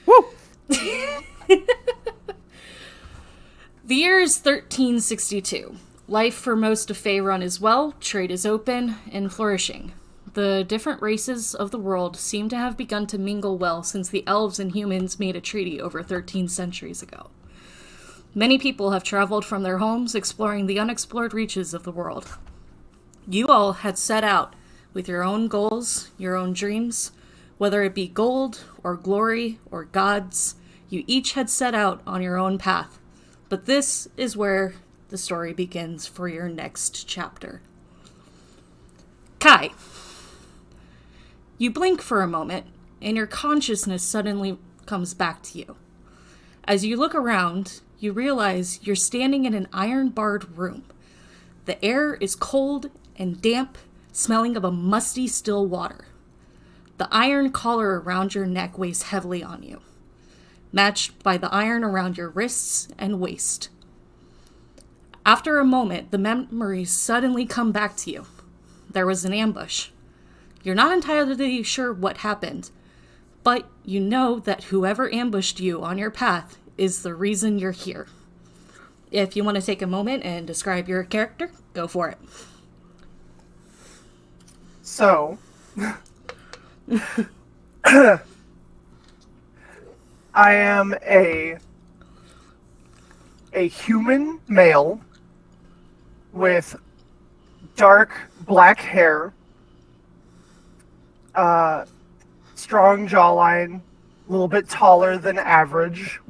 Woo! The year is 1362. Life for most of Faerun is well, trade is open, and flourishing. The different races of the world seem to have begun to mingle well since the elves and humans made a treaty over 13 centuries ago. Many people have traveled from their homes exploring the unexplored reaches of the world. You all had set out with your own goals, your own dreams, whether it be gold or glory or gods, you each had set out on your own path. But this is where the story begins for your next chapter. Kai. You blink for a moment, and your consciousness suddenly comes back to you. As you look around, you realize you're standing in an iron-barred room. The air is cold and damp, smelling of a musty still water. The iron collar around your neck weighs heavily on you, matched by the iron around your wrists and waist. After a moment, the memories suddenly come back to you. There was an ambush. You're not entirely sure what happened, but you know that whoever ambushed you on your path is the reason you're here. If you want to take a moment and describe your character, go for it. So, I am a human male with dark black hair, strong jawline, a little bit taller than average.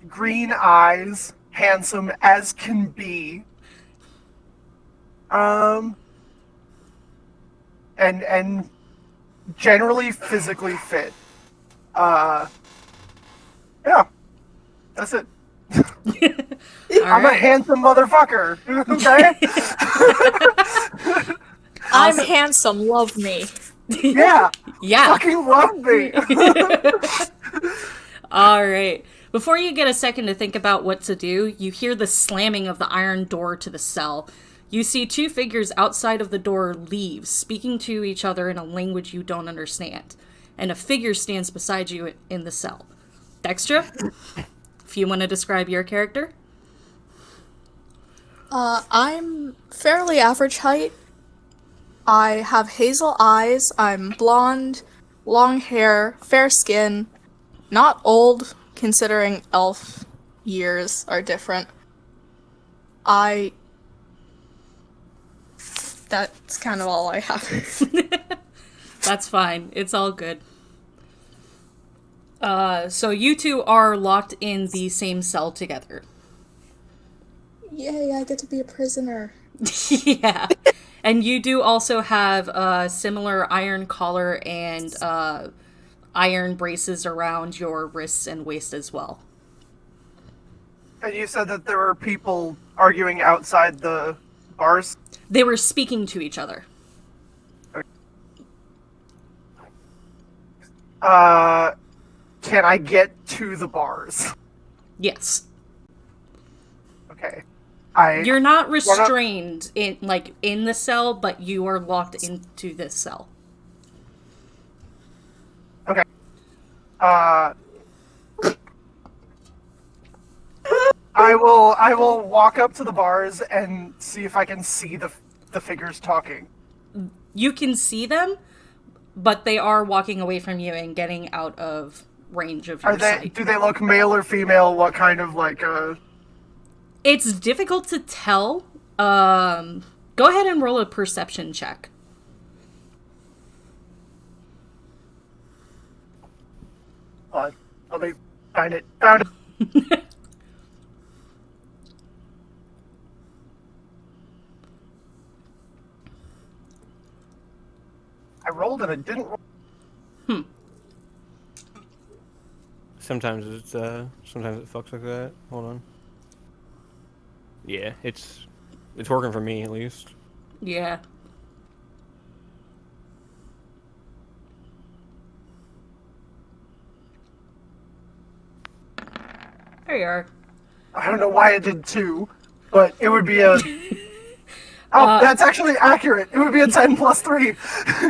Green eyes, handsome as can be. And generally physically fit. Yeah, that's it. I'm a handsome motherfucker. Okay? I'm handsome, love me. Yeah. Yeah. Fucking love me. All right. Before you get a second to think about what to do, you hear the slamming of the iron door to the cell. You see two figures outside of the door leave, speaking to each other in a language you don't understand. And a figure stands beside you in the cell. Dextra, if you want to describe your character. I'm fairly average height. I have hazel eyes. I'm blonde, long hair, fair skin. Not old, considering elf years are different. That's kind of all I have. That's fine. It's all good. So you two are locked in the same cell together. Yay, I get to be a prisoner. Yeah. And you do also have a similar iron collar and iron braces around your wrists and waist as well. And you said that there were people arguing outside the bars? They were speaking to each other. Can I get to the bars? Yes. Okay. You're not restrained in the cell, but you are locked into this cell. Okay. I will walk up to the bars and see if I can see the figures talking. You can see them, but they are walking away from you and getting out of range of your sight. Do they look male or female? What kind of It's difficult to tell. Go ahead and roll a perception check. Let me find it. Found it. I rolled and it didn't roll. Sometimes it fucks like that. Hold on. Yeah, it's working for me at least. Yeah. There you are. I don't know why it did 2, but it would be a... Oh, that's actually accurate. It would be a 10 plus 3.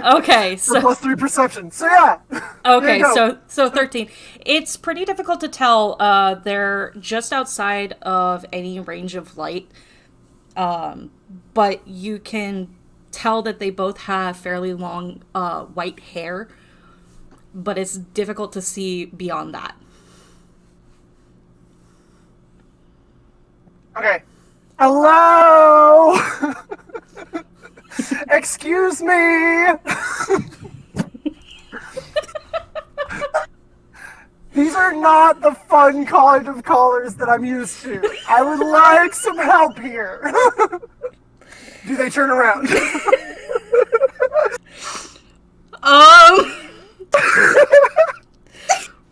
Okay, Or so plus 3 perception. So yeah. There okay, you go. so 13. It's pretty difficult to tell. They're just outside of any range of light. But you can tell that they both have fairly long white hair, but it's difficult to see beyond that. Okay. Hello! Excuse me! These are not the fun kind of callers that I'm used to. I would like some help here. Do they turn around?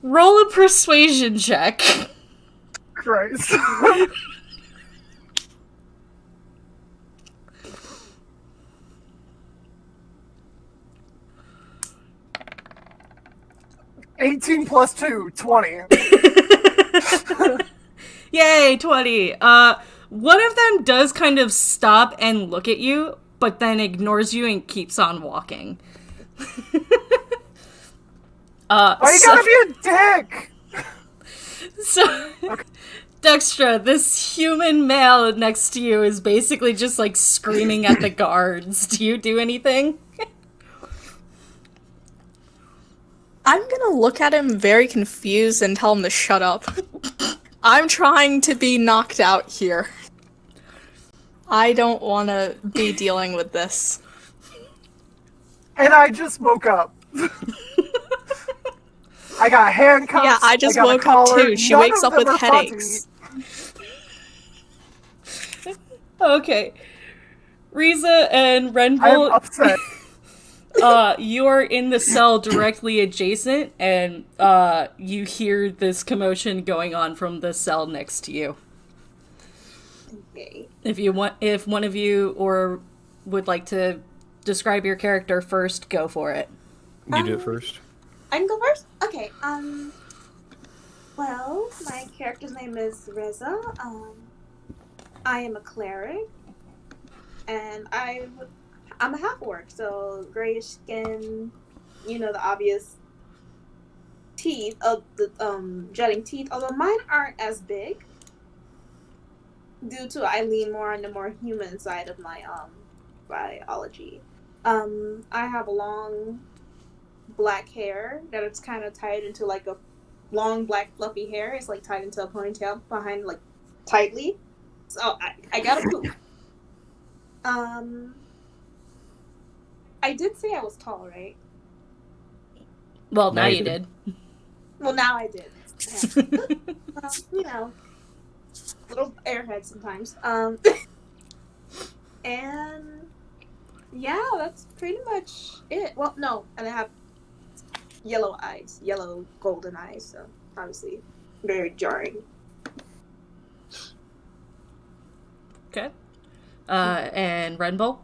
Roll a persuasion check. Christ. $18 plus 2, 20. Yay, 20. One of them does kind of stop and look at you, but then ignores you and keeps on walking. Why you gotta be a dick? So, Dextra, this human male next to you is basically just like screaming at the guards. Do you do anything? I'm gonna look at him very confused and tell him to shut up. I'm trying to be knocked out here. I don't want to be dealing with this. And I just woke up. I got handcuffs. Yeah, I just got a woke up collar. too. She None wakes of up them with are headaches. Okay. Riza and I'm Renville, upset. you are in the cell directly adjacent, and you hear this commotion going on from the cell next to you. Okay. If one of you or would like to describe your character first, go for it. You do it first. I can go first? Okay, well, my character's name is Reza. I am a cleric, and I'm a half-orc, so grayish skin, the obvious teeth of the, jutting teeth, although mine aren't as big, due to I lean more on the more human side of my, biology. I have a long black hair that it's kind of tied into like a long black fluffy hair. It's like tied into a ponytail behind like tightly. So I got a poop. I did say I was tall, right? Well, Now now you you did. did. Well, now I did. Little airhead sometimes. And yeah, that's pretty much it. Well, no, and I have yellow eyes, yellow golden eyes, so obviously very jarring. Okay. And Renville?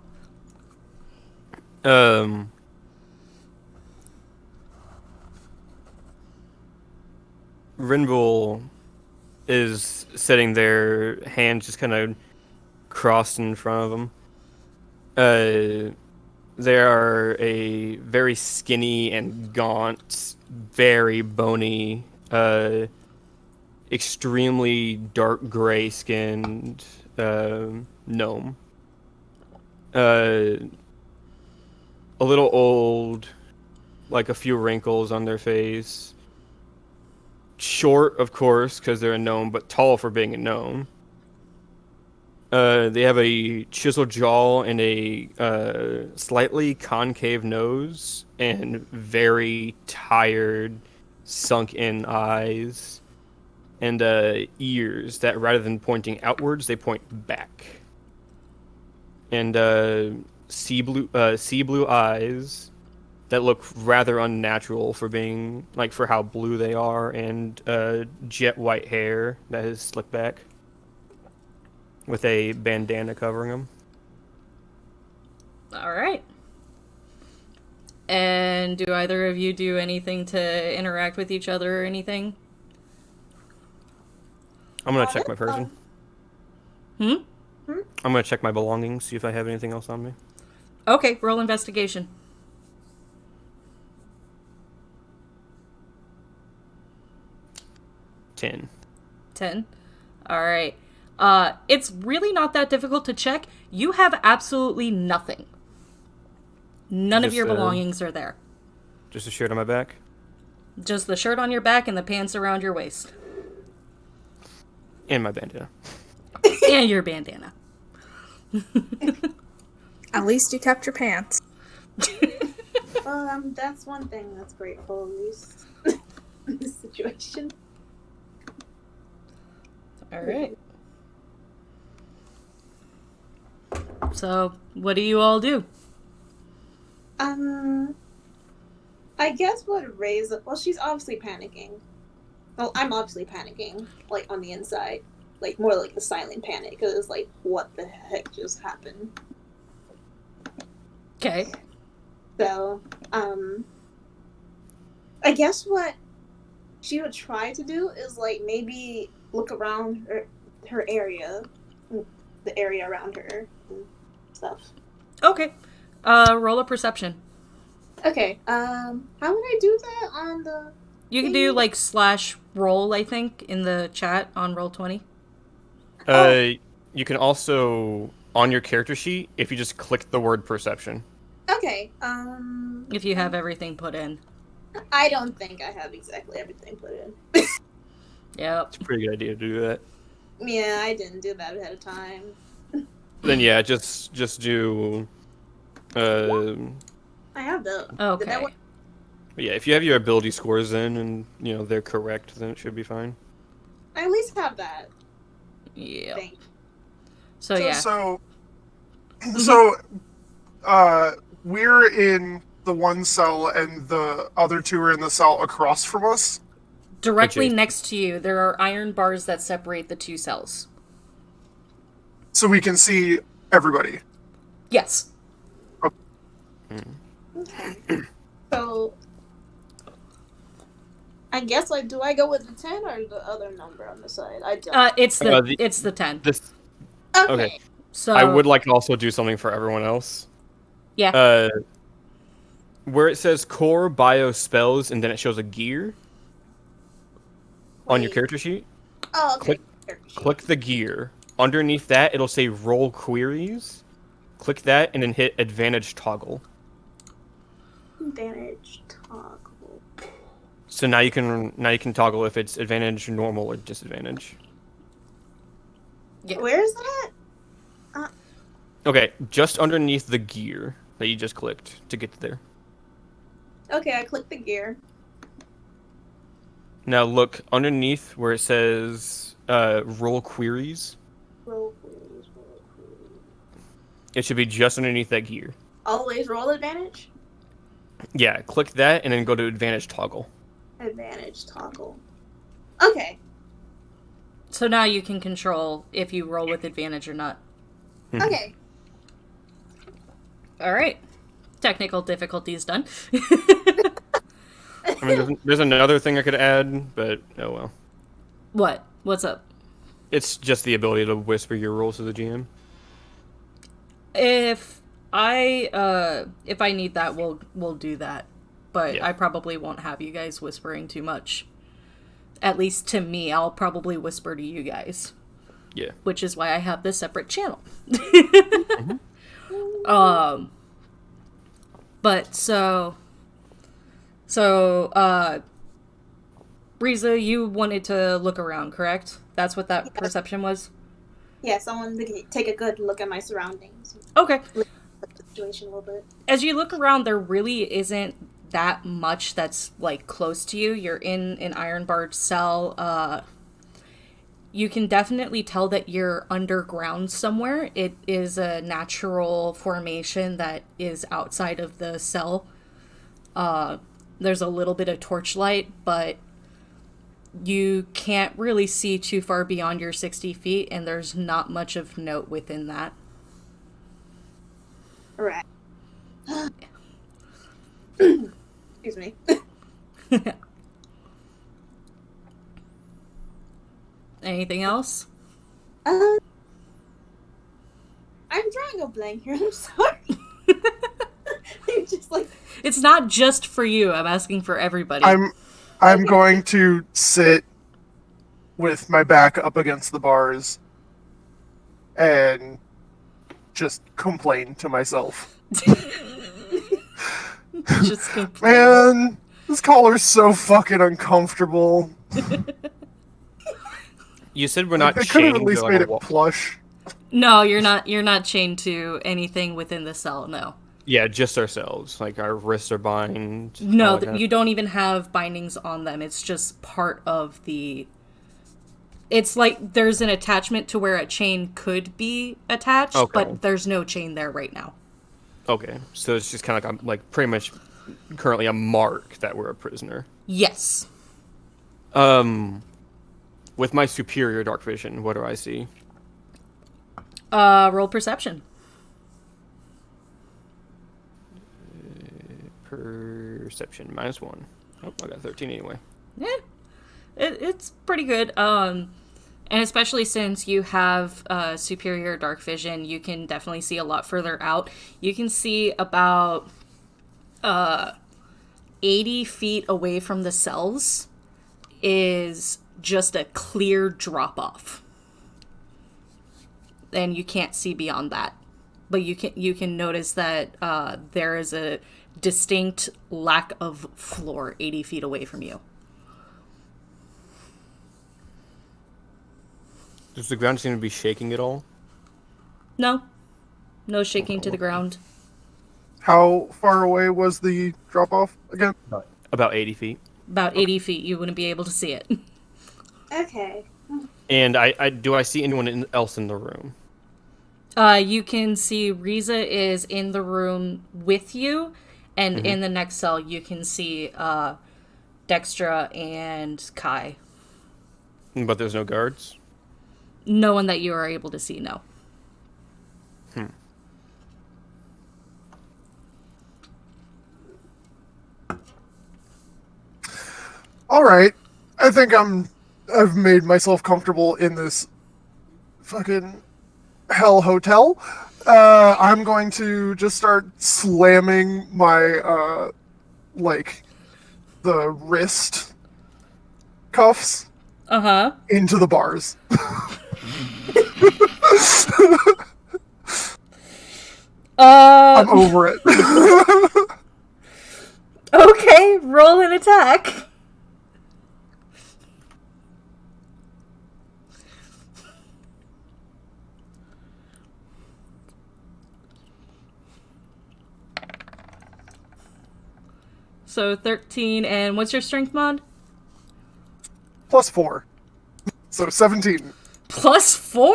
Rinville is sitting there, hands just kind of crossed in front of him. They are a very skinny and gaunt, very bony, extremely dark gray skinned gnome. A little old, like a few wrinkles on their face. Short, of course, because they're a gnome, but tall for being a gnome. They have a chiseled jaw and a slightly concave nose and very tired, sunk-in eyes and ears that, rather than pointing outwards, they point back. And sea blue eyes that look rather unnatural for being for how blue they are, and jet white hair that is slicked back with a bandana covering them. All right. And do either of you do anything to interact with each other or anything? I'm gonna check my person. Hmm? I'm gonna check my belongings, see if I have anything else on me. Okay, roll investigation. 10. 10. All right. It's really not that difficult to check. You have absolutely nothing. None of Just, your belongings are there. Just a shirt on my back. Just the shirt on your back and the pants around your waist. And my bandana. And your bandana. At least you kept your pants. Well, that's one thing that's grateful, at least, in this situation. All right. So, what do you all do? I guess what Reza... Well, she's obviously panicking. Well, I'm obviously panicking, like, on the inside. Like, more like a silent panic, because it's like, what the heck just happened? Okay. So, I guess what she would try to do is, like, maybe look around her area, the area around her and stuff. Okay. Roll a perception. Okay, how would I do that on the... You can do, like, /roll, I think, in the chat on Roll20. You can also, on your character sheet, if you just click the word perception. Okay, If you have everything put in. I don't think I have exactly everything put in. Yep. It's a pretty good idea to do that. Yeah, I didn't do that ahead of time. Then yeah, just do. I have the... Did that Okay. work? Yeah, if you have your ability scores in and they're correct, then it should be fine. I at least have that Yeah. thing. So, yeah. So, we're in the one cell, and the other two are in the cell across from us. Directly Adjacent. next to you, there are iron bars that separate the two cells. So we can see everybody. Yes. Okay. So, I guess, like, do I go with the 10 or the other number on the side? I don't. It's the 10. This okay. okay. So I would like to also do something for everyone else. yeah. Where it says core bio spells and then it shows a gear on your Wait. character sheet. Oh, okay. Click the gear. Underneath that, it'll say roll queries. Click that and then hit advantage toggle. Advantage toggle. So now you can toggle if it's advantage, normal, or disadvantage. Yeah. Where is that? Okay, just underneath the gear that you just clicked to get there. Okay, I clicked the gear. Now look underneath where it says roll queries. Roll queries, roll queries. It should be just underneath that gear. Always roll advantage? Yeah, click that and then go to advantage toggle. Advantage toggle. Okay. So now you can control if you roll with advantage or not. Okay. All right. Technical difficulties done. I mean, there's another thing I could add, but oh well. What? What's up? It's just the ability to whisper your rolls to the GM. If I need that, we'll do that. But Yeah. I probably won't have you guys whispering too much. At least to me, I'll probably whisper to you guys. Yeah. Which is why I have this separate channel. But so Riza, you wanted to look around, correct? That's what that perception was? Yeah, someone to take a good look at my surroundings. Okay. Look at the situation a little bit. As you look around, there really isn't that much that's, like, close to you. You're in an iron-barred cell. You can definitely tell that you're underground somewhere. It is a natural formation that is outside of the cell. There's a little bit of torchlight, but you can't really see too far beyond your 60 feet, and there's not much of note within that. Alright. Excuse me. Anything else? having a blank here. I'm sorry. I'm just like, It's not just for you. I'm asking for everybody. I'm going to sit with my back up against the bars and just complain to myself. Just complain. Man, this collar's so fucking uncomfortable. You said we're not They could have chained at least to, made like, it a wall. plush. No, you're not. You're not chained to anything within the cell. No. Yeah, just ourselves. Like, our wrists are bound. No, all that kind you don't even have bindings on them. It's just part of the. It's like there's an attachment to where a chain could be attached, Okay. but there's no chain there right now. Okay, so it's just kind of like pretty much currently a mark that we're a prisoner. Yes. With my superior dark vision, what do I see? Roll perception. Perception -1. Oh, I got 13 anyway. Yeah, it's pretty good. And especially since you have superior dark vision, you can definitely see a lot further out. You can see about 80 feet away from the cells is just a clear drop off, and you can't see beyond that. But you can notice that there is a distinct lack of floor 80 feet away from you. Does the ground seem to be shaking at all? No shaking to the ground. How far away was the drop off again? About 80 feet. About 80 feet, you wouldn't be able to see it. okay. And do I see anyone else in the room? You can see Riza is in the room with you, and in the next cell you can see Dextra and Kai. But there's no guards? No one that you are able to see, no. All right, I think I've made myself comfortable in this fucking hell hotel. I'm going to just start slamming my like the wrist cuffs Uh-huh. into the bars. I'm over it. Okay, roll an attack. So 13, and what's your strength mod? +4. So 17. +4?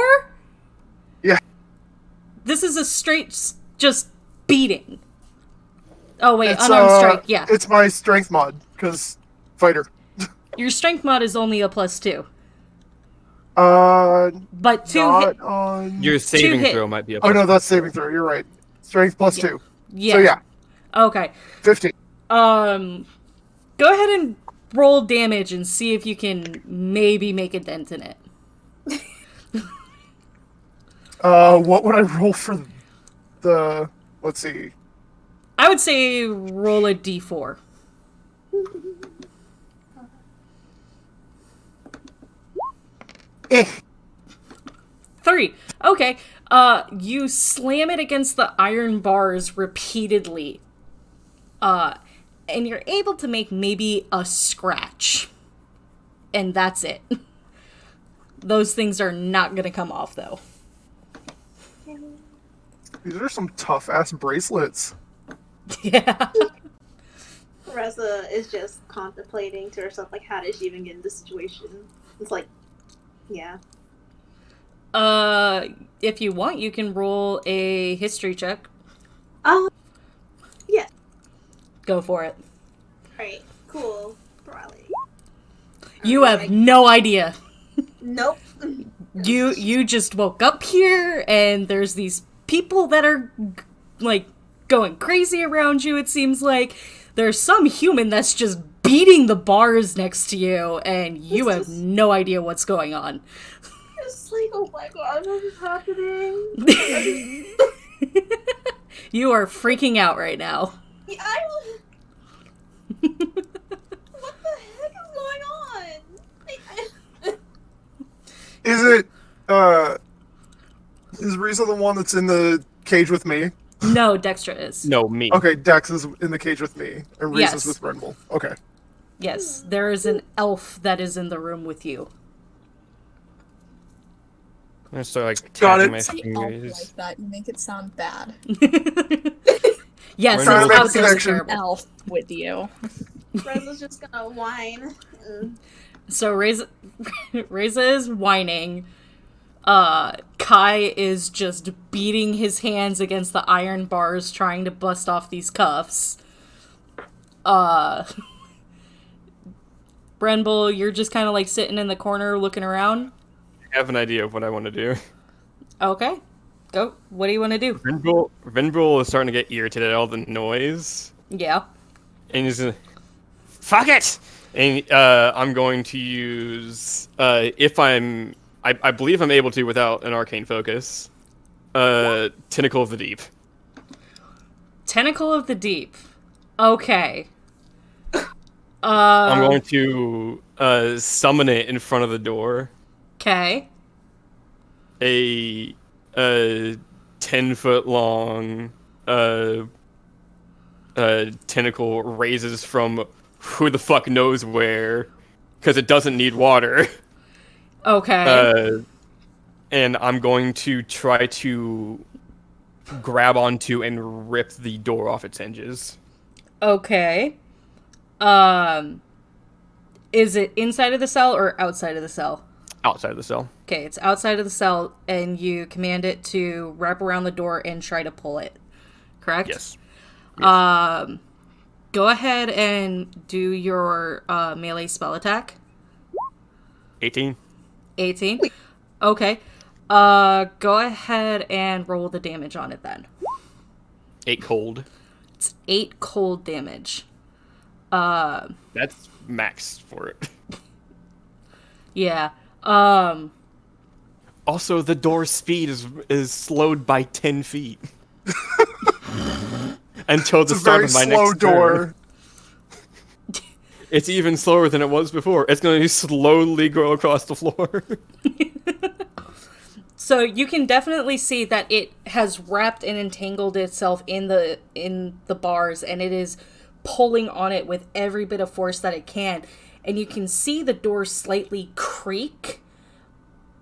Yeah. This is a straight, just beating. Oh wait, It's, unarmed strike, yeah. It's my strength mod, because fighter. Your strength mod is only a +2. But 2 not hit. on... Your saving hit. throw might be a Oh no, that's saving throw, you're right. Strength +2. Yeah. So yeah, Okay. 15. Go ahead and roll damage and see if you can maybe make a dent in it. What would I roll for the... Let's see. I would say roll a d4. Eh. 3. Okay. You slam it against the iron bars repeatedly. And you're able to make maybe a scratch. And that's it. Those things are not gonna come off, though. These are some tough-ass bracelets. Yeah. Reza is just contemplating to herself, like, how did she even get in this situation? It's like, yeah. If you want, you can roll a history check. Yeah. Go for it. Alright, cool. Probably. You have no idea. Nope. You just woke up here, and there's these people that are, like, going crazy around you, it seems like. There's some human that's just beating the bars next to you, and you have no idea what's going on. It's like, oh my god, what is happening? You are freaking out right now. Yeah, what the heck is going on? Is it, is Riza the one that's in the cage with me? No, Dextra is. No, me. Okay, Dex is in the cage with me, and Riza's Yes. with Renville. Okay. Yes, there is an elf that is in the room with you. I'm gonna start like Got tapping it. my Say elf fingers. like that. You make it sound bad. Yes, Trying to it's make a also connection. terrible. Elf with you. Reza's just gonna whine. So Reza is whining. Kai is just beating his hands against the iron bars, trying to bust off these cuffs. Brenbull, you're just kind of like sitting in the corner looking around. I have an idea of what I want to do. Okay, go. What do you want to do? Venbril is starting to get irritated at all the noise, Yeah. and he's like, "Fuck it!" And I'm going to use if I believe I'm able to without an arcane focus. Tentacle of the Deep. Tentacle of the Deep. Okay. I'm going to summon it in front of the door. Okay. A 10-foot long tentacle raises from who the fuck knows where, because it doesn't need water. Okay. And I'm going to try to grab onto and rip the door off its hinges. Okay. Is it inside of the cell or outside of the cell? Outside of the cell. Okay, it's outside of the cell, and you command it to wrap around the door and try to pull it. Correct? Yes. Go ahead and do your melee spell attack. 18. 18. Okay. Go ahead and roll the damage on it then. 8 cold. It's 8 cold damage. That's max for it. Yeah. Also, the door's speed is slowed by 10 feet. Until the It's a start very of my slow next door. turn. It's even slower than it was before. It's going to slowly go across the floor. So you can definitely see that it has wrapped and entangled itself in the bars, and it is pulling on it with every bit of force that it can. And you can see the door slightly creak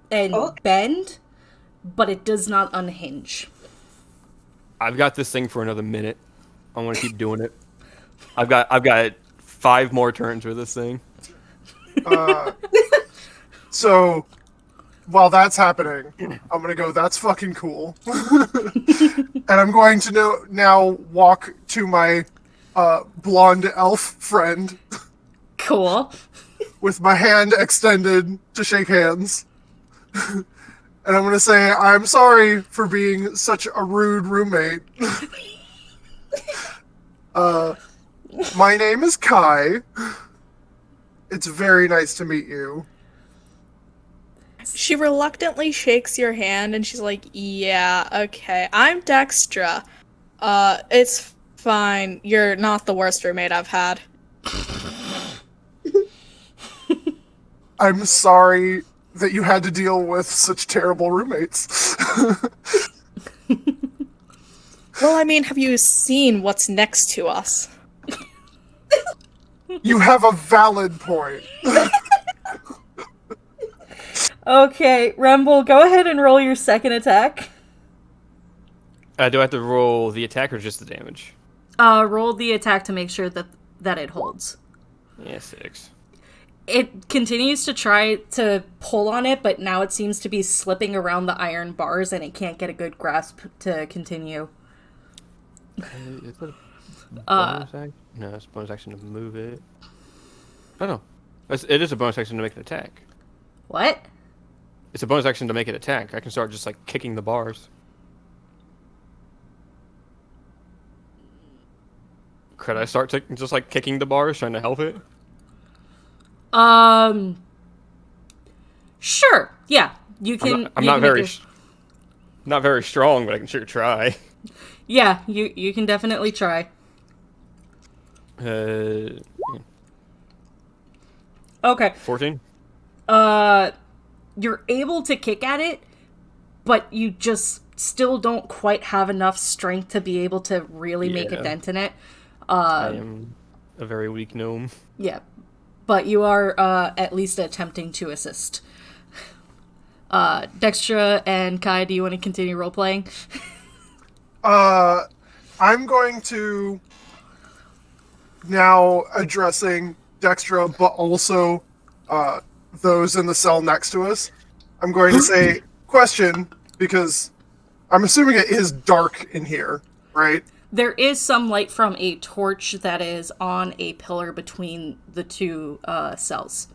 and bend, but it does not unhinge. I've got this thing for another minute. I'm going to keep doing it. I've got 5 more turns with this thing. So, while that's happening, I'm gonna go, that's fucking cool. And I'm going to now walk to my blonde elf friend Cool. with my hand extended to shake hands. And I'm gonna say, I'm sorry for being such a rude roommate. My name is Kai. It's very nice to meet you. She reluctantly shakes your hand and she's like, yeah, okay. I'm Dextra. It's fine. You're not the worst roommate I've had. I'm sorry that you had to deal with such terrible roommates. Well, I mean, have you seen what's next to us? You have a valid point. Okay, Rumble, go ahead and roll your second attack. Do I have to roll the attack or just the damage? Roll the attack to make sure that it holds. Yeah, 6. It continues to try to pull on it, but now it seems to be slipping around the iron bars and it can't get a good grasp to continue. Is it a bonus action? No, it's a bonus action to move it. Oh no. It is a bonus action to make an attack. What? It's a bonus action to make it attack. I can start just like kicking the bars. Could I start just like kicking the bars, trying to help it? Sure. Yeah, you can. I'm you not can very, make not very strong, but I can sure try. Yeah, you can definitely try. Yeah. Okay. 14? You're able to kick at it, but you just still don't quite have enough strength to be able to really make a Yeah. dent in it. I am a very weak gnome. Yeah. But you are at least attempting to assist. Dextra and Kai, do you want to continue role-playing? I'm going to now addressing Dextra, but also those in the cell next to us. I'm going to say, question, because I'm assuming it is dark in here, right? There is some light from a torch that is on a pillar between the two cells.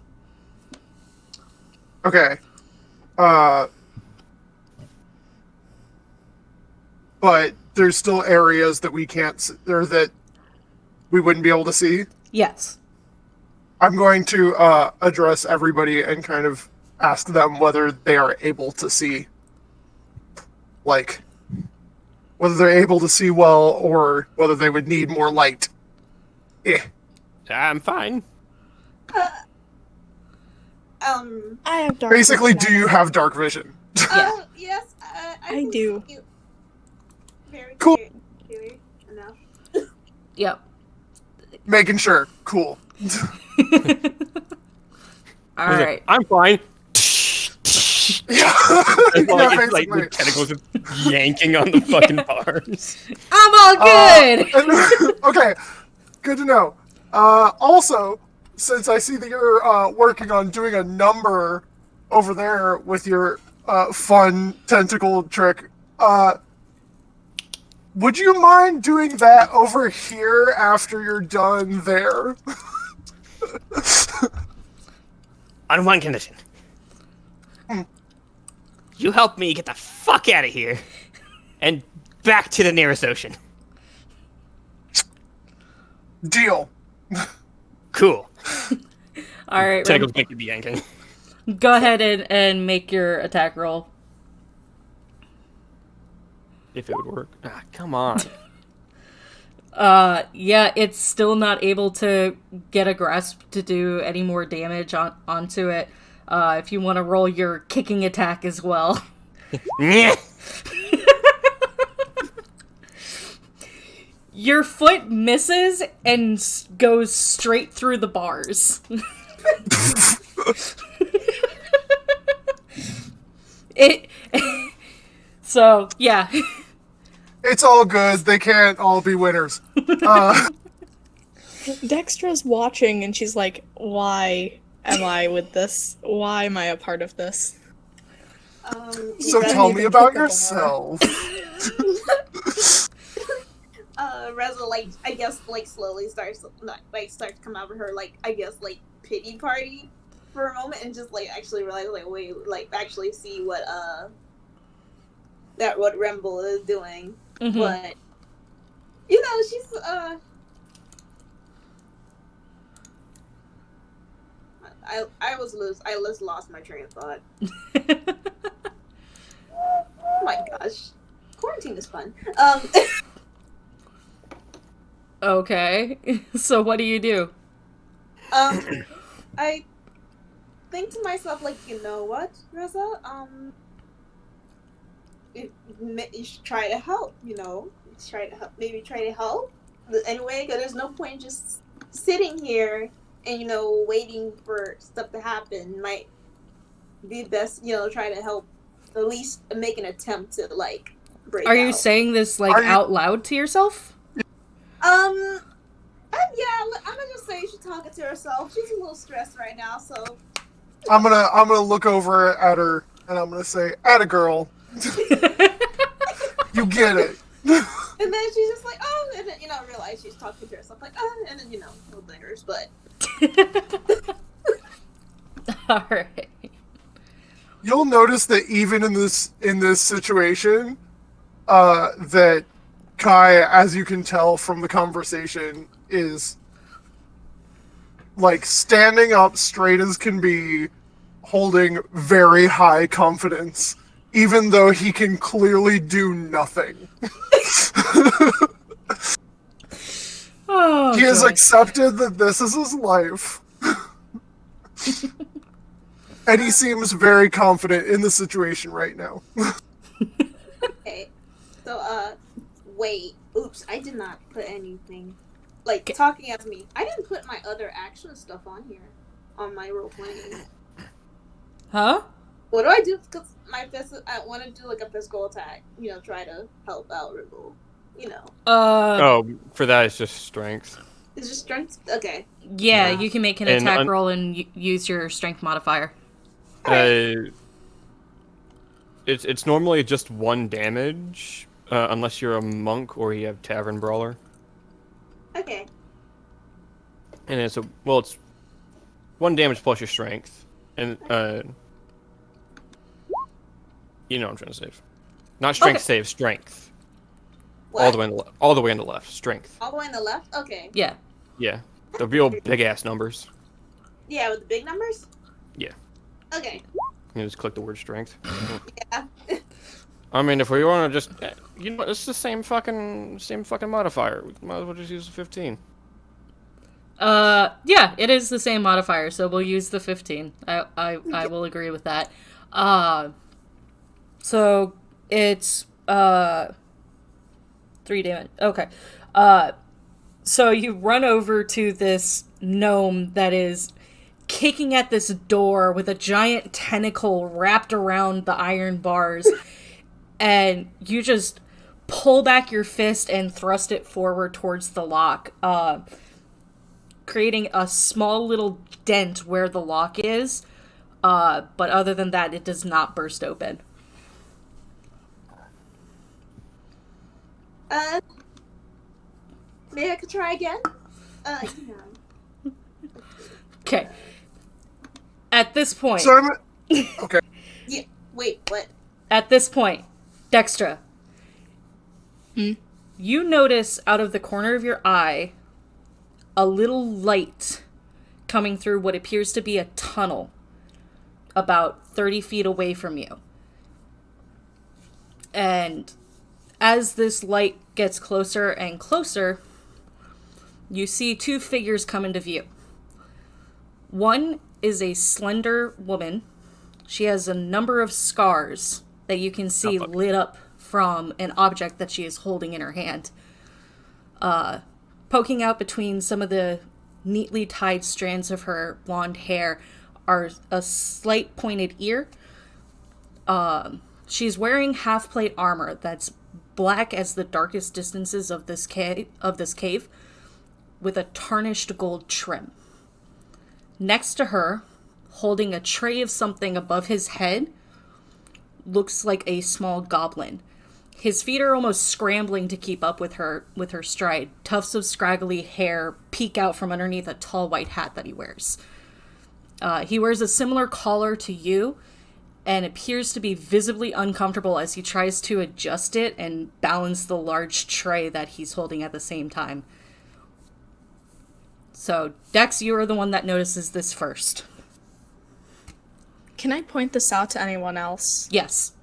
Okay. But there's still areas that we can't, or that we wouldn't be able to see. Yes. I'm going to address everybody and kind of ask them whether they are able to see. Like, whether they're able to see well or whether they would need more light. I'm fine. I have dark Basically, vision. do you have dark vision? Yes, I can do. see you very Cool. clear enough. Yep. Making sure. Cool. All right. I'm fine. Yeah, It's yeah, like, it's like basically. the tentacles just yanking on the fucking bars. I'm all good! Okay, good to know. Also, since I see that you're working on doing a number over there with your fun tentacle trick, would you mind doing that over here after you're done there? On one condition. You help me get the fuck out of here. And back to the nearest ocean. Deal. Cool. All right, Tentacles make you be yanking. go ahead and make your attack roll. If it would work. Ah, come on. Yeah, it's still not able to get a grasp to do any more damage onto it. If you want to roll your kicking attack as well. Nyeh. Your foot misses and goes straight through the bars. it. So, yeah. It's all good. They can't all be winners. Dextra's watching and she's like, why am I with this? Why am I a part of this? So doesn't tell even me about kick a bar. yourself. Reza, like, I guess, like, slowly starts to come out of her, like, I guess, like, pity party for a moment and just, like, actually realize, like, wait, like, actually see what, what Remble is doing. Mhm. But, you know, she's, I just lost my train of thought. Oh my gosh. Quarantine is fun. Okay. So what do you do? I think to myself, like, you know what, Reza? You should try to help, you know? Maybe try to help. Anyway, because there's no point just sitting here and, you know, waiting for stuff to happen. Might be best, you know, try to help, at least make an attempt to, like, break Are you out. saying this, like, out loud to yourself? Yeah, I'm gonna just say she's talking to herself. She's a little stressed right now, so. I'm gonna look over at her and I'm gonna say, "Atta girl, you get it." And then she's just like, oh, and then, you know, realize she's talking to herself, like, oh, and then, you know, it lingers, but. Alright. You'll notice that even in this situation, that Kai, as you can tell from the conversation, is like standing up straight as can be, holding very high confidence even though he can clearly do nothing. Oh, He has joy. accepted that this is his life. And he seems very confident in the situation right now. Okay. So, wait. Oops, I did not put anything. Like, talking as me. I didn't put my other action stuff on here. On my role playing. Huh? What do I do? Because I want to do, like, a physical attack. You know, try to help out Ripple. You know. Oh, for that it's just strength. It's just strength? Okay. Yeah, you can make an And attack roll and use your strength modifier. It's normally just 1 damage, unless you're a monk or you have Tavern Brawler. Okay. And it's it's 1 damage plus your strength, and you know what I'm trying to save. Not strength save, strength. What? All the way on the left, strength. All the way on the left? Okay. Yeah. Yeah, the real big ass numbers. Yeah, with the big numbers? Yeah. Okay. You just click the word strength. Yeah. I mean, if we want to just, you know, it's the same fucking modifier. We might as well just use the 15. Yeah, it is the same modifier, so we'll use the 15. I will agree with that. So it's 3 damage. Okay. So you run over to this gnome that is kicking at this door with a giant tentacle wrapped around the iron bars, and you just pull back your fist and thrust it forward towards the lock, creating a small little dent where the lock is, but other than that, it does not burst open. Maybe I could try again? You know. Okay. At this point... So I'm... Okay. Yeah, wait, what? At this point, Dextra, you notice out of the corner of your eye a little light coming through what appears to be a tunnel about 30 feet away from you. And as this light gets closer and closer, you see 2 figures come into view. One is a slender woman. She has a number of scars that you can see lit up from an object that she is holding in her hand. Poking out between some of the neatly tied strands of her blonde hair are a slight pointed ear. She's wearing half-plate armor that's black as the darkest distances of this cave, with a tarnished gold trim. Next to her, holding a tray of something above his head, looks like a small goblin. His feet are almost scrambling to keep up with her stride. Tufts of scraggly hair peek out from underneath a tall white hat that he wears. He wears a similar collar to you and appears to be visibly uncomfortable as he tries to adjust it and balance the large tray that he's holding at the same time. So, Dex, you are the one that notices this first. Can I point this out to anyone else? Yes.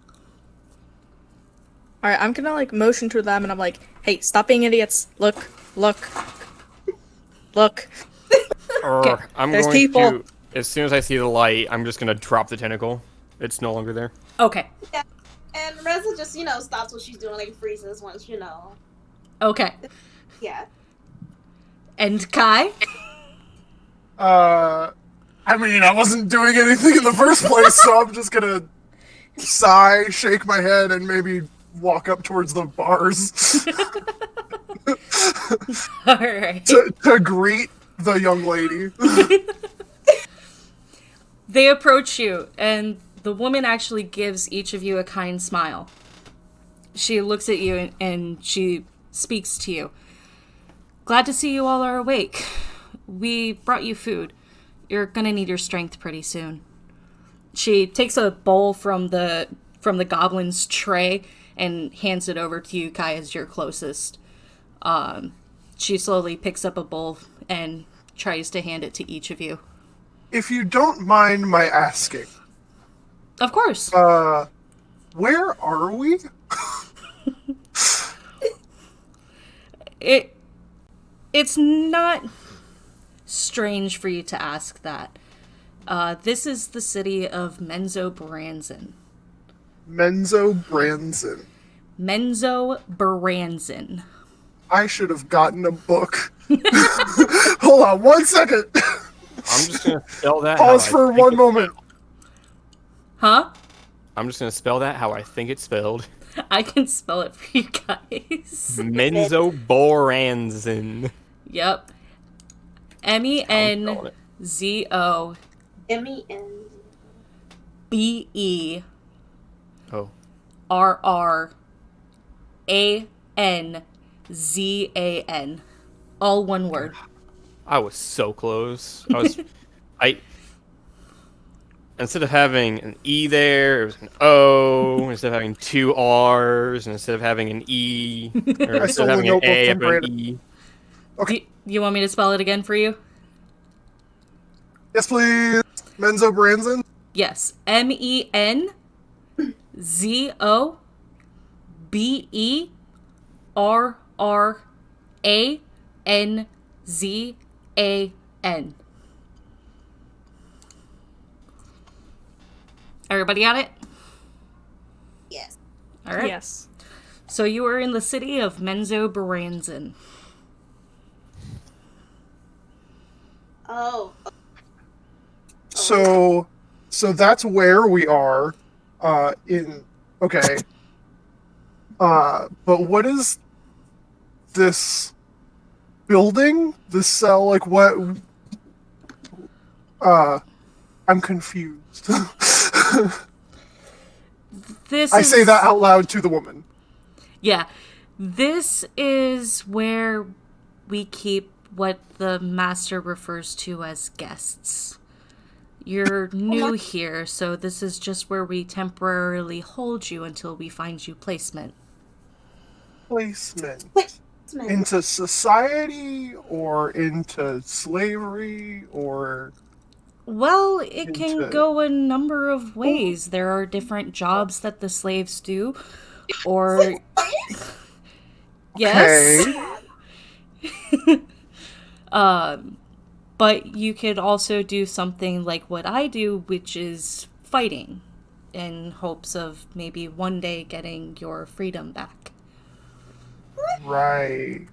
Alright, I'm gonna, motion to them, and I'm like, hey, stop being idiots. Look. I'm There's going people. to, as soon as I see the light, I'm just going to drop the tentacle. It's no longer there. Okay. Yeah. And Reza just, stops what she's doing, freezes once, Okay. Yeah. And Kai? I mean, I wasn't doing anything in the first place, so I'm just gonna sigh, shake my head, and maybe walk up towards the bars Alright. to greet the young lady. They approach you, and the woman actually gives each of you a kind smile. She looks at you and she speaks to you. Glad to see you all are awake. We brought you food. You're gonna need your strength pretty soon. She takes a bowl from the goblin's tray and hands it over to you, Kai, as you're closest. She slowly picks up a bowl and tries to hand it to each of you. If you don't mind my asking, Of course. Where are we? It's not strange for you to ask that. This is the city of Menzo Branson. Menzo Branson. I should have gotten a book. Hold on 1 second. I'm just gonna spell that. Pause for 1 moment. Huh? I'm just gonna spell that how I think it's spelled. I can spell it for you guys. Menzoboranzan. Yep. Menzo MEN. BE Oh. RRANZAN. All one word. I was so close. Instead of having an E there, it was an O. Instead of having 2 R's, and instead of having an E, or I instead stole of the having an notebook A, I from put an Brandon. E. Okay. You want me to spell it again for you? Yes, please. Menzo Branson. Yes. MENZOBERRANZAN. Everybody got it? Yes. All right. Yes. So you are in the city of Menzo Branson. Oh. So that's where we are. Okay. But what is this building? This cell? Like what? I'm confused. I say that out loud to the woman. Yeah. This is where we keep what the master refers to as guests. You're new here, so this is just where we temporarily hold you until we find you placement. Placement. Man. Into society or into slavery or... Well, it can Into- go a number of ways. There are different jobs that the slaves do, or... Yes. Okay. But you could also do something like what I do, which is fighting, in hopes of maybe one day getting your freedom back. Right.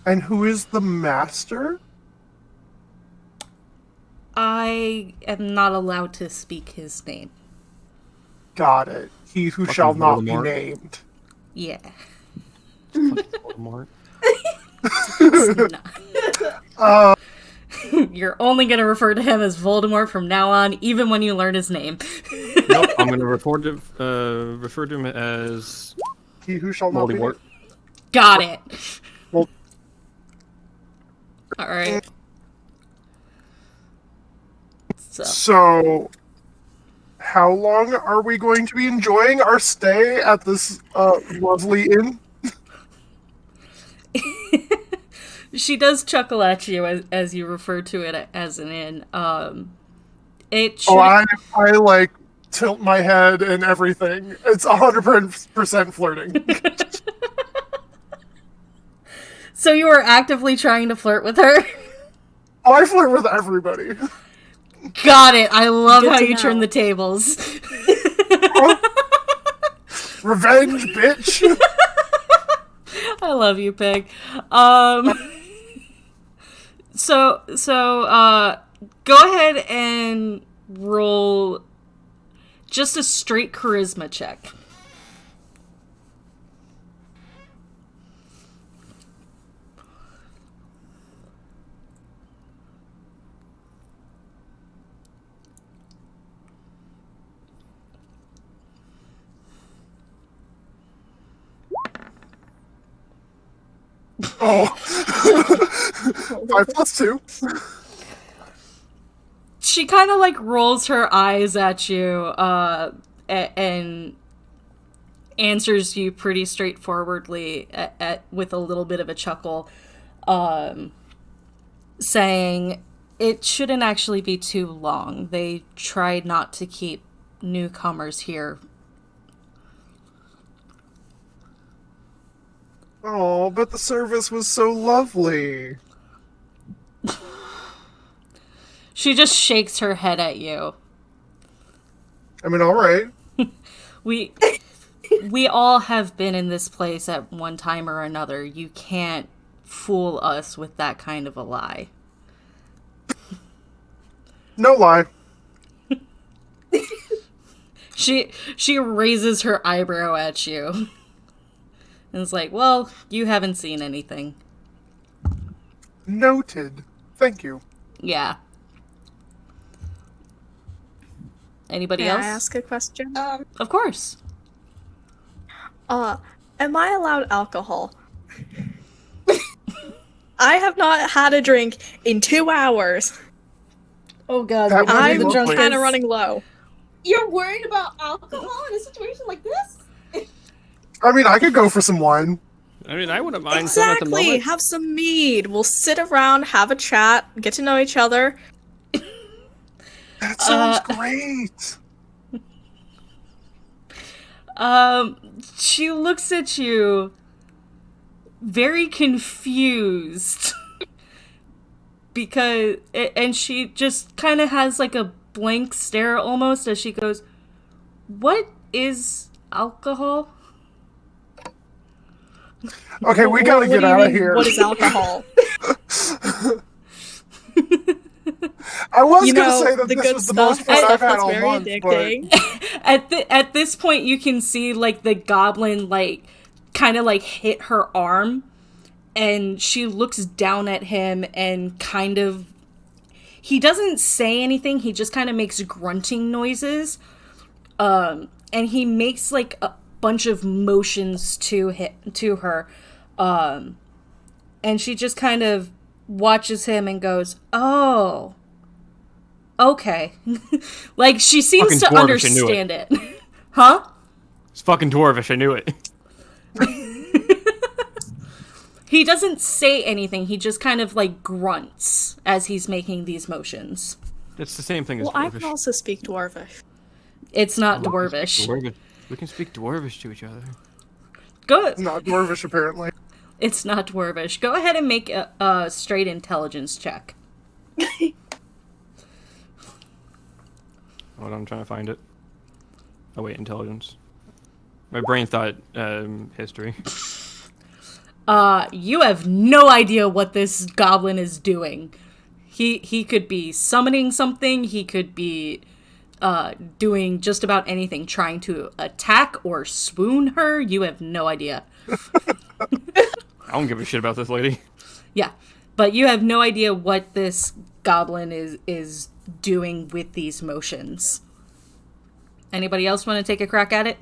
And who is the master? I am not allowed to speak his name. Got it. He who Fucking shall not be Voldemort. named. Yeah. Voldemort. It's not. Uh, You're only going to refer to him as Voldemort from now on, even when you learn his name. Nope, I'm gonna refer to him as he who shall not be Voldemort. named. Got it. Well- Alright. So, how long are we going to be enjoying our stay at this lovely inn? She does chuckle at you as you refer to it as an inn. It should... Oh, I like tilt my head and everything. It's 100% flirting. So you are actively trying to flirt with her? Oh, I flirt with everybody. Got it. I love Good how to you turn know. the tables. Revenge, bitch. I love you, Pig. So go ahead and roll just a straight charisma check. Oh. 5 plus 2. She kind of like rolls her eyes at you and answers you pretty straightforwardly with a little bit of a chuckle, saying it shouldn't actually be too long. They tried not to keep newcomers here Oh, but the service was so lovely. She just shakes her head at you. I mean, all right. We all have been in this place at one time or another. You can't fool us with that kind of a lie. No lie. She raises her eyebrow at you. And it's like, well, you haven't seen anything. Noted. Thank you. Yeah. Anybody May else? I ask a question? Of course. Am I allowed alcohol? I have not had a drink in 2 hours. Oh god, That would be I'm lovely. kind of running low. You're worried about alcohol in a situation like this? I mean, I could go for some wine. I mean, I wouldn't mind some at the Exactly. moment. Have some mead. We'll sit around, have a chat, get to know each other. That sounds great. She looks at you very confused. And she just kind of has like a blank stare almost as she goes, "What is alcohol?" Okay, we gotta What get do you out of mean, here. What is alcohol? I was You gonna know, say that the this good was the stuff, most fun I've had that's all very month, addicting. At this point, you can see like the goblin like kind of like hit her arm, and she looks down at him and kind of. He doesn't say anything. He just kind of makes grunting noises, and he makes like a bunch of motions to her, and she just kind of watches him and goes, "Oh, okay." Like she seems Fucking to dwarvish, I knew understand it. Huh? It's fucking dwarvish, I knew it. He doesn't say anything. He just kind of like grunts as he's making these motions. It's the same thing as Well, I dwarvish. can also speak Dwarvish. It's not dwarvish. Dwarvish. We can speak dwarvish to each other. Go. It's not dwarvish, apparently. It's not dwarvish. Go ahead and make a straight intelligence check. Hold on, I'm trying to find it. Oh wait, intelligence. My brain thought history. You have no idea what this goblin is doing. He could be summoning something. He could be doing just about anything, trying to attack or swoon her. You have no idea. I don't give a shit about this lady. Yeah, but you have no idea what this goblin is doing with these motions. Anybody else want to take a crack at it?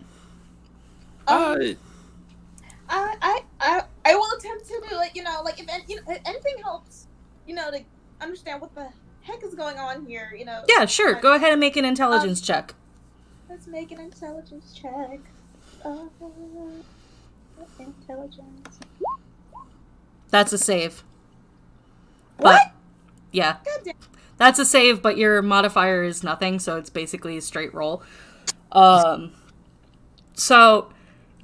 I will attempt to do it. Like if anything helps, to understand what the heck is going on here. Yeah, sure. Go ahead and make an intelligence check. Let's make an intelligence check. Intelligence. That's a save. What? But, yeah. Goddamn. That's a save, but your modifier is nothing, so it's basically a straight roll. So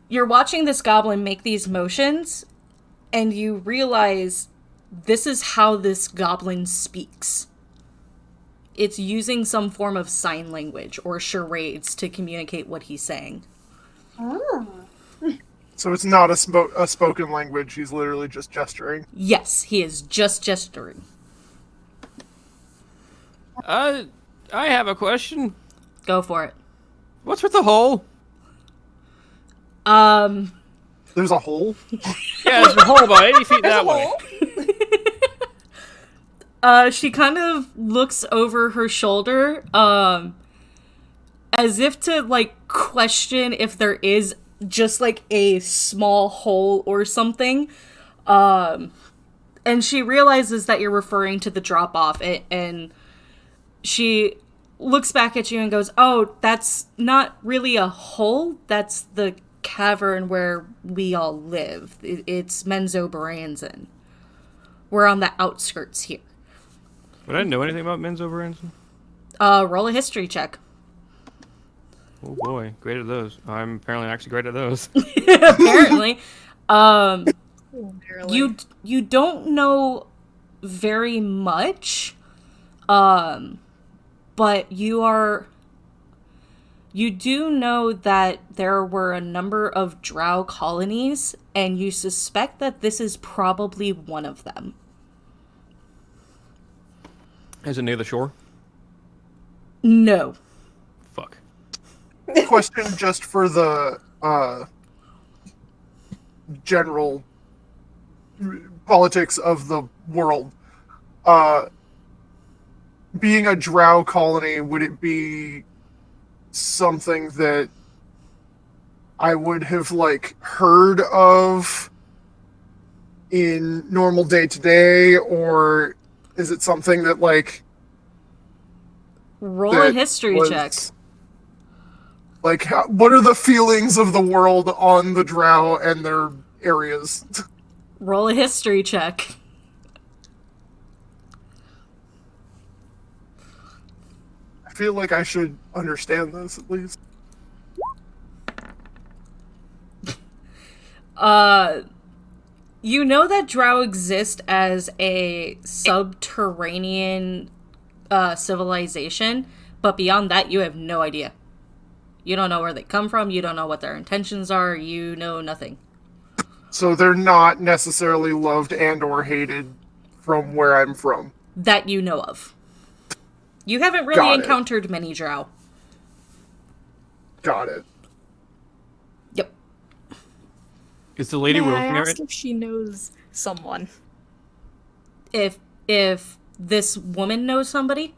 you're watching this goblin make these motions, and you realize this is how this goblin speaks. It's using some form of sign language or charades to communicate what he's saying. Oh. So it's not a spoken language. He's literally just gesturing. Yes, he is just gesturing. I have a question. Go for it. What's with the hole? There's a hole? Yeah, there's a hole about 80 feet that way. She kind of looks over her shoulder, as if to, like, question if there is just, like, a small hole or something. And she realizes that you're referring to the drop-off, and she looks back at you and goes, "Oh, that's not really a hole, that's the cavern where we all live. It's Menzoberranzan. We're on the outskirts here." Would I know anything about Menzoberranzan? Roll a history check. Oh boy, great at those. I'm apparently actually great at those. Apparently. You don't know very much, but you do know that there were a number of drow colonies, and you suspect that this is probably one of them. Is it near the shore? No. Fuck. Question just for the general politics of the world. Being a drow colony, would it be something that I would have, like, heard of in normal day-to-day, or is it something that, like... Roll a history check. Like, what are the feelings of the world on the drow and their areas? Roll a history check. I feel like I should understand this, at least. You know that drow exist as a subterranean civilization, but beyond that, you have no idea. You don't know where they come from, you don't know what their intentions are, you know nothing. So they're not necessarily loved and or hated from where I'm from. That you know of. You haven't really encountered many drow. Got it. Yep. Is the lady we're looking I at? ask if she knows someone? If this woman knows somebody?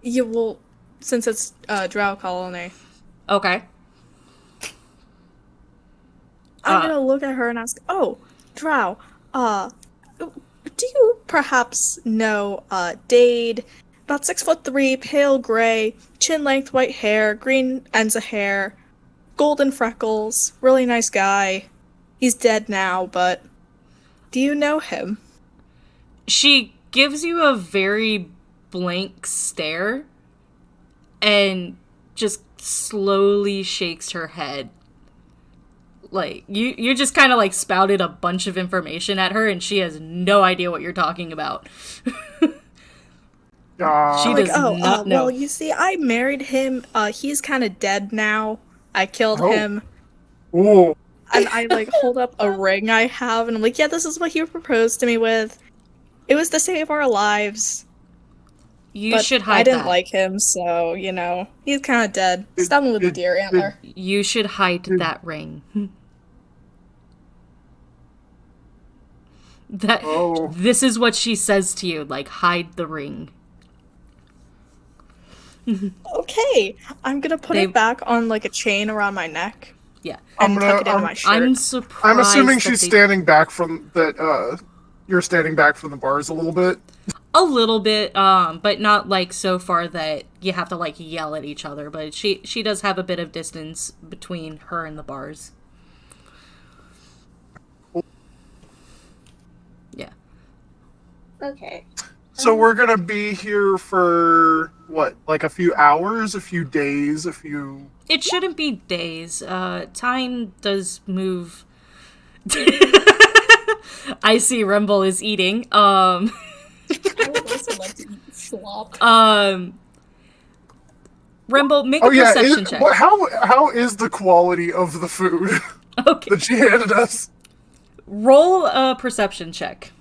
Yeah, well, since it's a drow colony. Okay. I'm gonna look at her and ask, oh, drow, do you perhaps know, Dade? About 6'3", pale gray, chin-length white hair, green ends of hair, golden freckles, really nice guy. He's dead now, but do you know him? She gives you a very blank stare and just slowly shakes her head. Like, you just kind of, like, spouted a bunch of information at her, and she has no idea what you're talking about. She does not know. Well, you see, I married him. He's kind of dead now. I killed him. Ooh. And I, like, hold up a ring I have, and I'm like, yeah, this is what he proposed to me with. It was to save our lives. You should hide that. I didn't like him, so, you know, he's kind of dead. Stab him with a deer antler. You should hide that ring. This is what she says to you, like, hide the ring. Okay, I'm gonna put it back on, like, a chain around my neck. Yeah. And tuck it into my shirt. I'm surprised. I'm assuming she's standing back from that, you're standing back from the bars a little bit. A little bit, but not, like, so far that you have to, like, yell at each other, but she does have a bit of distance between her and the bars. Yeah. Okay. So we're gonna be here for, what, like a few hours, a few days, a few... It shouldn't be days. Time does move. I see Rumble is eating. I would also like to eat slop. Rumble, make a perception check. How is the quality of the food that she handed us? Roll a perception check.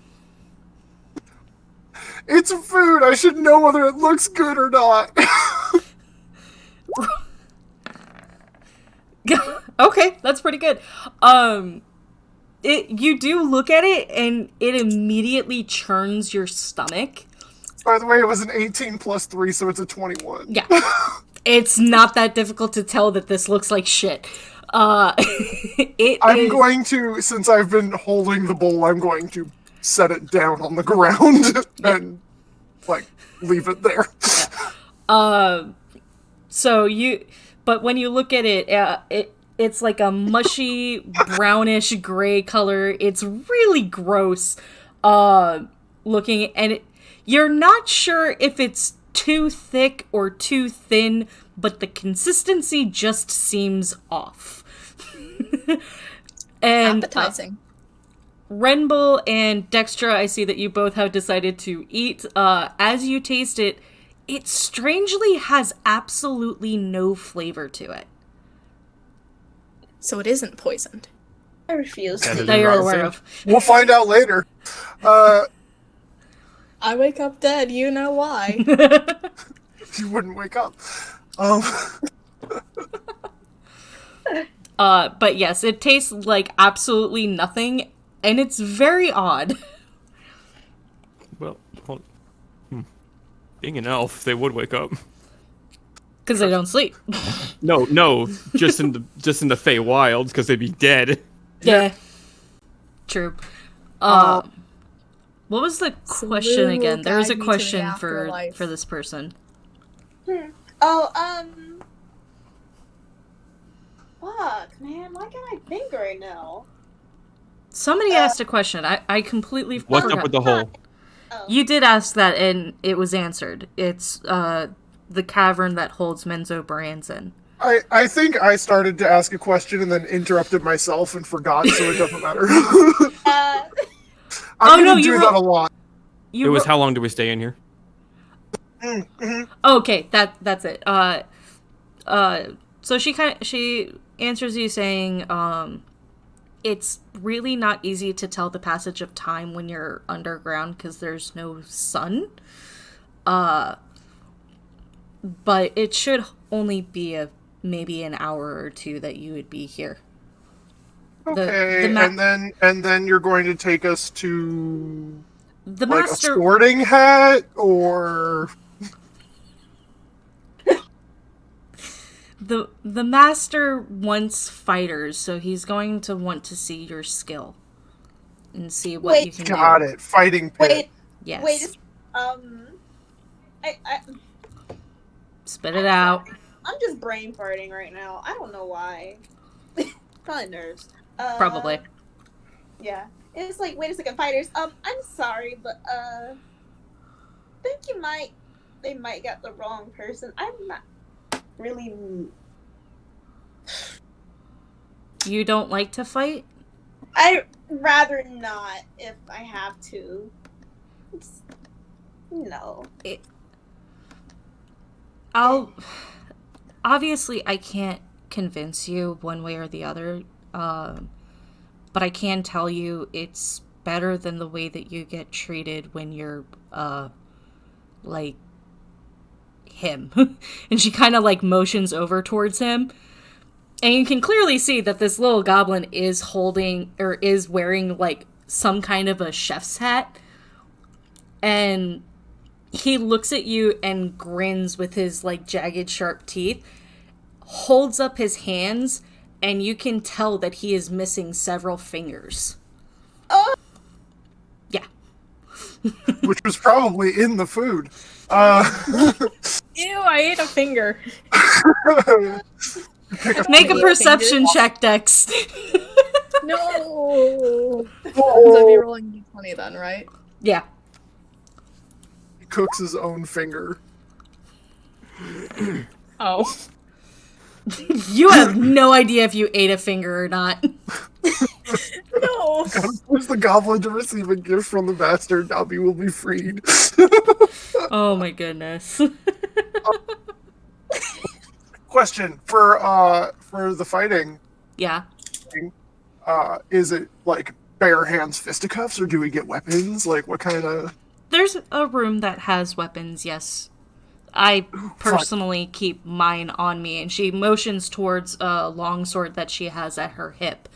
It's food. I should know whether it looks good or not. Okay, that's pretty good. You do look at it, and it immediately churns your stomach. By the way, it was an 18 plus 3, so it's a 21. Yeah. It's not that difficult to tell that this looks like shit. Going to, since I've been holding the bowl, I'm going to set it down on the ground and, like, leave it there. Yeah. But when you look at it, it's like a mushy, brownish gray color. It's really gross looking, and you're not sure if it's too thick or too thin, but the consistency just seems off. And appetizing. Renbull and Dextra, I see that you both have decided to eat. As you taste it, it strangely has absolutely no flavor to it. So it isn't poisoned. I refuse. That is That you're rising. aware of. We'll find out later. I wake up dead, you know why. You wouldn't wake up. But yes, it tastes like absolutely nothing, and it's very odd. Well, hold being an elf, they would wake up. Because they don't sleep. No, just in the Fey Wilds, because they'd be dead. Yeah. True. What was the question Saru again? will There was a guide me to the question afterlife. for this person. Oh, fuck, man. Why can't I think right now? Somebody asked a question. I completely What's forgot. up with the hole? Oh. You did ask that, and it was answered. It's the cavern that holds Menzo Branson. I think I started to ask a question and then interrupted myself and forgot, so it doesn't matter. I'm gonna do that a lot. You It was ro- how long do we stay in here? Okay, that's it. So she answers you saying, it's really not easy to tell the passage of time when you're underground because there's no sun. But it should only be maybe an hour or two that you would be here. Okay, and then you're going to take us to The like master. a sorting hat or The master wants fighters, so he's going to want to see your skill and see what Wait. you can got do. it, fighting pit. Wait, Yes. wait. I Spit it out. I'm just brain farting right now. I don't know why. Probably nerves. Probably. Yeah. It's like, wait a second, fighters. I'm sorry, but think they might get the wrong person. I'm not really. You don't like to fight? I'd rather not if I have to. No. Obviously, I can't convince you one way or the other, but I can tell you it's better than the way that you get treated when you're, like, him. And she kind of, like, motions over towards him. And you can clearly see that this little goblin is wearing, like, some kind of a chef's hat. And he looks at you and grins with his, like, jagged, sharp teeth, holds up his hands, and you can tell that he is missing several fingers. Oh! Yeah. Which was probably in the food. Ew, I ate a finger. Make a Maybe perception fingers. check, Dex. No! Means I'd be rolling d20 then, right? Yeah. He cooks his own finger. Oh. You have no idea if you ate a finger or not. No! Force the goblin to receive a gift from the bastard. Nobby will be freed. Oh my goodness. Question for the fighting. Yeah. Is it like bare hands fisticuffs, or do we get weapons? Like what kind of? There's a room that has weapons, yes. I personally keep mine on me, and she motions towards a longsword that she has at her hip.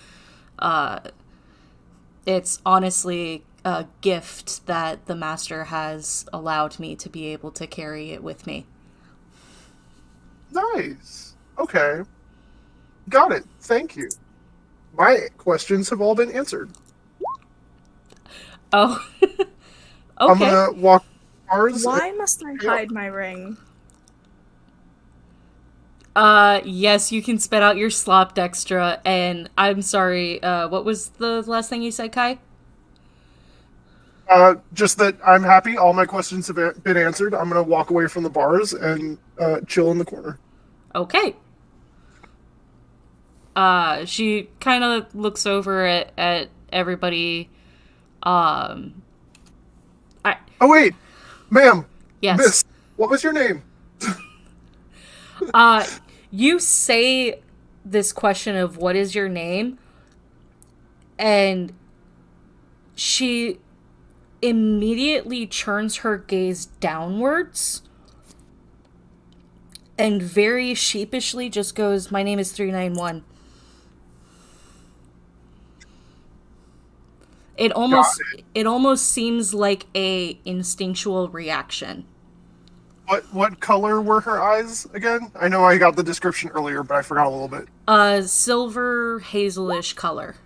It's honestly a gift that the master has allowed me to be able to carry it with me. Nice. Okay. Got it. Thank you. My questions have all been answered. Oh. Okay. I'm gonna walk ours. Why must I hide my ring? Yes, you can spit out your slop, Dextra, and I'm sorry, what was the last thing you said, Kai? Just that I'm happy. All my questions have been answered. I'm gonna walk away from the bars and chill in the corner. Okay. She kind of looks over at everybody Um, Oh wait, ma'am, yes. miss, what was your name? You say this question of what is your name, and she immediately turns her gaze downwards and very sheepishly just goes, "My name is 391." It almost seems like a instinctual reaction. What color were her eyes again? I know I got the description earlier, but I forgot a little bit. Silver hazelish color.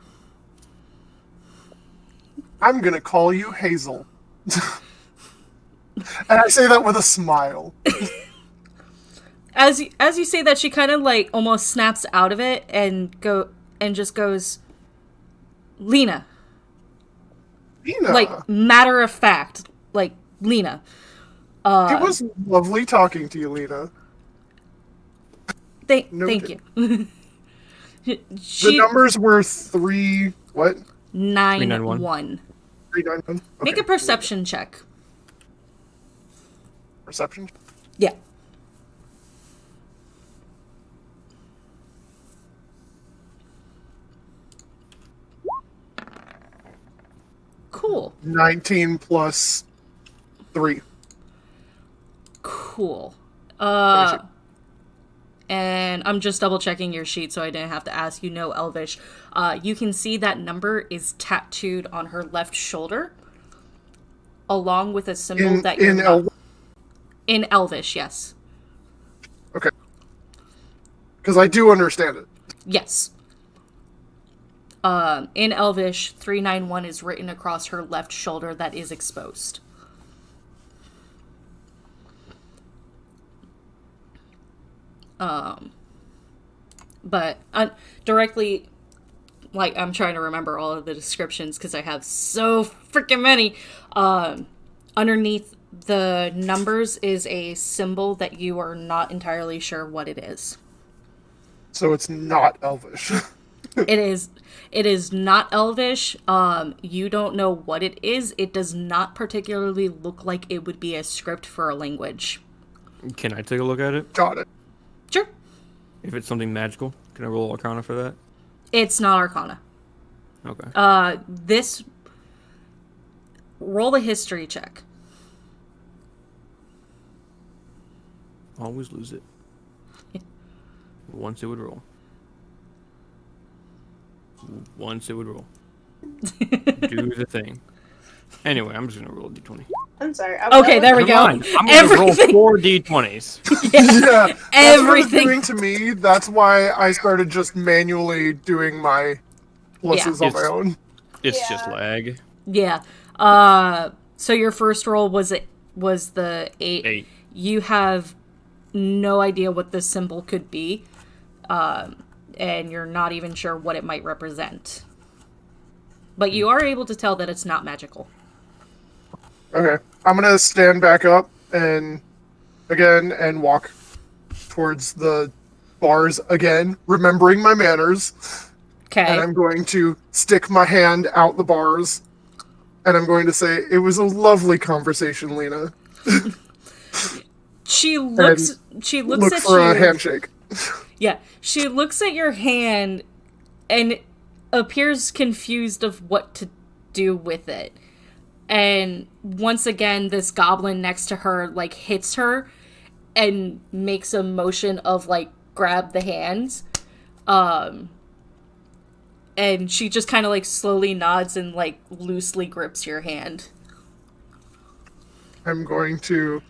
I'm gonna call you Hazel. And I say that with a smile. As you say that, she kind of like almost snaps out of it and just goes, "Lena." Lena. Like, matter of fact, like, Lena. It was lovely talking to you, Lena. Thank Noted. you. The numbers were 3... what? 991. 391? Okay. Make a perception check. Perception? Yeah. Cool. 19 plus 3. Cool. And I'm just double checking your sheet so I didn't have to ask you. No Elvish. You can see that number is tattooed on her left shoulder, along with a symbol that you're in Elvish. Yes. Okay. Because I do understand it. Yes. In Elvish, 391 is written across her left shoulder that is exposed. But directly, like, I'm trying to remember all of the descriptions because I have so freaking many. Underneath the numbers is a symbol that you are not entirely sure what it is. So it's not Elvish. It is not Elvish. You don't know what it is. It does not particularly look like it would be a script for a language. Can I take a look at it? Got it. Sure. If it's something magical, can I roll Arcana for that? It's not Arcana. Okay. This... Roll a history check. Always lose it. Once it would roll. Once it would roll. Do the thing. Anyway, I'm just gonna roll a d20. I'm sorry. Okay, there we go. I'm gonna roll 4 d20s. Yeah. That's Everything. what it's doing to me. That's why I started just manually doing my pluses on my own. It's just lag. Yeah. So your first roll was the 8. 8. You have no idea what this symbol could be. And you're not even sure what it might represent. But you are able to tell that it's not magical. Okay. I'm gonna stand back up and walk towards the bars again, remembering my manners. Okay. And I'm going to stick my hand out the bars, and I'm going to say, "It was a lovely conversation, Lena." She looks Look at for you. a handshake. Yeah, she looks at your hand and appears confused of what to do with it. And once again, this goblin next to her, like, hits her and makes a motion of, like, grab the hands. And she just kind of, like, slowly nods and, like, loosely grips your hand. I'm going to,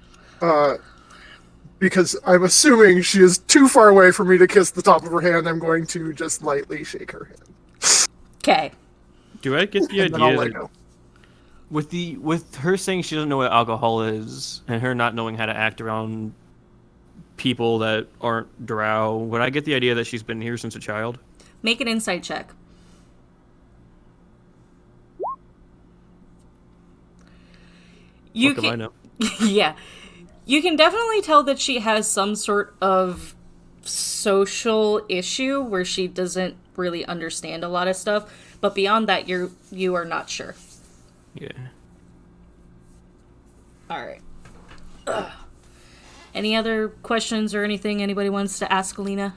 because I'm assuming she is too far away for me to kiss the top of her hand, I'm going to just lightly shake her hand. Okay. Do I get the And then I'll idea let that go. with her saying she doesn't know what alcohol is and her not knowing how to act around people that aren't drow, would I get the idea that she's been here since a child? Make an insight check. What do I know? Yeah. You can definitely tell that she has some sort of social issue where she doesn't really understand a lot of stuff, but beyond that you are not sure. Yeah. All right. Any other questions or anything anybody wants to ask Alina?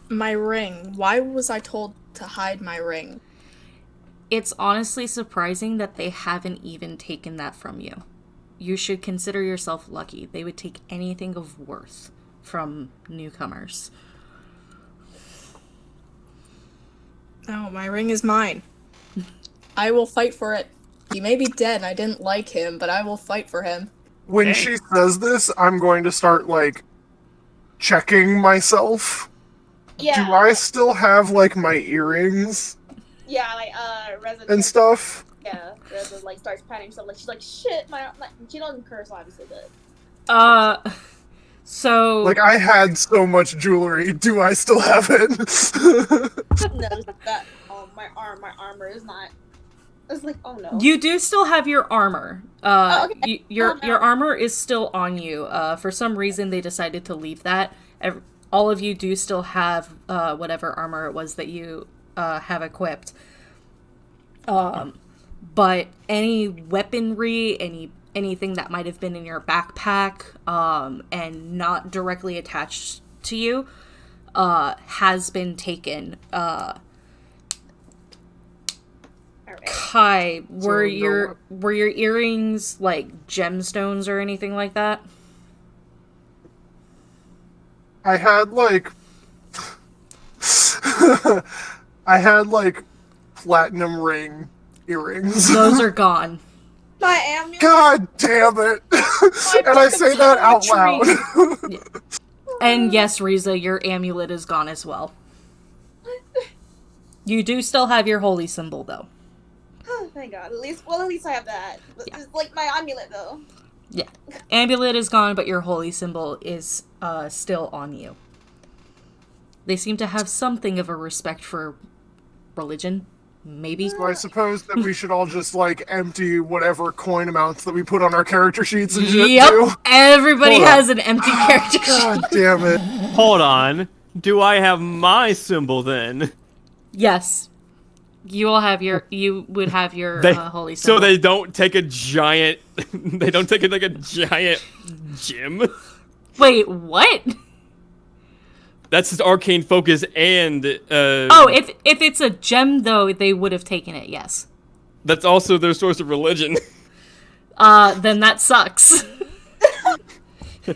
My ring. Why was I told to hide my ring? It's honestly surprising that they haven't even taken that from you. You should consider yourself lucky. They would take anything of worth from newcomers. No, my ring is mine. I will fight for it. He may be dead and I didn't like him, but I will fight for him. When she says this, I'm going to start, like, checking myself. Yeah. Do I still have, like, my earrings Yeah, like Reza and stuff? Yeah, Reza like starts patting herself like she's like shit. My she doesn't curse obviously, but So Like, I had so much jewelry. Do I still have it? no, that my armor is not. It's like oh no. you do still have your armor. Okay. Your armor is still on you. For some reason they decided to leave that. All of you do still have whatever armor it was that you have equipped. But any weaponry, anything that might have been in your backpack, and not directly attached to you, has been taken. Alright. Kai, were So, your earrings like gemstones or anything like that? I had, like... I had, like, platinum ring earrings. Those are gone. My amulet. God damn it! And I say that out loud. And yes, Riza, your amulet is gone as well. You do still have your holy symbol, though. Oh, thank God. At least I have that. Yeah. It's like my amulet though. Yeah. Amulet is gone, but your holy symbol is still on you. They seem to have something of a respect for religion, maybe. So I suppose that we should all just, like, empty whatever coin amounts that we put on our character sheets and shit, Yep, too. everybody Hold on. has an empty character sheet. God damn it. Hold on. Do I have my symbol then? Yes. You would have your holy symbol. So they don't take a giant. They don't take like a giant gem. Wait, what? That's his arcane focus and. Oh, if it's a gem, though, they would have taken it, yes. That's also their source of religion. Then that sucks.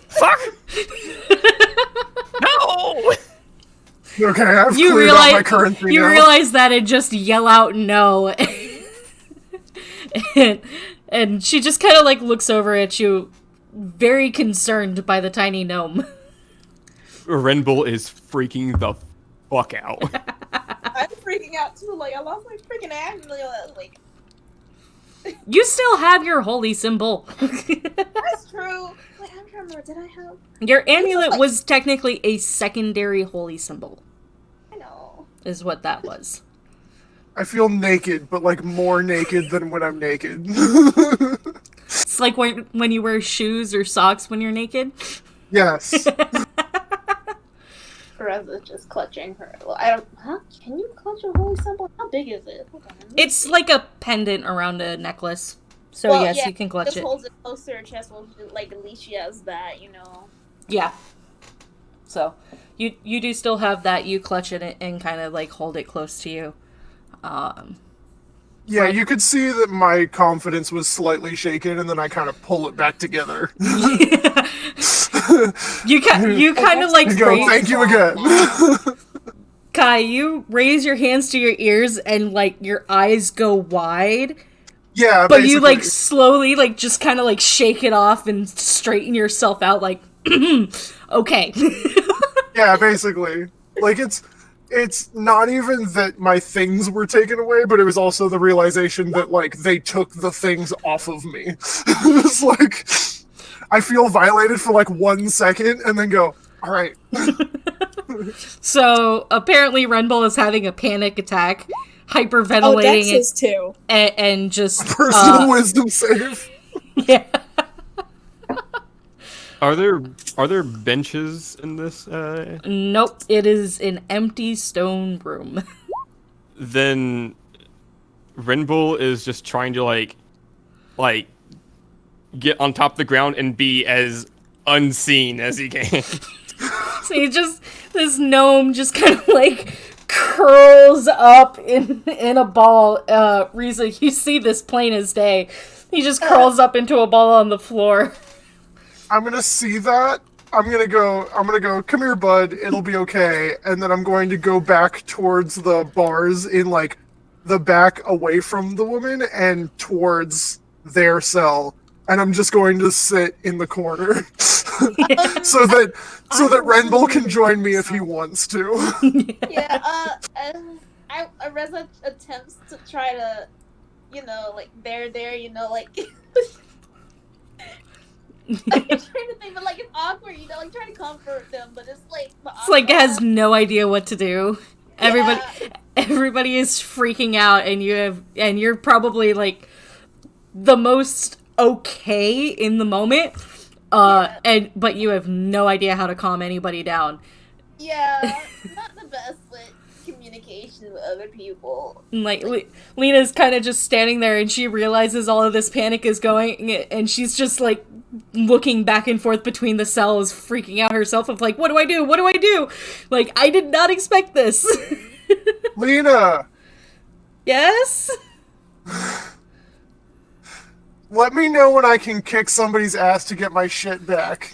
Fuck! No! Okay, I've You cleared out my currency now. realize that and just yell out no. and she just kind of, like, looks over at you, very concerned by the tiny gnome. Renbull is freaking the fuck out. I'm freaking out too. Like I lost my freaking amulet. Like You still have your holy symbol. that's true. Wait, I'm trying to remember. Did I have? Your amulet was technically a secondary holy symbol, I know. is what that was. I feel naked, but, like, more naked than when I'm naked. It's like when you wear shoes or socks when you're naked. Yes. Reza's just clutching her. Well, I don't. Huh? Can you clutch a holy symbol? How big is it? Hold on. It's like a pendant around a necklace. So Well, yes, yeah, you can clutch just it. holds it close to her chest. Well, like at least she has that, you know. Yeah. So you do still have that. You clutch it and kind of like hold it close to you. Yeah, you could see that my confidence was slightly shaken, and then I kind of pull it back together. You kind of like And go, raise, thank you again. Kai, you raise your hands to your ears and like your eyes go wide, Yeah, but you like basically. slowly like just kind of like shake it off and straighten yourself out like okay. Yeah, basically. Like, it's not even that my things were taken away, but it was also the realization that, like, they took the things off of me. It's like, I feel violated for, like, 1 second, and then go, alright. So apparently Renbull is having a panic attack, Oh, hyperventilating Dex is too. and just Personal wisdom save. yeah. Are there benches in this? Nope, it is an empty stone room. Then Renbull is just trying to like get on top of the ground and be as unseen as he can. So this gnome just kind of like curls up in a ball. Riza, you see this plain as day. He just curls up into a ball on the floor. I'm gonna see that. I'm gonna go, come here, bud, it'll be okay. And then I'm going to go back towards the bars in, like, the back away from the woman and towards their cell. And I'm just going to sit in the corner. so that Renbull can join me if he wants to. Yeah, Reza attempts to try to, like, like... I'm trying to think, but, like, it's awkward, like, trying to comfort them, but it's, like... It's like it has no idea what to do. Everybody is freaking out, and you're probably, like, the most okay in the moment, but you have no idea how to calm anybody down. Yeah, not the best with communication with other people. Like, Lena's kind of just standing there, and she realizes all of this panic is going, and she's just, like, looking back and forth between the cells, freaking out herself of, like, what do I do? What do I do? Like, I did not expect this. Lena! Yes? Let me know when I can kick somebody's ass to get my shit back.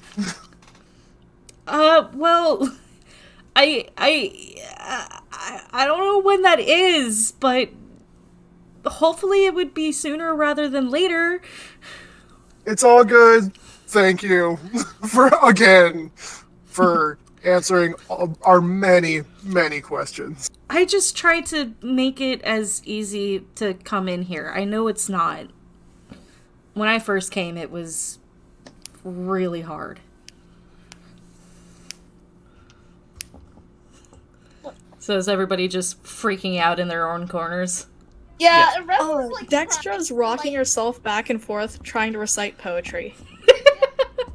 Well, I don't know when that is, but hopefully it would be sooner rather than later. It's all good. Thank you for answering our many, many questions. I just tried to make it as easy to come in here. I know it's not. When I first came, it was really hard. So is everybody just freaking out in their own corners? Yeah, Yeah. and Reza's, like, Dextra's trying, rocking like, herself back and forth, trying to recite poetry.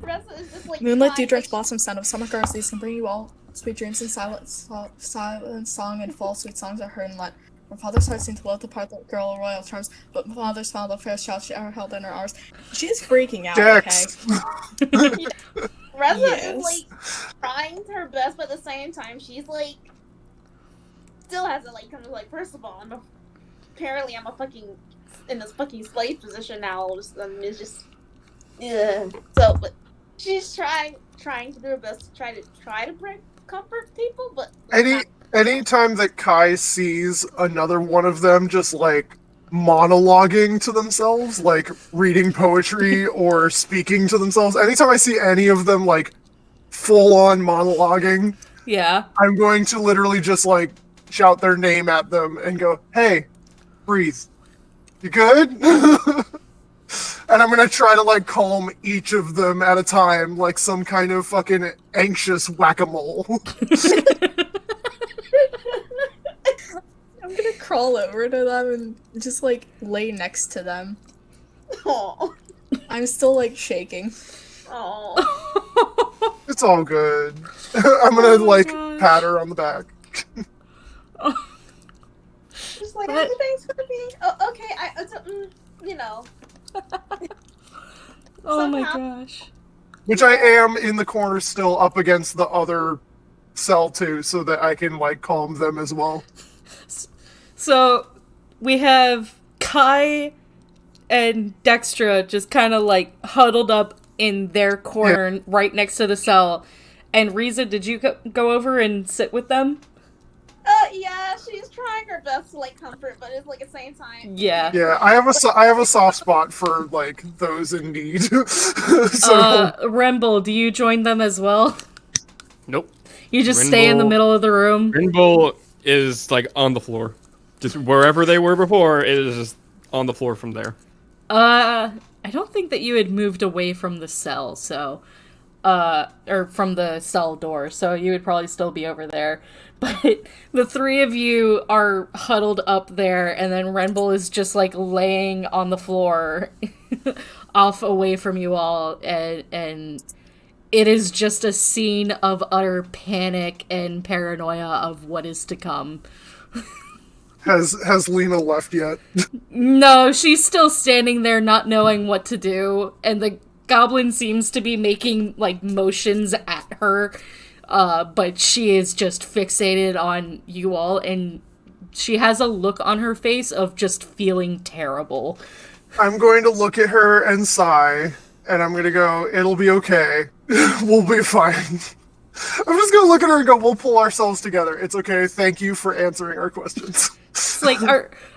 Reza is just, like, Moonlit, trying, dewdrops, like, blossom, sound of summer girls, these can bring you all sweet dreams and silent song and fall sweet songs are heard and let. Her father's heart seemed to love to part the girl of royal charms, but my father smiled the fairest child she ever held in her arms. She's freaking out, Dex! okay? Reza Yes. is, like, trying her best, but at the same time, she's, like, still hasn't, like, come to, like, first of all, apparently I'm in this fucking slave position now, it's just, yeah. So, but she's trying to do her best to try to comfort people, but... Like, Anytime that Kai sees another one of them just, like, monologuing to themselves, like, reading poetry or speaking to themselves, anytime I see any of them, like, full-on monologuing, Yeah. I'm going to literally just, like, shout their name at them and go, hey, breathe. You good? And I'm gonna try to, like, calm each of them at a time, like some kind of fucking anxious whack-a-mole. I'm gonna crawl over to them and just, like, lay next to them. Aw. I'm still, like, shaking. Aw. It's all good. I'm gonna, Oh my like, gosh. pat her on the back. Just like, What? everything's gonna be... Oh, okay, you know. Oh my Somehow. gosh. Which I am in the corner still up against the other cell, too, so that I can, like, calm them as well. So, we have Kai and Dextra just kind of, like, huddled up in their corner right next to the cell. And Riza, did you go over and sit with them? Yeah, she's trying her best to, like, comfort, but it's, like, at the same time... Yeah. Yeah, I have a soft spot for, like, those in need. So, Remble, do you join them as well? Nope. You just stay in the Renbull- middle of the room? Renbull is like on the floor. Just wherever they were before, it is just on the floor from there. I don't think that you had moved away from the cell, so... or from the cell door, so you would probably still be over there. But the three of you are huddled up there, and then Renbull is just, like, laying on the floor off away from you all, and it is just a scene of utter panic and paranoia of what is to come. Has Lena left yet? No, she's still standing there not knowing what to do, and the goblin seems to be making, like, motions at her, but she is just fixated on you all, and she has a look on her face of just feeling terrible. I'm going to look at her and sigh, and I'm going to go, it'll be okay. We'll be fine. I'm just going to look at her and go, we'll pull ourselves together. It's okay. Thank you for answering our questions. It's like,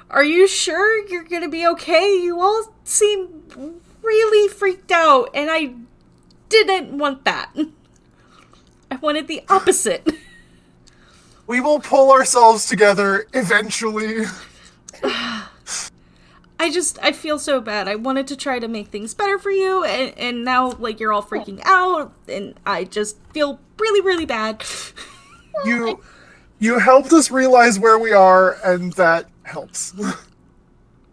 are you sure you're gonna be okay? You all seem really freaked out, and I didn't want that. I wanted the opposite. We will pull ourselves together eventually. I feel so bad. I wanted to try to make things better for you, and now, like, you're all freaking out, and I just feel really, really bad. You helped us realize where we are, and that helps.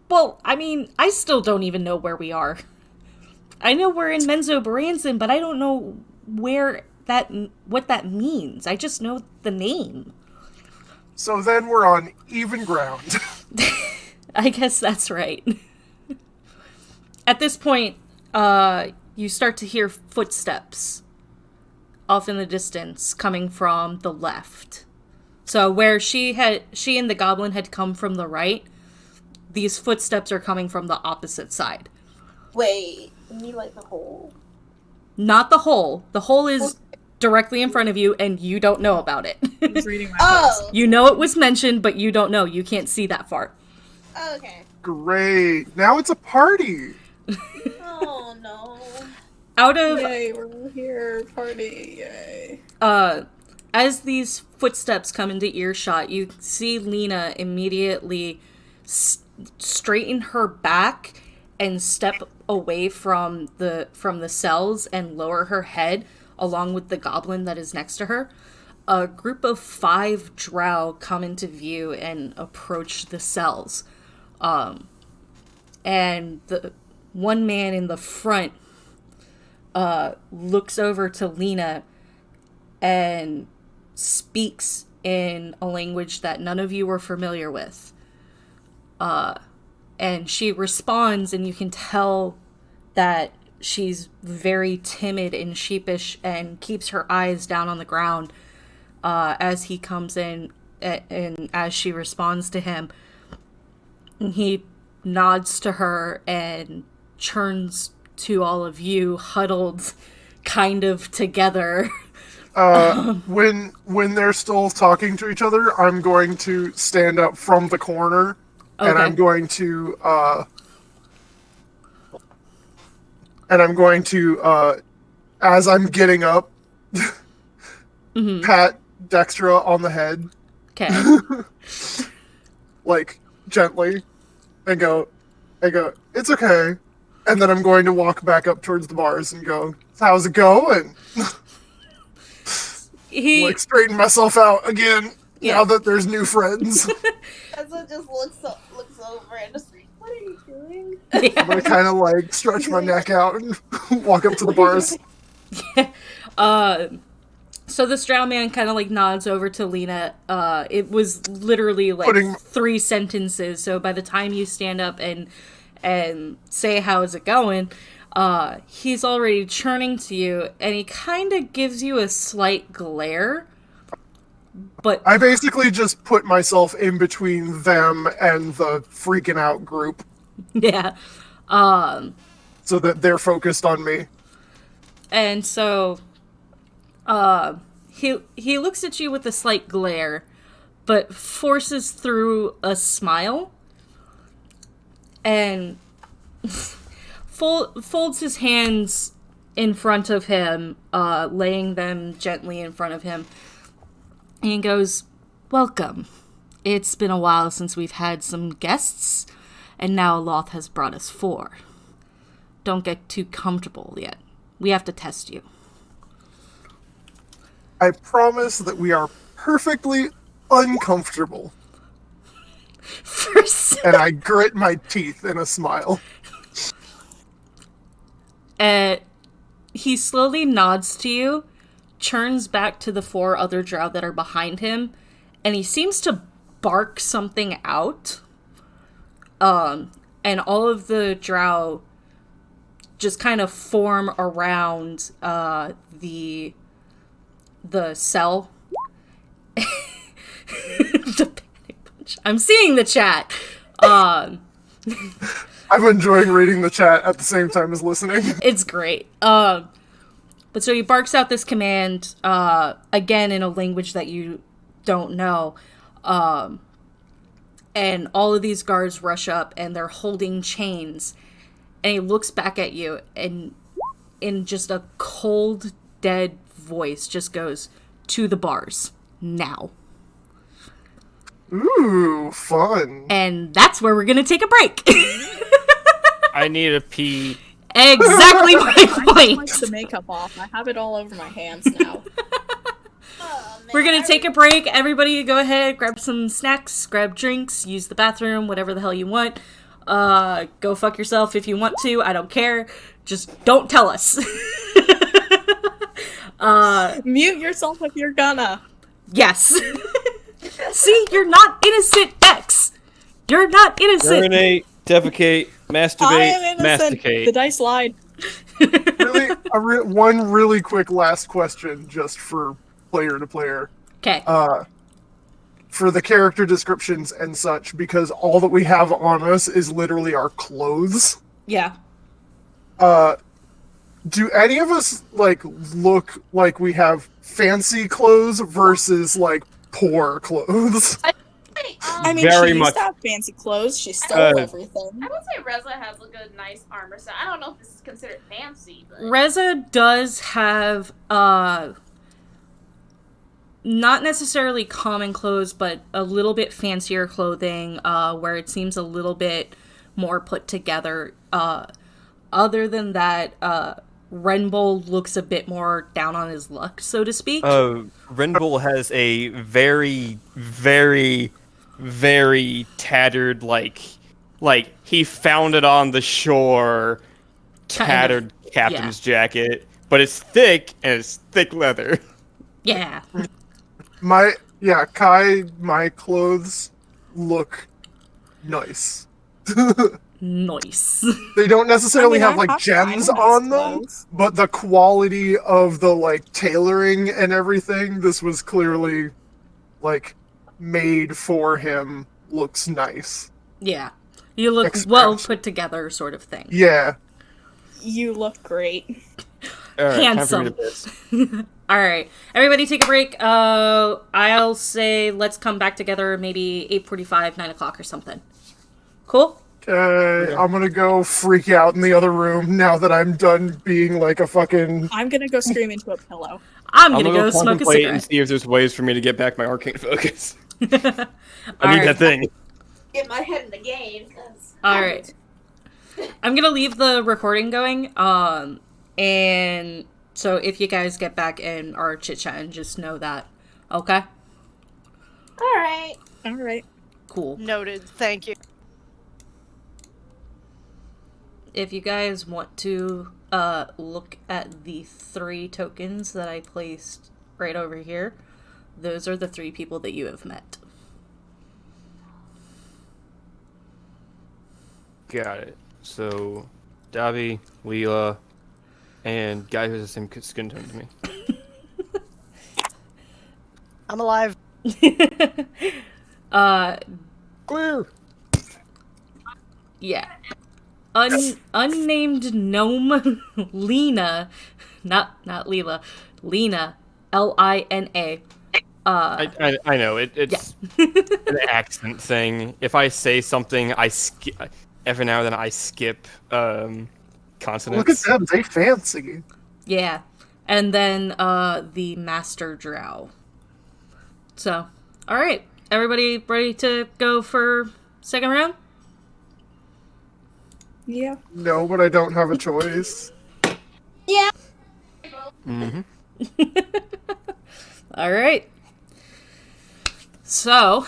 Well, I mean, I still don't even know where we are. I know we're in Menzoberranzan, but I don't know what that means. I just know the name. So then we're on even ground. I guess that's right. At this point, you start to hear footsteps off in the distance coming from the left. So where she and the goblin had come from the right, these footsteps are coming from the opposite side. Wait, you mean like the hole? Not the hole. The hole is directly in front of you, and you don't know about it. I was reading my thoughts. You know it was mentioned, but you don't know. You can't see that far. Oh, okay. Great. Now it's a party. Oh no. Out of Yay, we're all here. Party. Yay. as these footsteps come into earshot, you see Lena immediately straighten her back and step away from the cells and lower her head along with the goblin that is next to her. A group of 5 drow come into view and approach the cells. And the one man in the front looks over to Lena and speaks in a language that none of you are familiar with. And she responds, and you can tell that she's very timid and sheepish and keeps her eyes down on the ground as he comes in and as she responds to him. He nods to her and turns to all of you huddled kind of together. When they're still talking to each other, I'm going to stand up from the corner, and Okay. I'm going to as I'm getting up, pat Dextra on the head, Okay. like gently, and go, it's okay. And then I'm going to walk back up towards the bars and go, how's it going? He Like straighten myself out again Yeah. now that there's new friends. Ezra just looks over and just like, what are you doing? I'm gonna kind of like stretch my neck out and walk up to the bars. So the drow man kind of like nods over to Lena. It was literally like Putting- 3 sentences. So by the time you stand up and say how's it going, he's already turning to you, and he kind of gives you a slight glare. But I basically just put myself in between them and the freaking out group yeah, so that they're focused on me. and so he looks at you with a slight glare, but forces through a smile and folds his hands in front of him, laying them gently in front of him, and he goes, "Welcome. It's been a while since we've had some guests, and now Loth has brought us 4. Don't get too comfortable yet. We have to test you." I promise that we are perfectly uncomfortable. And I grit my teeth in a smile. He slowly nods to you, turns back to the 4 other drow that are behind him, and he seems to bark something out, and all of the drow just kind of form around the cell. The panic punch. I'm seeing the chat. I'm enjoying reading the chat at the same time as listening. It's great. But so he barks out this command, again in a language that you don't know. And all of these guards rush up and they're holding chains. And he looks back at you and in just a cold, dead voice just goes, "To the bars. Now." Ooh, fun. And that's where we're going to take a break. I need a pee. Exactly my I point. wipe the makeup off. I have it all over my hands now. Oh, man. We're going to take a break. Everybody go ahead, grab some snacks, grab drinks, use the bathroom, whatever the hell you want. Go fuck yourself if you want to. I don't care. Just don't tell us. Mute yourself if you're gonna. Yes. See, you're not innocent, X. You're not innocent. Urinate, defecate, I masturbate, am innocent. masticate. The dice lied. Really, one really quick last question, just for player to player. Okay. For the character descriptions and such, because all that we have on us is literally our clothes. Yeah. Do any of us, like, look like we have fancy clothes versus, like, poor clothes? I mean, Very she used much. to have fancy clothes. She stole everything. I would say Reza has a good, nice armor set. I don't know if this is considered fancy, but Reza does have, not necessarily common clothes, but a little bit fancier clothing, where it seems a little bit more put together. Other than that, Renbull looks a bit more down on his luck, so to speak. Renbull has a very, very, very tattered, like he found it on the shore, tattered captain's jacket, but it's thick and it's thick leather. Yeah. Kai, my clothes look nice. Nice. They don't necessarily have, I like, have gems nice on them, clothes. but the quality of the, like, tailoring and everything, this was clearly, like, made for him, looks nice. Yeah. You look well put together, sort of thing. Yeah. You look great. All right, Handsome. time for me to piss. Alright. Everybody take a break. I'll say let's come back together maybe 8:45, 9 o'clock or something. Cool? I'm gonna go freak out in the other room now that I'm done being like a fucking... I'm gonna go scream into a pillow. I'm gonna go smoke a contemplate and cigarette. see if there's ways for me to get back my arcane focus. I need Alright. that thing. Get my head in the game. Alright. I'm gonna leave the recording going, and so if you guys get back and are chit-chatting, just know that. Okay? Alright. Alright. Cool. Noted. Thank you. If you guys want to look at the 3 tokens that I placed right over here, those are the 3 people that you have met. Got it. So, Davi, Leela, and guy who has the same skin tone to me. I'm alive. Clear. Yeah. Unnamed gnome Lena, not Leela, Lena, Lina. I know it's an accent thing. If I say something, I skip every now and then. I skip consonants. Look at them, they fancy. Yeah. And then the Master Drow. So, alright. Everybody ready to go for second round? Yeah. No, but I don't have a choice. Yeah. Mm-hmm. Alright. So,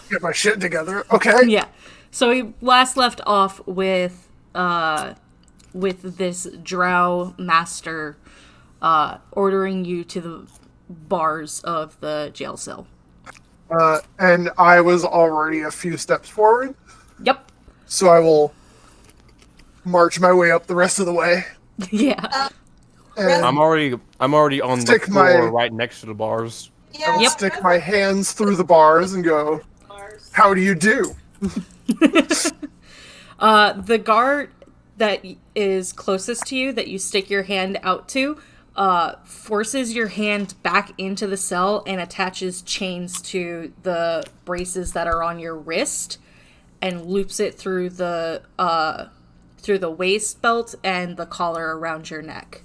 Get my shit together. Okay. yeah. So we last left off with this drow master ordering you to the bars of the jail cell. And I was already a few steps forward, Yep. so I will march my way up the rest of the way. Yeah. And I'm already on the Stick floor my- right next to the bars. I will Yep. stick my hands through the bars and go, "How do you do?" The guard that is closest to you, that you stick your hand out to, forces your hand back into the cell and attaches chains to the braces that are on your wrist, and loops it through the waist belt and the collar around your neck.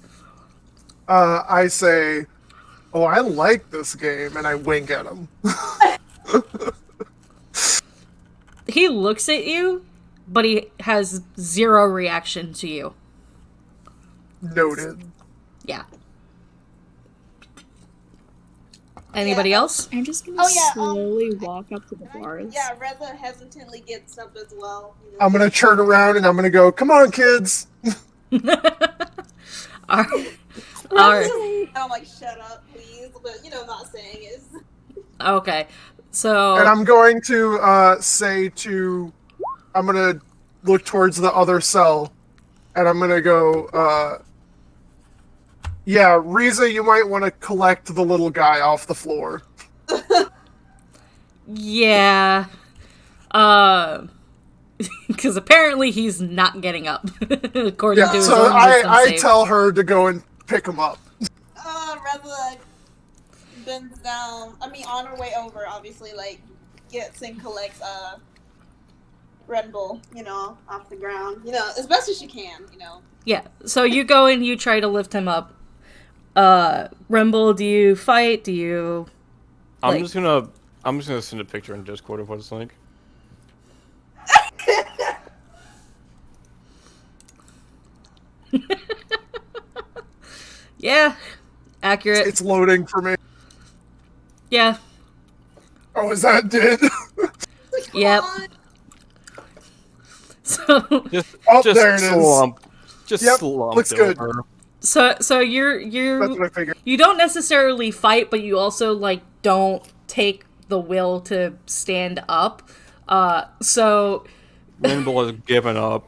I say, "Oh, I like this game," and I wink at him. He looks at you, but he has zero reaction to you. Noted. Yeah. Anybody else? I'm just gonna Oh, yeah, slowly walk up to the bars. Yeah, Reza hesitantly gets up as well. I'm gonna turn around and I'm gonna go, "Come on, kids!" All right. I'm like, shut up, please. But, not saying it. Okay. So And I'm going to say to, I'm gonna look towards the other cell, and I'm gonna go, yeah, Riza, you might want to collect the little guy off the floor. yeah. Because apparently he's not getting up, according to Yeah, his so own wisdom I save. tell her to go and pick him up. Reza bends down. On her way over, obviously, gets and collects, Red Bull, off the ground. As best as she can, Yeah. So you go and you try to lift him up. Rumble, do you fight? Do you? I'm Like- just gonna send a picture in Discord of what it's like. Yeah. Accurate. It's loading for me. Yeah. Oh, is that did? Yep. So Just Oh, there it is. slump. Just Yep, slump looks good. over. so That's what you're I figured. you don't necessarily fight, but you also don't take the will to stand up. So Rainbow has given up.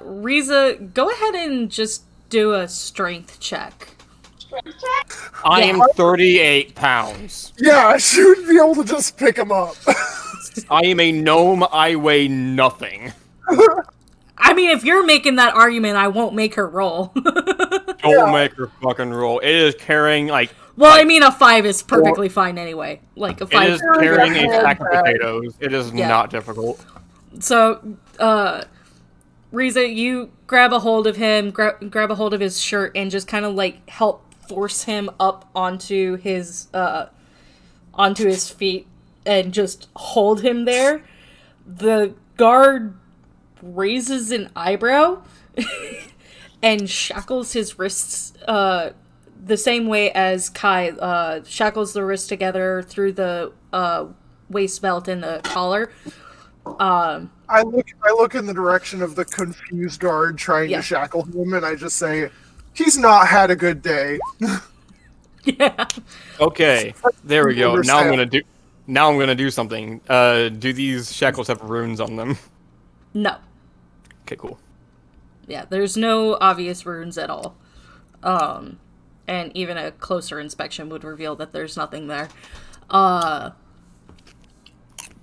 Riza, go ahead and just do a strength check. I Yeah. am 38 pounds. Yeah, I should be able to just pick him up. I am a gnome. I weigh nothing. I mean, if you're making that argument, I won't make her roll. Don't make her fucking roll. It is carrying Well, I mean, a 5 is perfectly fine anyway. Like a 5. it is carrying a Yeah. sack of potatoes. It is Yeah. not difficult. So, Riza, you grab a hold of him, grab a hold of his shirt, and just kind of help force him up onto his feet, and just hold him there. The guard raises an eyebrow and shackles his wrists the same way as Kai shackles the wrists together through the waist belt and the collar. I look in the direction of the confused guard trying Yeah. to shackle him, and I just say, "He's not had a good day." Yeah. Okay, there we go. Now Understand. I'm gonna do something. Do these shackles have runes on them? No. Okay, cool. Yeah, there's no obvious runes at all. And even a closer inspection would reveal that there's nothing there.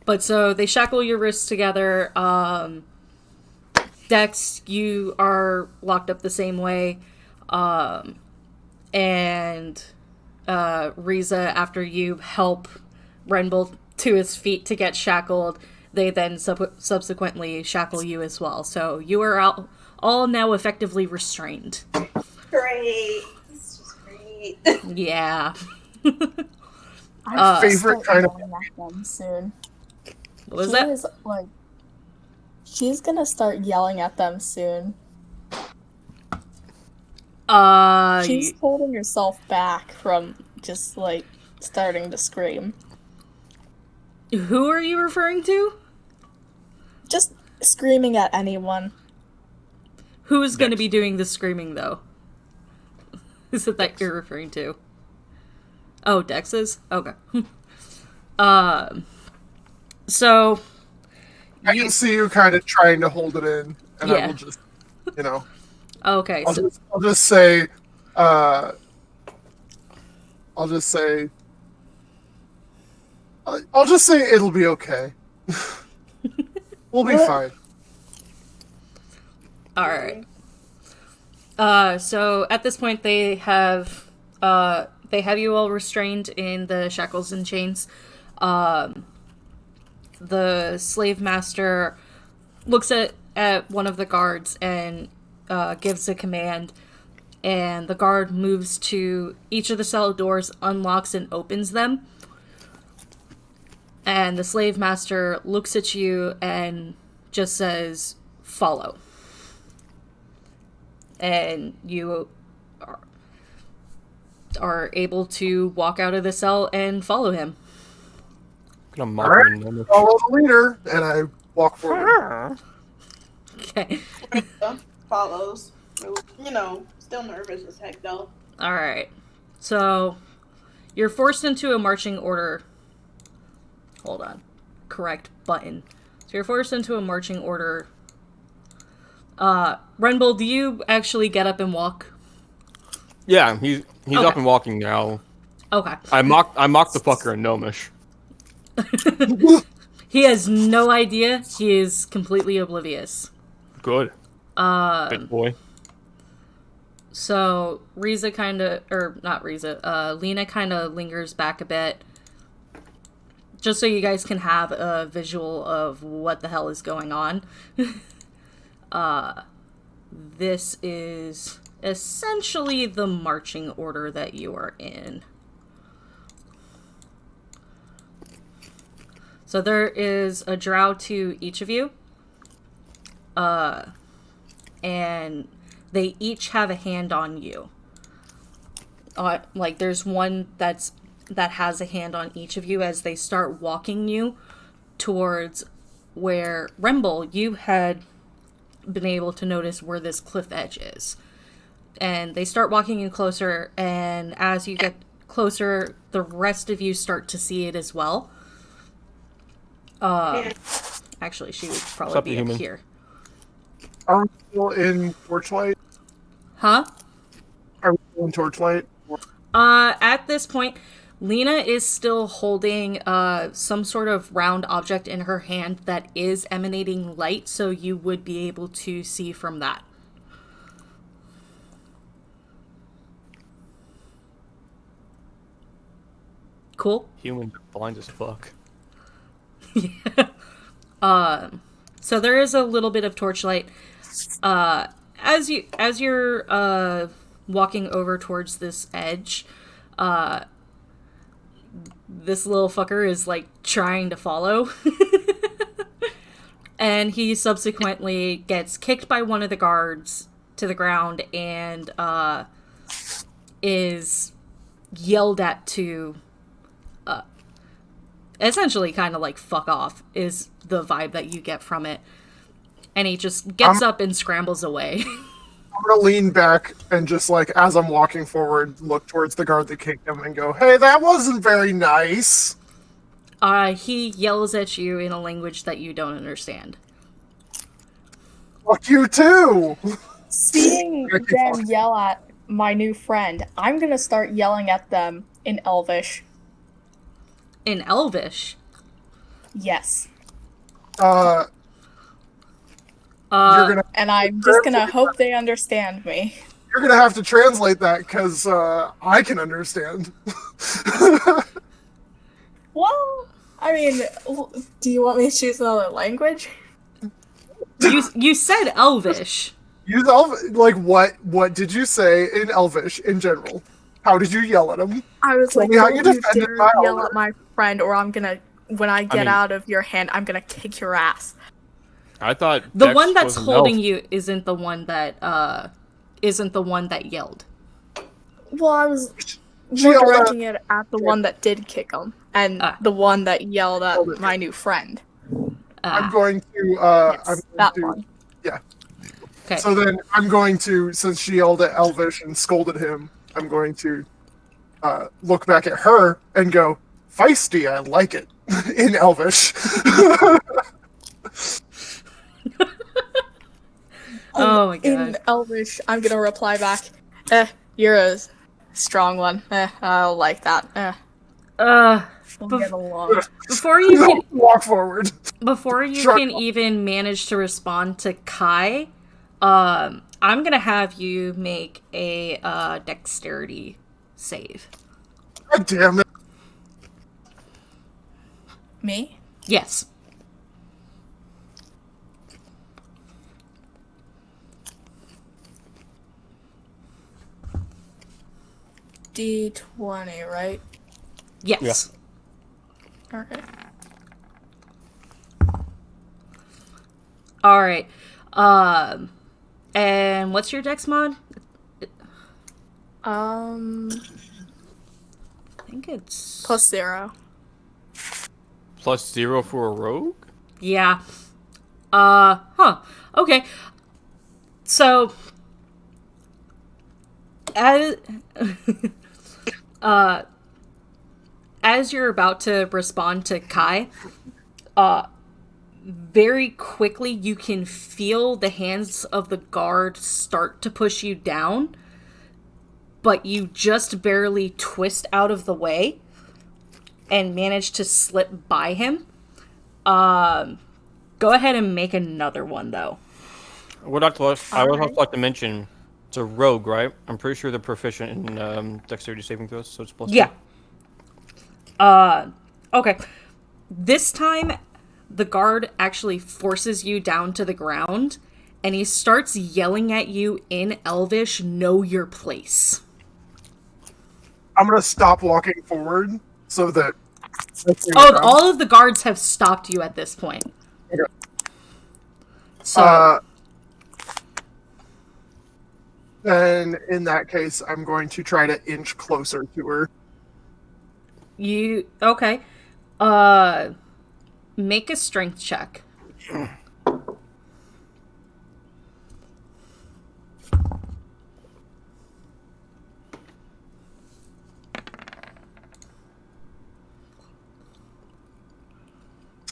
But so they shackle your wrists together. Dex, you are locked up the same way. And Riza, after you help Renbull to his feet to get shackled, they then subsequently shackle you as well. So you are all now effectively restrained. Great. This is just great. Yeah. I'm Favorite kind of- yelling at them soon. What was She that? is, she's gonna start yelling at them soon. She's holding herself back from just starting to scream. Who are you referring to? Just screaming at anyone. Who's going to be doing the screaming, though? Is it that you're referring to? Oh, Dex is? Okay. So I can see you kind of trying to hold it in, and I Yeah. will just, you know, okay, so I'll just say, I'll just say it'll be okay. We'll be fine. all right. So at this point they have you all restrained in the shackles and chains. The slave master looks at one of the guards and gives a command, and the guard moves to each of the cell doors, unlocks and opens them. And the slave master looks at you and just says, "Follow." And you are able to walk out of the cell and follow him. I'm gonna mock All right. him in Follow the leader, and I walk forward. Okay. Follows. You know, still nervous as heck though. All right. So you're forced into a marching order. Hold on. Correct button. So you're forced into a marching order. Renbull, do you actually get up and walk? Yeah, he's Okay. up and walking now. Okay. I mocked the fucker in Gnomish. He has no idea. He is completely oblivious. Good. Big boy. So Riza not Riza, Lena kind of lingers back a bit, just so you guys can have a visual of what the hell is going on. This is essentially the marching order that you are in. So there is a drow to each of you. And they each have a hand on you. Like there's one that has a hand on each of you as they start walking you towards where Remble, you had been able to notice where this cliff edge is. And they start walking you closer, and as you get closer, the rest of you start to see it as well. Actually, she would probably Sup, be up human? here. Are we still in Torchlight? Huh? Are we still in Torchlight? At this point, Lena is still holding some sort of round object in her hand that is emanating light, so you would be able to see from that. Cool. Human blind as fuck. Yeah. So there is a little bit of torchlight. As you're walking over towards this edge, this little fucker is like trying to follow. And he subsequently gets kicked by one of the guards to the ground and is yelled at to essentially kind of like fuck off is the vibe that you get from it. And he just gets up and scrambles away. I'm gonna lean back and just like as I'm walking forward, look towards the guard that kicked him and go, "Hey, that wasn't very nice." He yells at you in a language that you don't understand. Fuck you too. Seeing Ricky them Fox. yell at my new friend, I'm gonna start yelling at them in Elvish. In Elvish? Yes. You're gonna And I'm just gonna hope they understand me. you're gonna have to translate that because I can understand. Well, I mean, do you want me to choose another language? You said Elvish. Use like what did you say in Elvish in general? How did you yell at him? I was Tell like, me how don't you you defended dare my yell elder. at my friend, or I'm gonna, when I get mean- out of your hand, I'm gonna kick your ass. I thought The Dex one that's was an holding elf. you isn't the one that yelled. Well, I was She more yelled at- directing it at the one that did kick him, and the one that yelled at my new friend. I'm going to Yes, I'm going that to one. Okay. So then I'm going to, since she yelled at Elvish and scolded him, I'm going to look back at her and go, Feisty, I like it. In Elvish. Oh my In god. Elvish, I'm gonna reply back, you're a strong one. I'll like that. We'll get along. Before you can Walk forward. Before you Shrug can even manage to respond to Kai, I'm gonna have you make a dexterity save. God damn it. Me? Yes. D20, right? Yes. Okay. All right. And what's your dex mod? I think it's +0. +0 for a rogue? Yeah. Okay. So as as you're about to respond to Kai, very quickly you can feel the hands of the guard start to push you down, but you just barely twist out of the way and manage to slip by him. Go ahead and make another one, though. I would also like to mention, it's a rogue, right? I'm pretty sure they're proficient in dexterity saving throws, so it's +2. Yeah. Okay. This time, the guard actually forces you down to the ground, and he starts yelling at you in Elvish, "Know your place." I'm gonna stop walking forward so that. Oh, all of the guards have stopped you at this point. Okay. So, Then in that case, I'm going to try to inch closer to her. okay. Make a strength check.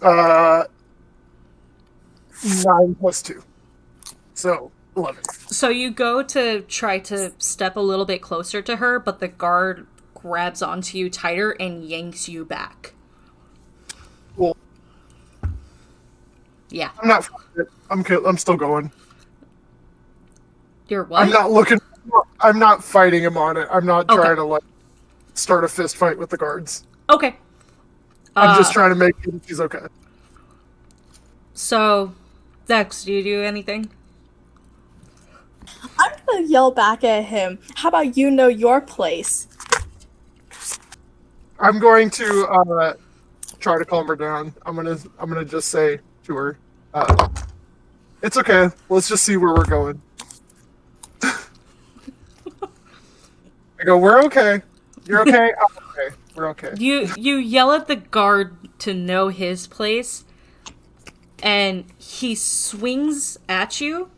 Uh, 9 + 2. So, 11. So you go to try to step a little bit closer to her, but the guard grabs onto you tighter and yanks you back. Well, Yeah. I'm not. I'm still going. You're what? I'm not looking. I'm not fighting him on it. I'm not trying to like start a fist fight with the guards. Okay. I'm just trying to make sure that she's okay. So, Dex, do you do anything? I'm gonna yell back at him. How about you know your place? I'm going to try to calm her down. I'm gonna just say to her, "It's okay. Let's just see where we're going." I go, "We're okay. You're okay. I'm okay. We're okay." You yell at the guard to know his place, and he swings at you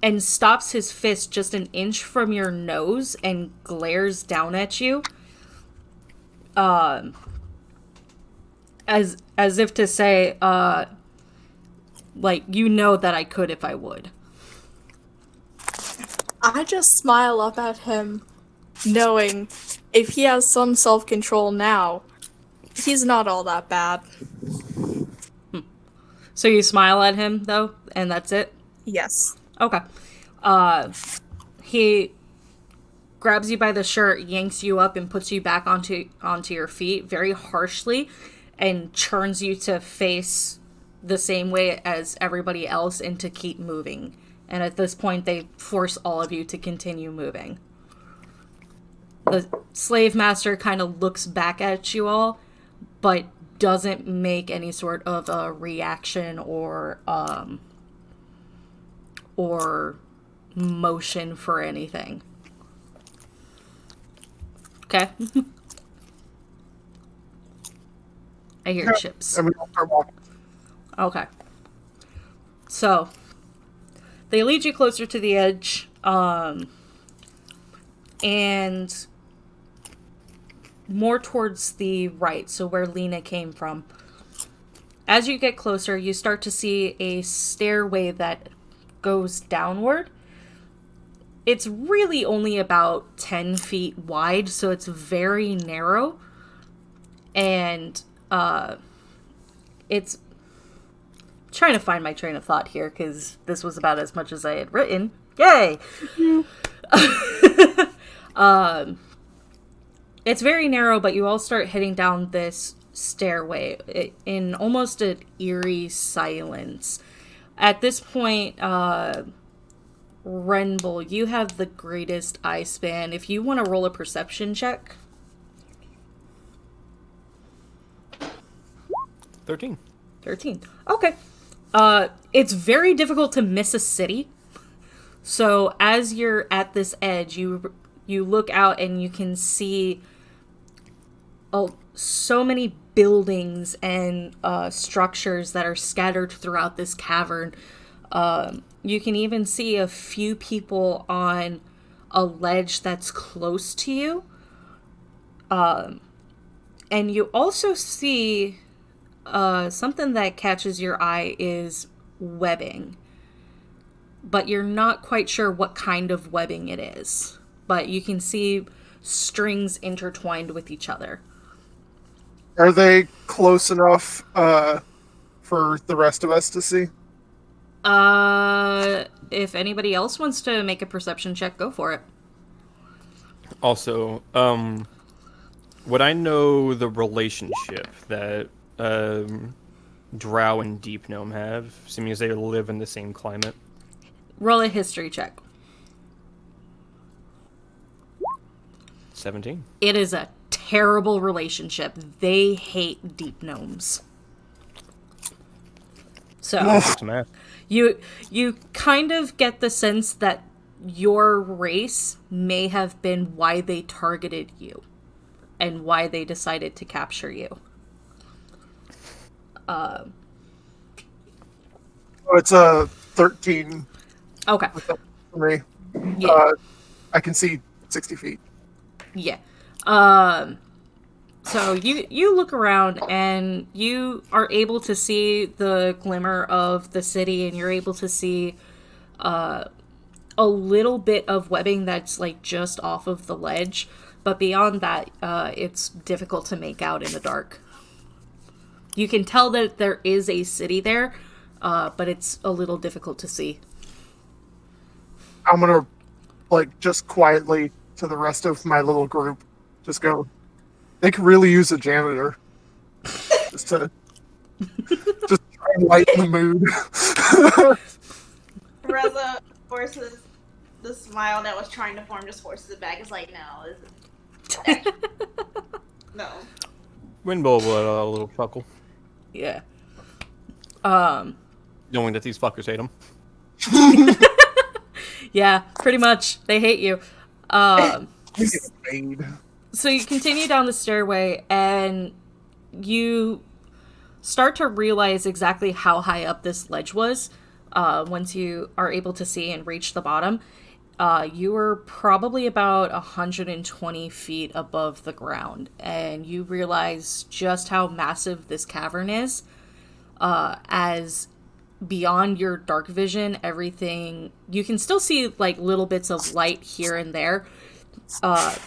and stops his fist just an inch from your nose and glares down at you. As if to say, like, you know that I could if I would. I just smile up at him, knowing if he has some self-control now, he's not all that bad. So you smile at him, though, and that's it? Yes. Okay. He grabs you by the shirt, yanks you up, and puts you back onto your feet very harshly, and turns you to face the same way as everybody else and to keep moving. And at this point, they force all of you to continue moving. The slave master kind of looks back at you all, but doesn't make any sort of a reaction or motion for anything. Okay. I hear chips. And we all start walking. Okay. So, they lead you closer to the edge, and more towards the right, so where Lena came from. As you get closer, you start to see a stairway that goes downward. It's really only about 10 feet wide, so it's very narrow. And it's... trying to find my train of thought here, because this was about as much as I had written. Yay! It's very narrow, but you all start heading down this stairway in almost an eerie silence. At this point, Renbull, you have the greatest eye span. If you want to roll a perception check. 13. 13. Okay. It's very difficult to miss a city. So as you're at this edge, you look out and you can see so many buildings and structures that are scattered throughout this cavern. You can even see a few people on a ledge that's close to you. And you also see something that catches your eye is webbing. But you're not quite sure what kind of webbing it is. But you can see strings intertwined with each other. Are they close enough for the rest of us to see? If anybody else wants to make a perception check, go for it. Also, would I know the relationship that Drow and Deep Gnome have, seeming as they live in the same climate? Roll a history check. 17. It is a terrible relationship. They hate deep gnomes. So you kind of get the sense that your race may have been why they targeted you and why they decided to capture you. Oh, it's a 13. Okay. For me. Yeah. I can see 60 feet. Yeah. So you look around and you are able to see the glimmer of the city, and you're able to see a little bit of webbing that's like just off of the ledge, but beyond that, it's difficult to make out in the dark. You can tell that there is a city there, but it's a little difficult to see. I'm gonna, just quietly to the rest of my little group, just go, they could really use a janitor. Just try and lighten the mood. Reza forces the smile that was trying to form, just forces it back. It's like, no, no. Windbowl will let out a little chuckle, Yeah. knowing that these fuckers hate him. Yeah, pretty much. They hate you. We get paid. So you continue down the stairway, and you start to realize exactly how high up this ledge was. Once you are able to see and reach the bottom, you were probably about 120 feet above the ground, and you realize just how massive this cavern is. As beyond your dark vision, everything, you can still see like little bits of light here and there,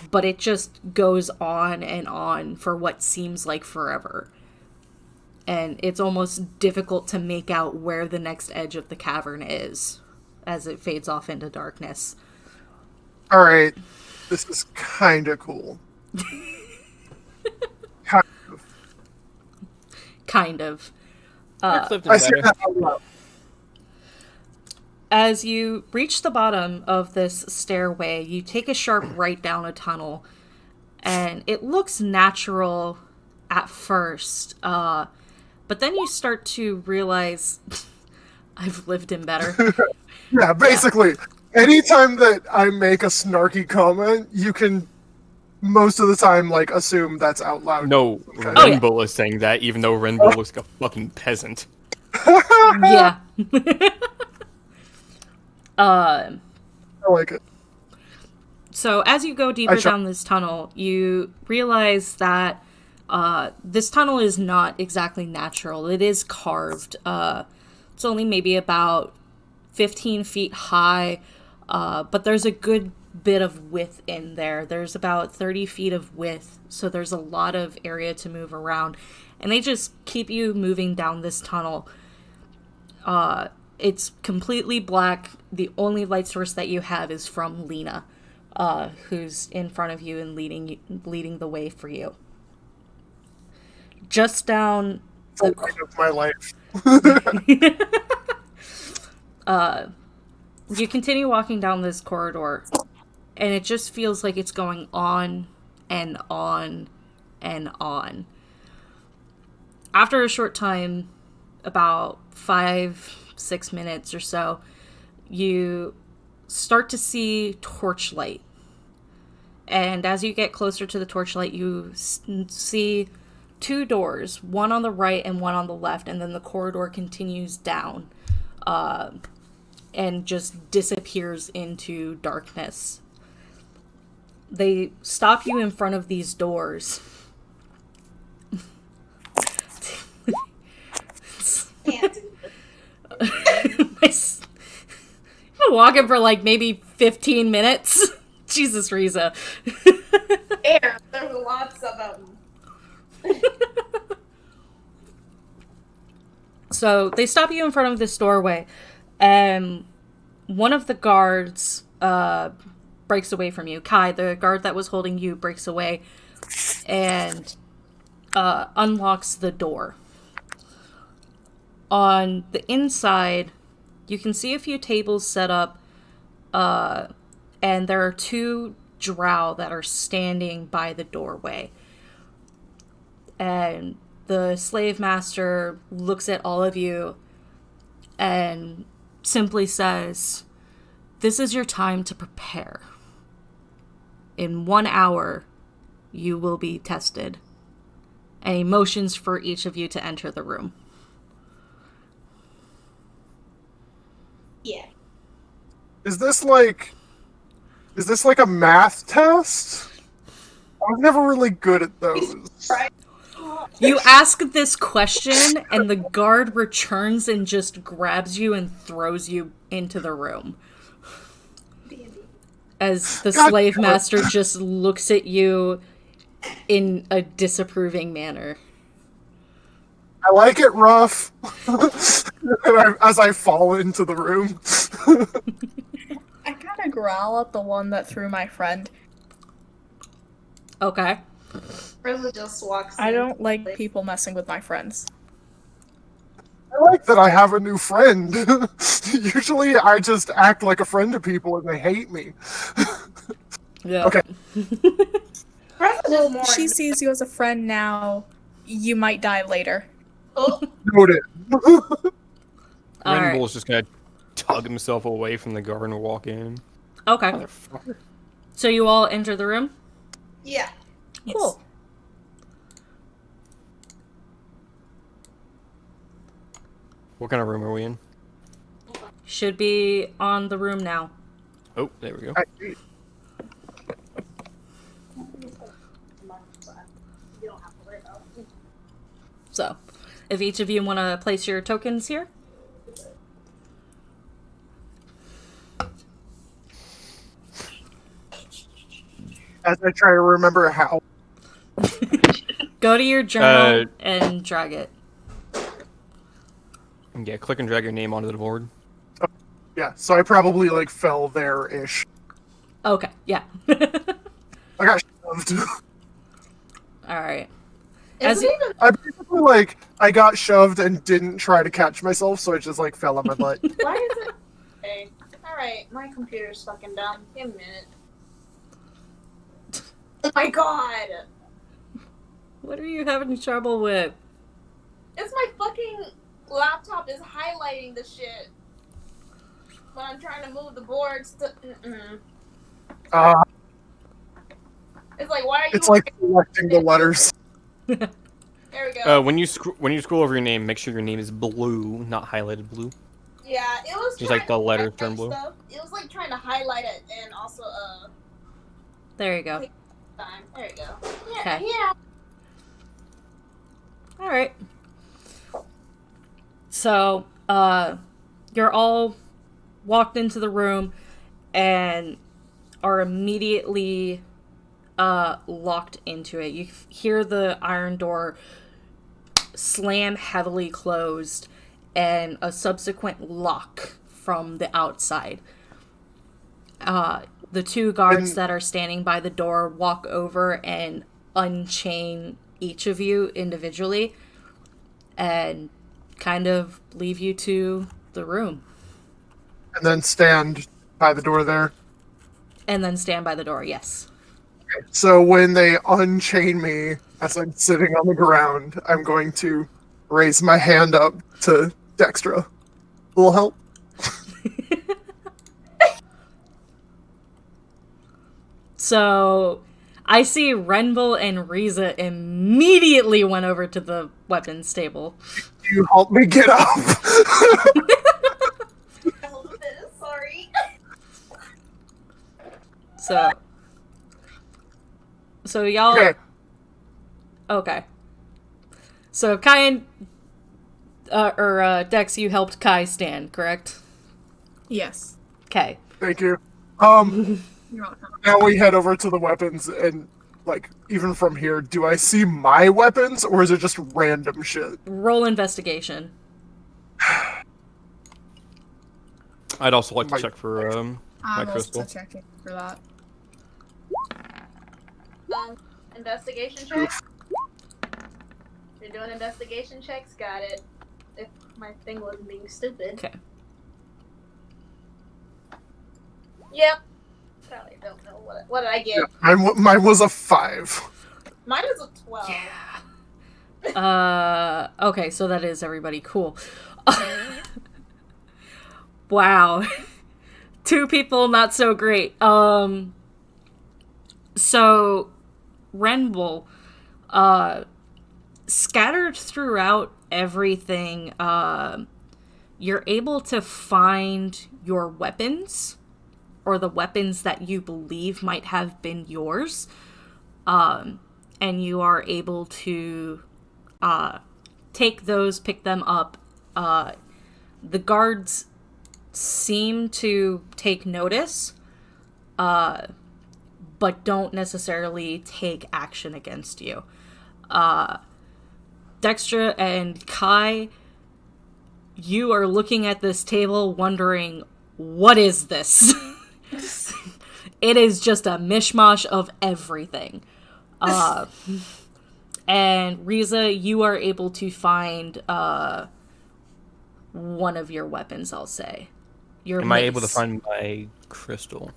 but it just goes on for what seems like forever. And it's almost difficult to make out where the next edge of the cavern is as it fades off into darkness. Alright, this is kinda cool. Kind of. Let's live I see better. that out loud. As you reach the bottom of this stairway, you take a sharp right down a tunnel, and it looks natural at first, but then you start to realize I've lived in better. Yeah, basically, anytime that I make a snarky comment, you can most of the time assume that's out loud. No, Okay. Renbull is saying that, even though Renbull looks like a fucking peasant. Yeah. I like it. So as you go deeper down this tunnel, you realize that this tunnel is not exactly natural. It is carved. It's only maybe about 15 feet high, but there's a good bit of width in there. There's about 30 feet of width, so there's a lot of area to move around. And they just keep you moving down this tunnel. It's completely black. The only light source that you have is from Lena, who's in front of you and leading the way for you. Just down The light of my life. You continue walking down this corridor, and it just feels like it's going on and on and on. After a short time, about 5-6 minutes or so, you start to see torchlight. And as you get closer to the torchlight, you see 2 doors, one on the right and one on the left, and then the corridor continues down and just disappears into darkness. They stop you in front of these doors. Can't do I've been walking for like maybe 15 minutes. Jesus, Riza. air. There's lots of them. So they stop you in front of this doorway, and one of the guards breaks away from you. Kai, the guard that was holding you, breaks away and unlocks the door. On the inside, you can see a few tables set up, and there are 2 drow that are standing by the doorway. And the slave master looks at all of you and simply says, "This is your time to prepare. In 1 hour, you will be tested." And he motions for each of you to enter the room. Yeah. Is this like a math test? I was never really good at those. Right. You ask this question, and the guard returns and just grabs you and throws you into the room. As the slave master just looks at you in a disapproving manner. I like it rough. As I fall into the room. I kind of growl at the one that threw my friend. Okay. Rilla just walks I in. don't like people messing with my friends. I like that I have a new friend. Usually I just act like a friend to people and they hate me. Yeah. Okay. Rilla just more She sees you as a friend now. You might die later. Oh, Noted. All right. Rinbull's just gonna tug himself away from the guard and walk in. Okay. Motherfucker. So you all enter the room? yeah. Cool. What kind of room are we in? Should be on the room now. Oh, there we go. I- You don't have to worry about it. So, if each of you want to place your tokens here. As I try to remember how. Go to your journal and drag it. Yeah, click and drag your name onto the board. Yeah, so I probably like fell there-ish. Okay, yeah. I got shoved. Alright. Is As it you- even I basically like I got shoved and didn't try to catch myself, so I just like fell on my butt. why is it okay. Alright, my computer's fucking dumb. Give me a minute. Oh my god! What are you having trouble with? It's my fucking laptop is highlighting the shit. When I'm trying to move the boards to It's like, why are you It's like selecting the letters. There we go. When you scroll over your name, make sure your name is blue, not highlighted blue. Yeah, it was Just like the letters turn blue. It was like trying to highlight it and also There you go. Time. There you go. Yeah. Okay. Yeah. All right. So, you're all walked into the room and are immediately locked into it. You hear the iron door slam heavily closed and a subsequent lock from the outside. The two guards that are standing by the door walk over and unchain each of you individually and kind of leave you to the room. And then stand by the door there. And then stand by the door, yes. So when they unchain me as I'm sitting on the ground, I'm going to raise my hand up to Dextra. Will help? So I see Renville and Riza immediately went over to the weapons table. You help me get up. Sorry. So y'all. Okay. So Kai and Dex, you helped Kai stand, correct? Yes. Okay. Thank you. You're welcome. Now we head over to the weapons, and like even from here, do I see my weapons or is it just random shit? Roll investigation. I'd also like to check for my I'm crystal. also checking for that. Investigation check. You're doing investigation checks. Got it. If my thing wasn't being stupid. Okay. Yep. Probably don't know what did I get. Yeah, mine was a 5. Mine is a 12. Yeah. Okay, so that is everybody. Cool. Wow. 2 people, not so great. So, Renville, scattered throughout everything, you're able to find your weapons, or the weapons that you believe might have been yours, and you are able to take those, pick them up. The guards seem to take notice, but don't necessarily take action against you. Dextra and Kai, you are looking at this table wondering, what is this? It is just a mishmash of everything. And Riza, you are able to find one of your weapons, I'll say. Am I able to find my crystal?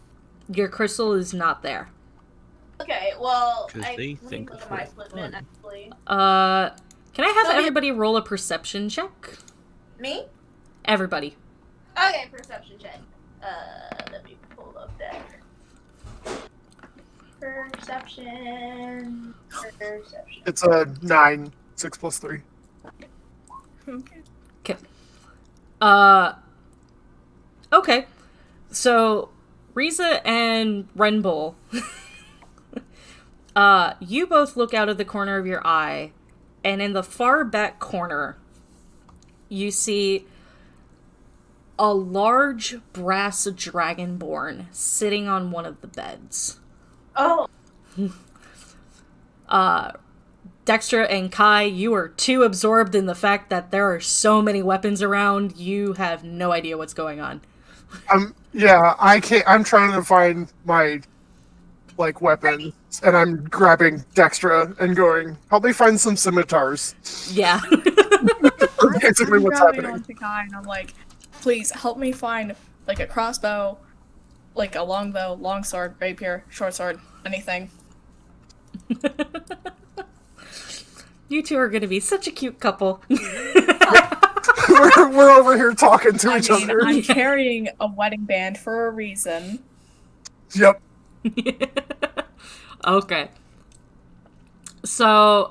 Your crystal is not there. Okay, well, Because they let me think look it's at my worth equipment, fun. actually. Can I have So everybody roll a perception check? Me? Everybody. Okay, perception check. Let me pull up that. Perception. It's a 9. 6 plus 3. Okay. Okay. So, Riza and Renbull, you both look out of the corner of your eye, and in the far back corner, you see a large brass dragonborn sitting on one of the beds. Oh. Dextra and Kai, you are too absorbed in the fact that there are so many weapons around, you have no idea what's going on. Yeah, I can't. I'm trying to find my weapons, and I'm grabbing Dextra and going, help me find some scimitars. Yeah. Basically, what's grabbing happening. onto Kai and I'm like, please help me find a crossbow, a longbow, longsword, rapier, short sword, anything. You two are gonna be such a cute couple. we're over here talking to each other. I'm carrying a wedding band for a reason. Yep. Okay. So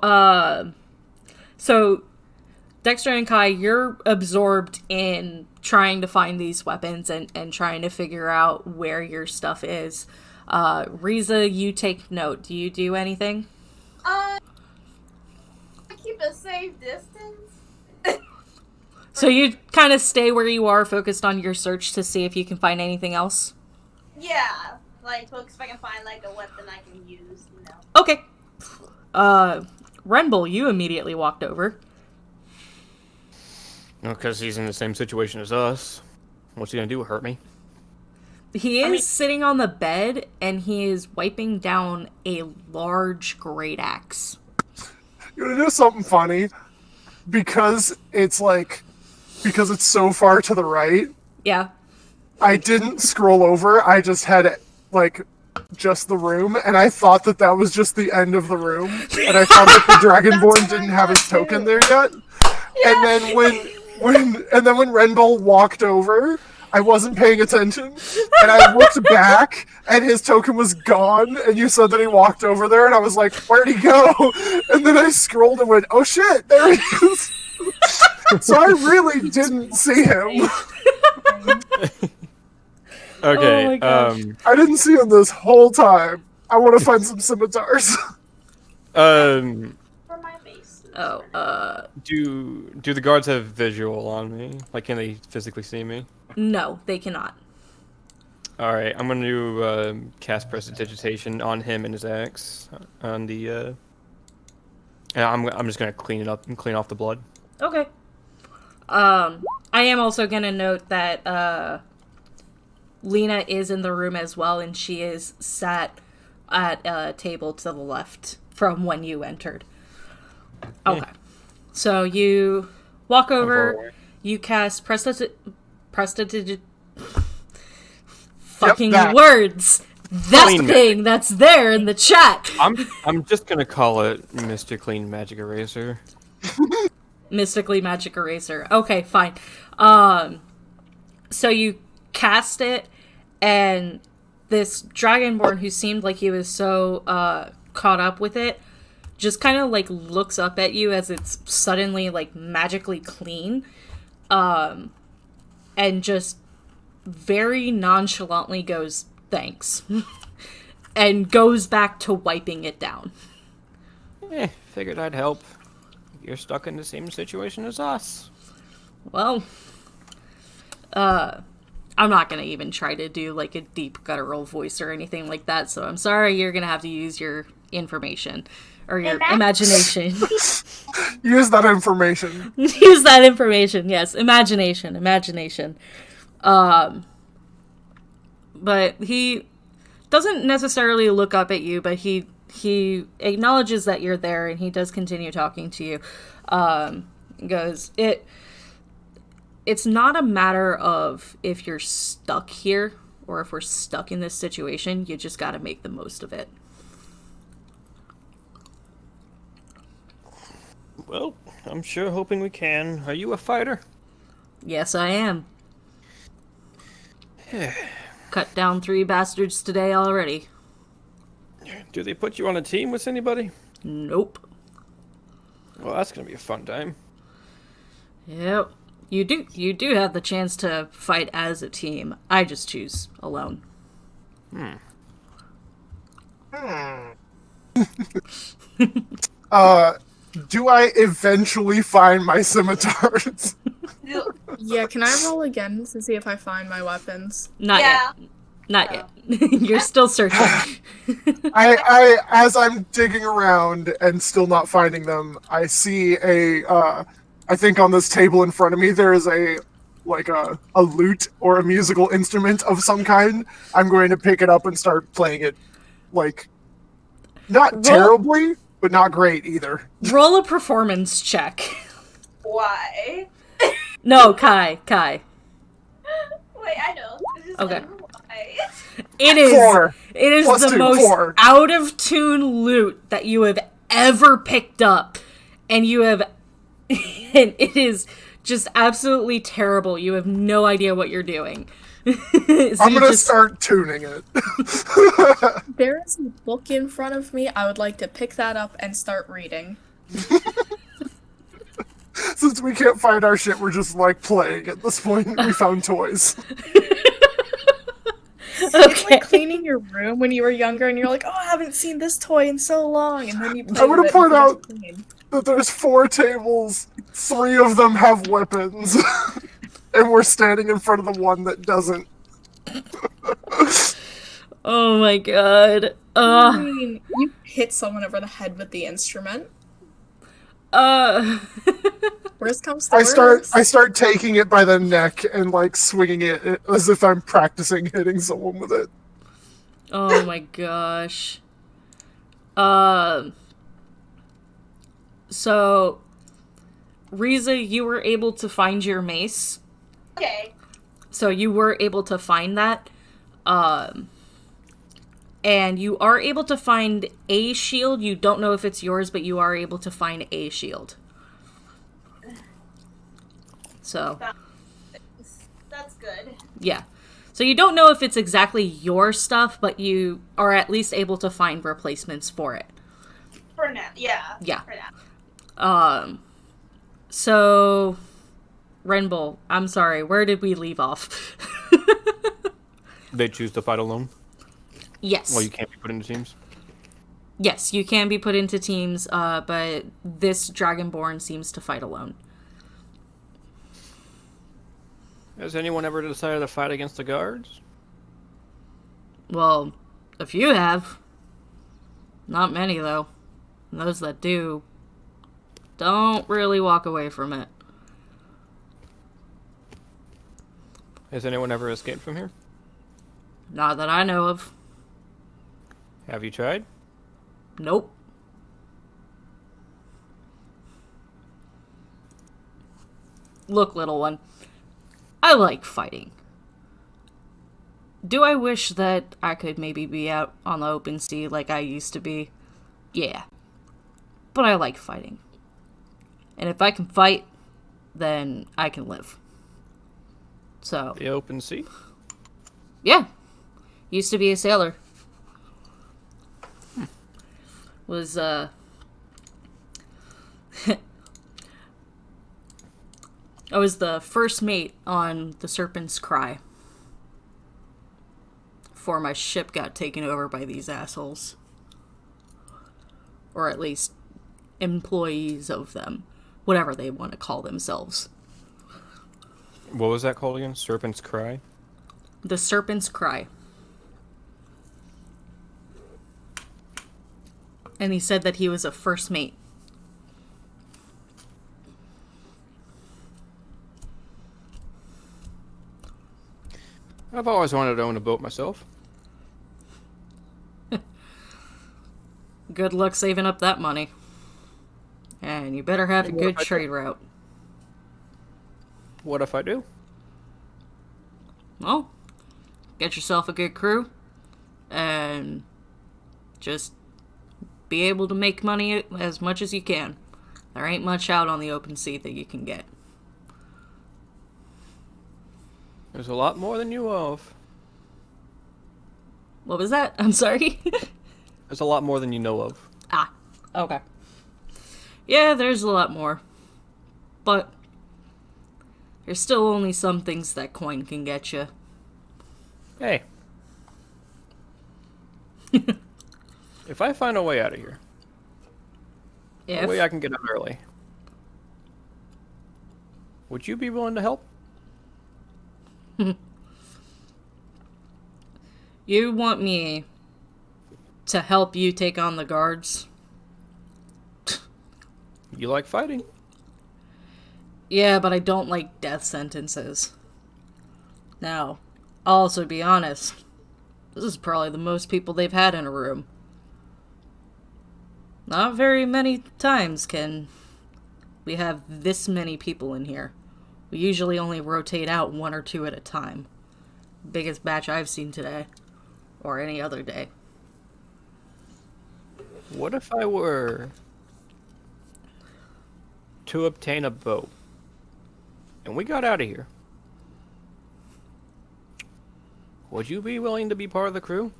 Dexter and Kai, you're absorbed in trying to find these weapons and trying to figure out where your stuff is. Riza, you take note. Do you do anything? I keep a safe distance. So you kind of stay where you are, focused on your search to see if you can find anything else? Yeah, like if I can find like a weapon I can use, Okay. Renbull, you immediately walked over. Because he's in the same situation as us. What's he gonna do? Hurt me? He is sitting on the bed, and he is wiping down a large great axe. You wanna do something funny? Because it's so far to the right, Yeah. I didn't scroll over, I just had, just the room, and I thought that was just the end of the room, and I thought that the Dragonborn didn't have his token there yet. Yeah. And then when Renbull walked over, I wasn't paying attention, and I looked back, and his token was gone, and you said that he walked over there, and I was like, where'd he go? And then I scrolled and went, oh shit, there he is! So I really didn't see him. Okay, I didn't see him this whole time. I want to find some scimitars. For my base. Do the guards have visual on me? Like, can they physically see me? No, they cannot. Alright, I'm gonna do, cast Prestidigitation on him and his axe. On the, and I'm just gonna clean it up and clean off the blood. Okay. I am also gonna note that, Lena is in the room as well, and she is sat at a table to the left from when you entered. Okay. So you walk over, you cast fucking that. Words. That thing that's there in the chat. I'm just gonna call it Mr. Clean Magic Eraser. Mystically Magic Eraser. Okay, fine. So you cast it, and this Dragonborn, who seemed like he was so caught up with it, just kind of like looks up at you as it's suddenly like magically clean, and just very nonchalantly goes, thanks, and goes back to wiping it down. Figured I'd help. You're stuck in the same situation as us. Well, I'm not gonna even try to do like a deep guttural voice or anything like that, so I'm sorry, you're gonna have to use your information. Or your imagination. Use that information. Use that information, yes. Imagination. But he doesn't necessarily look up at you, but he acknowledges that you're there, and he does continue talking to you. Goes, it's not a matter of if you're stuck here, or if we're stuck in this situation, you just gotta make the most of it. Well, I'm sure hoping we can. Are you a fighter? Yes, I am. Cut down 3 bastards today already. Do they put you on a team with anybody? Nope. Well, that's gonna be a fun time. Yep. You do have the chance to fight as a team. I just choose alone. Do I eventually find my scimitars? Yeah, can I roll again to see if I find my weapons? Not yet. You're still searching. I as I'm digging around and still not finding them, I see I think on this table in front of me there is a lute or a musical instrument of some kind. I'm going to pick it up and start playing it, not terribly, but not great either. Roll a performance check. Why? No, Kai. Wait, I know. Just Okay. Why? It is 4. It is Plus the 2, most 4. out of tune loot that you have ever picked up, and you have, and it is just absolutely terrible. You have no idea what you're doing. So I'm gonna start tuning it. There is a book in front of me. I would like to pick that up and start reading. Since we can't find our shit, we're just playing at this point. We found toys. It's like cleaning your room when you were younger and you're like, oh, I haven't seen this toy in so long. And then you play I'm gonna with it point and out- it's clean. That there's 4 tables, 3 of them have weapons, and we're standing in front of the one that doesn't. Oh my god. I mean, you hit someone over the head with the instrument. Worst comes to worst. I start taking it by the neck and like swinging it as if I'm practicing hitting someone with it. Oh my gosh. So, Riza, you were able to find your mace. Okay. So you were able to find that. And you are able to find a shield. You don't know if it's yours, but you are able to find a shield. So. That's good. Yeah. So you don't know if it's exactly your stuff, but you are at least able to find replacements for it. For now, yeah. Yeah. For now. So, Renbull, I'm sorry, where did we leave off? They choose to fight alone. Yes. Well, you can't be put into teams. Yes, you can be put into teams, but this Dragonborn seems to fight alone. Has anyone ever decided to fight against the guards? Well, a few have. Not many, though. And those that do don't really walk away from it. Has anyone ever escaped from here? Not that I know of. Have you tried? Nope. Look, little one. I like fighting. Do I wish that I could maybe be out on the open sea like I used to be? Yeah. But I like fighting. And if I can fight, then I can live. So. The open sea? Yeah. Used to be a sailor. Was, I was the first mate on the Serpent's Cry. Before my ship got taken over by these assholes. Or at least employees of them. Whatever they want to call themselves. What was that called again? Serpent's Cry? The Serpent's Cry. And he said that he was a first mate. I've always wanted to own a boat myself. Good luck saving up that money. And you better have a What good if I trade route. What if I do? Well, get yourself a good crew. And just be able to make money as much as you can. There ain't much out on the open sea that you can get. There's a lot more than you know of. What was that? I'm sorry. There's a lot more than you know of. Ah, okay. Yeah, there's a lot more. But there's still only some things that coin can get you. Hey. If I find a way out of here, a way I can get out early, would you be willing to help? You want me to help you take on the guards? You like fighting? Yeah, but I don't like death sentences. Now, I'll also be honest. This is probably the most people they've had in a room. Not very many times can we have this many people in here. We usually only rotate out 1 or 2 at a time. Biggest batch I've seen today. Or any other day. What if I were to obtain a boat and we got out of here? Would you be willing to be part of the crew?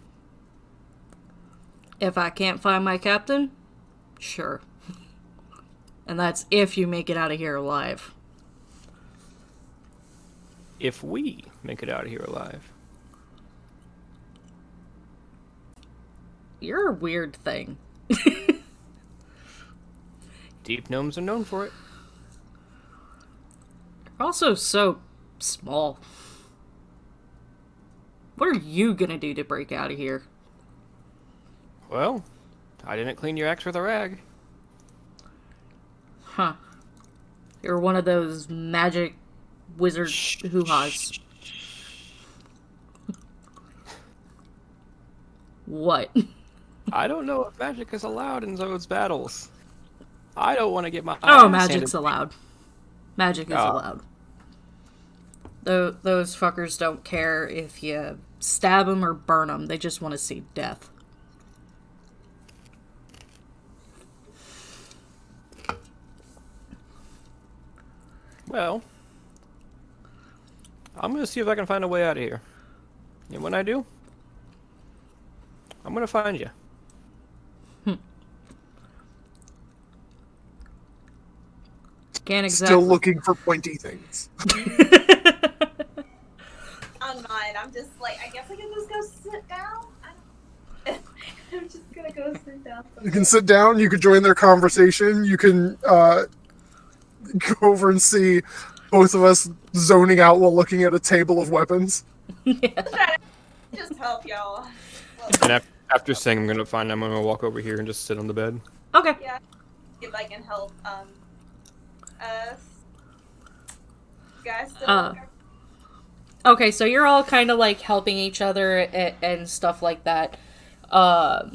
If I can't find my captain, sure. And that's if you make it out of here alive. If we make it out of here alive. You're a weird thing. Deep gnomes are known for it. You're also so small. What are you gonna do to break out of here? Well, I didn't clean your axe with a rag. Huh. You're one of those magic wizard hoo-has. What? I don't know if magic is allowed in those battles. I don't want to get my Oh, ass magic's handed- allowed. Magic is Oh. allowed. Those fuckers don't care if you stab them or burn them. They just want to see death. Well, I'm gonna see if I can find a way out of here. And when I do, I'm gonna find you. Can't exactly. Still looking for pointy things. I'm not. I'm just like, I guess I can just go sit down. I'm just gonna go sit down. You can sit down, you can join their conversation, you can go over and see both of us zoning out while looking at a table of weapons. Just help y'all. And after saying I'm gonna walk over here and just sit on the bed. Okay. Yeah, if I can help. Guys still. Okay, so you're all kind of like helping each other and stuff like that. I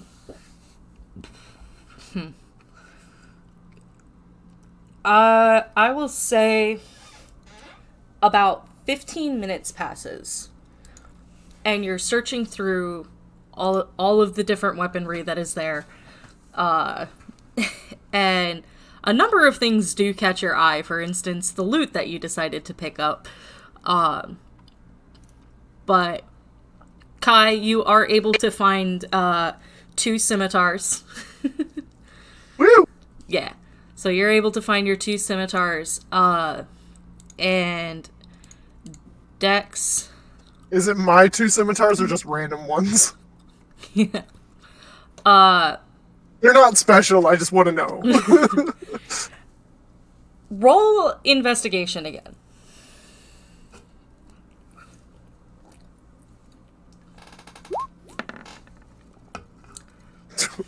will say about 15 minutes passes, and you're searching through all of the different weaponry that is there, and a number of things do catch your eye. For instance, the loot that you decided to pick up. But Kai, you are able to find 2 scimitars. Woo! Yeah. So you're able to find your 2 scimitars. And Dex. Is it my 2 scimitars or just random ones? Yeah. They're not special, I just want to know. Roll investigation again.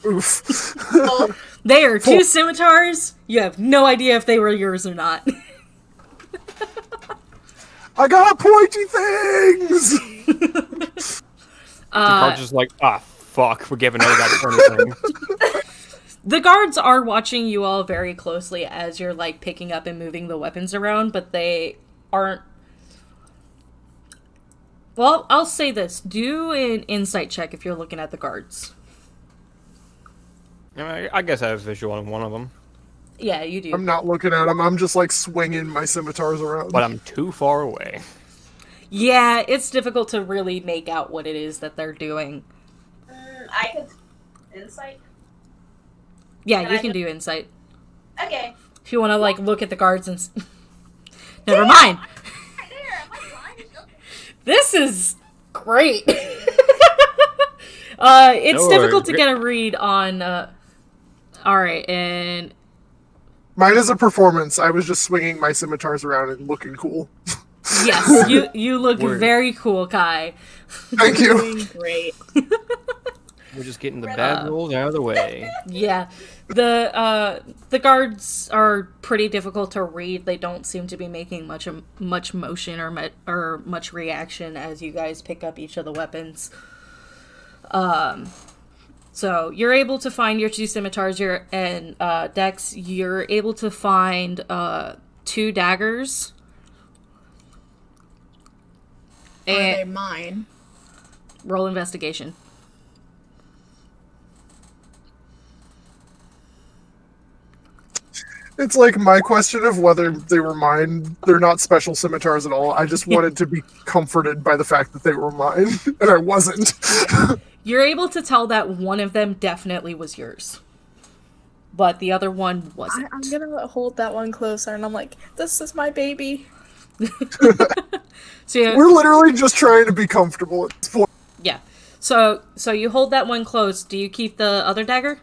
Oof. They are 2 scimitars. You have no idea if they were yours or not. I got pointy things! The card's just like, fuck, we're giving another guy anything. The guards are watching you all very closely as you're, like, picking up and moving the weapons around, but they aren't... Well, I'll say this. Do an insight check if you're looking at the guards. I guess I have visual on one of them. Yeah, you do. I'm not looking at them, I'm just like swinging my scimitars around. But I'm too far away. Yeah, it's difficult to really make out what it is that they're doing. I could insight. Yeah, Can you I can just- do insight. Okay. If you want to, like, look at the guards and... Never mind! Right there. Am I blind? Okay. This is great! It's No difficult to worries. get a read on, Alright, and... Mine is a performance, I was just swinging my scimitars around and looking cool. Yes, you look Word. very cool, Kai. Thank you. Doing great. We're just getting the bad rolls out of the way. Yeah. The guards are pretty difficult to read. They don't seem to be making much motion or much reaction as you guys pick up each of the weapons. So you're able to find your 2 scimitars, and Dex, you're able to find 2 daggers. Are they And mine? roll investigation. It's like my question of whether they were mine. They're not special scimitars at all. I just wanted to be comforted by the fact that they were mine, and I wasn't. You're able to tell that one of them definitely was yours, but the other one wasn't. I'm gonna hold that one closer, and I'm like, this is my baby. So yeah, We're literally just trying to be comfortable at this point. yeah. So you hold that one close. Do you keep the other dagger?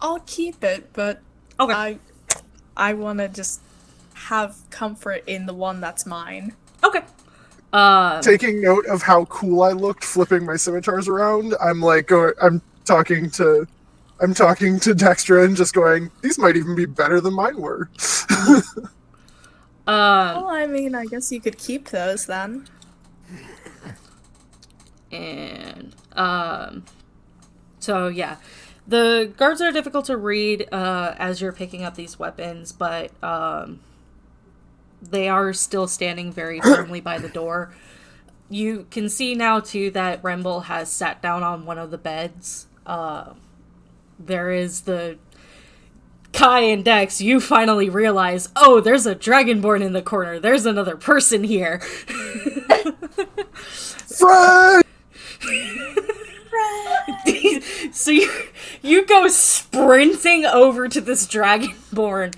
I'll keep it, but Okay. I want to just have comfort in the one that's mine. Okay. Taking note of how cool I looked flipping my scimitars around, I'm talking to Dextra and just going, these might even be better than mine were. Well, I mean, I guess you could keep those then. And so yeah, the guards are difficult to read as you're picking up these weapons, but they are still standing very firmly by the door. You can see now too that Remble has sat down on one of the beds. There is the Kai and Dex. You finally realize, oh, there's a dragonborn in the corner. There's another person here. Fred! So you go sprinting over to this dragonborn,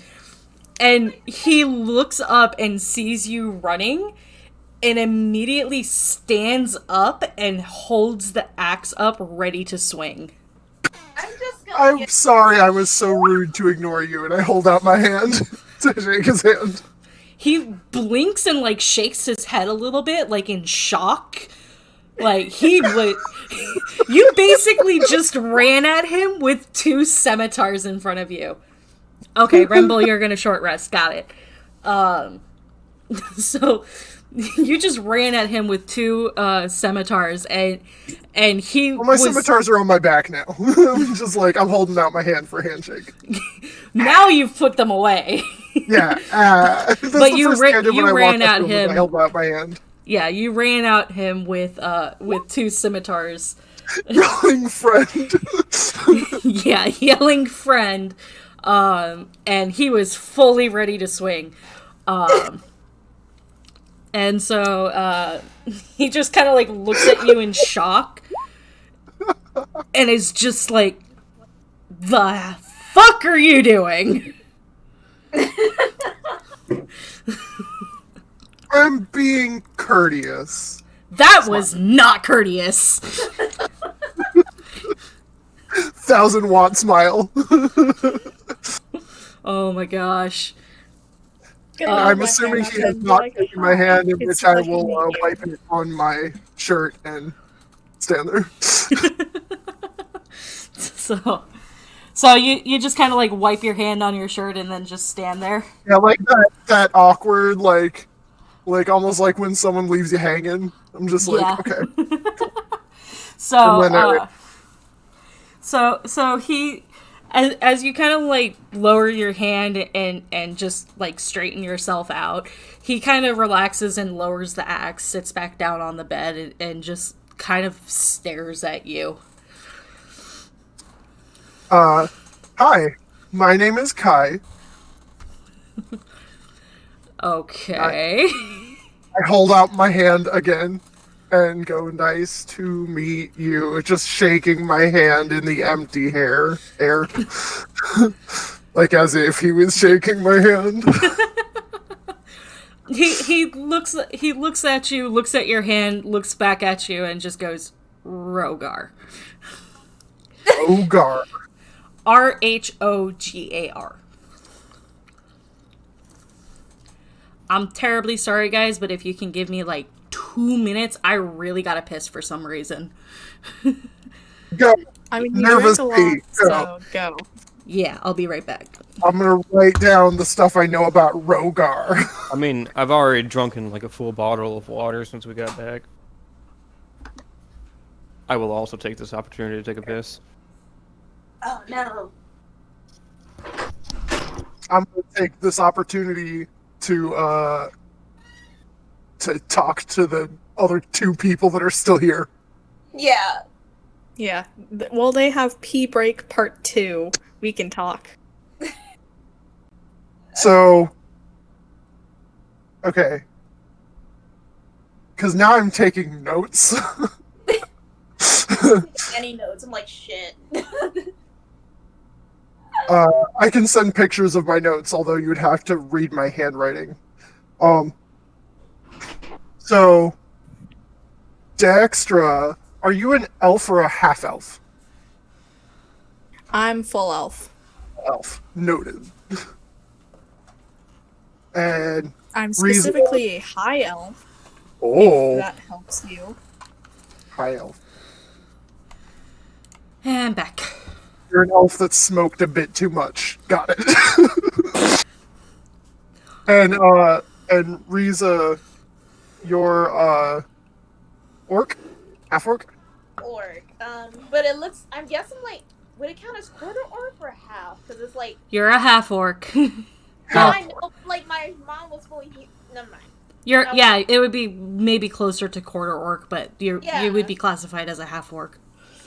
and he looks up and sees you running, and immediately stands up and holds the axe up ready to swing. I'm sorry I was so rude to ignore you, and I hold out my hand to shake his hand. He blinks and, like, shakes his head a little bit, like, in shock. Like, he would... You basically just ran at him with 2 scimitars in front of you. Okay, Remble, you're gonna short rest. Got it. So, you just ran at him with 2 scimitars, and he Well, my scimitars are on my back now. I'm just like, I'm holding out my hand for a handshake. Now you've put them away. Yeah. But you ran at him. I held out my hand. Yeah, you ran at him with 2 scimitars. Yelling friend. Yeah, yelling friend. And he was fully ready to swing. And so he just kind of like looks at you in shock and is just like, the fuck are you doing? I'm being courteous. That was not courteous. 1,000-watt smile. Oh my gosh. I'm assuming he has not taken my hand, in which I will wipe it on my shirt and stand there. So you just kind of like wipe your hand on your shirt and then just stand there. Yeah, like that awkward, like almost like when someone leaves you hanging. I'm just like, okay. So he, as you kind of like lower your hand and just like straighten yourself out, he kind of relaxes and lowers the axe, sits back down on the bed, and just kind of stares at you. Hi, my name is Kai. Okay. I hold out my hand again and go, nice to meet you. Just shaking my hand in the empty air. Like as if he was shaking my hand. He looks at you, looks at your hand, looks back at you, and just goes, Rogar. Rogar. Rhogar. I'm terribly sorry, guys, but if you can give me like 2 minutes, I really gotta piss for some reason. Go. I mean, you Nervous drink a lot, Pete, so go. Yeah, I'll be right back. I'm gonna write down the stuff I know about Rogar. I mean, I've already drunken like a full bottle of water since we got back. I will also take this opportunity to take a piss. Oh no. I'm gonna take this opportunity to talk to the other 2 people that are still here. Yeah. Yeah. Well, they have pee break part 2. We can talk. So, okay. Because now I'm taking notes. Any notes? I'm like, shit. I can send pictures of my notes, although you would have to read my handwriting. So, Dextra, are you an elf or a half elf? I'm full elf. Elf. Noted. And I'm Riza. specifically a high elf, Oh, if that helps you. high elf. And back. You're an elf that smoked a bit too much. Got it. And Riza, you're orc? Half orc? Orc. But it looks. I'm guessing like, would it count as quarter orc or half? Because it's like. You're a half orc. Yeah, I know. Like my mom was fully. Never mind. Yeah, it would be maybe closer to quarter orc, but you Yeah. would be classified as a half orc.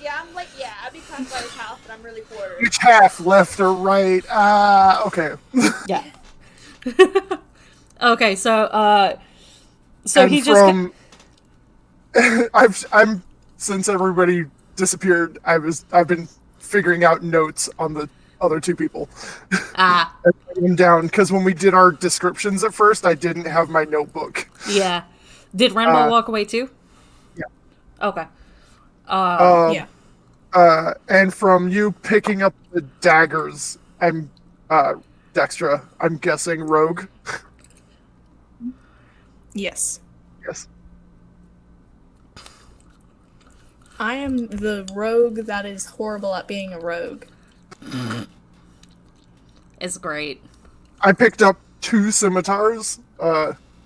Yeah, I'm like, yeah, I'd be classified as half, but I'm really quarter. Which half, left or right? Okay. Yeah. Okay, so And he just I'm since everybody disappeared, I've been figuring out notes on the other two people. I wrote them down because when we did our descriptions at first, I didn't have my notebook. yeah. Did Renbo walk away too? Yeah. Okay. Yeah. And from you picking up the daggers, I'm Dextra. I'm guessing rogue. Yes. Yes. I am the rogue that is horrible at being a rogue. It's great. I picked up 2 scimitars,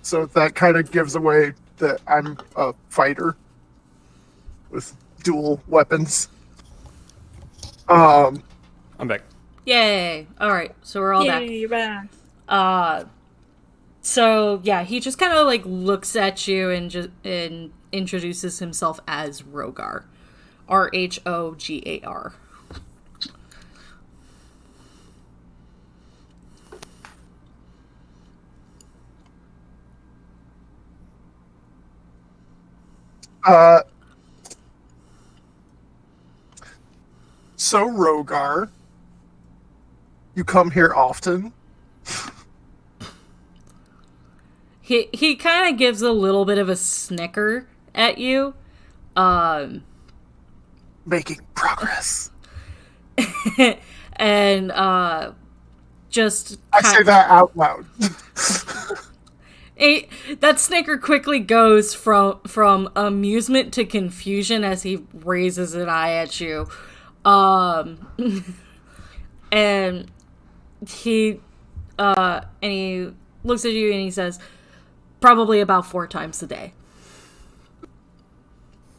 so that kind of gives away that I'm a fighter with dual weapons. I'm back. Yay! Alright, so we're all back. Yay, you're back. So yeah, he just kind of like looks at you and introduces himself as Rogar. Rhogar. So Rogar, you come here often? He kind of gives a little bit of a snicker at you. Making progress. And just I say that out loud. that snicker quickly goes from amusement to confusion as he raises an eye at you. And he looks at you and he says, probably about 4 times a day.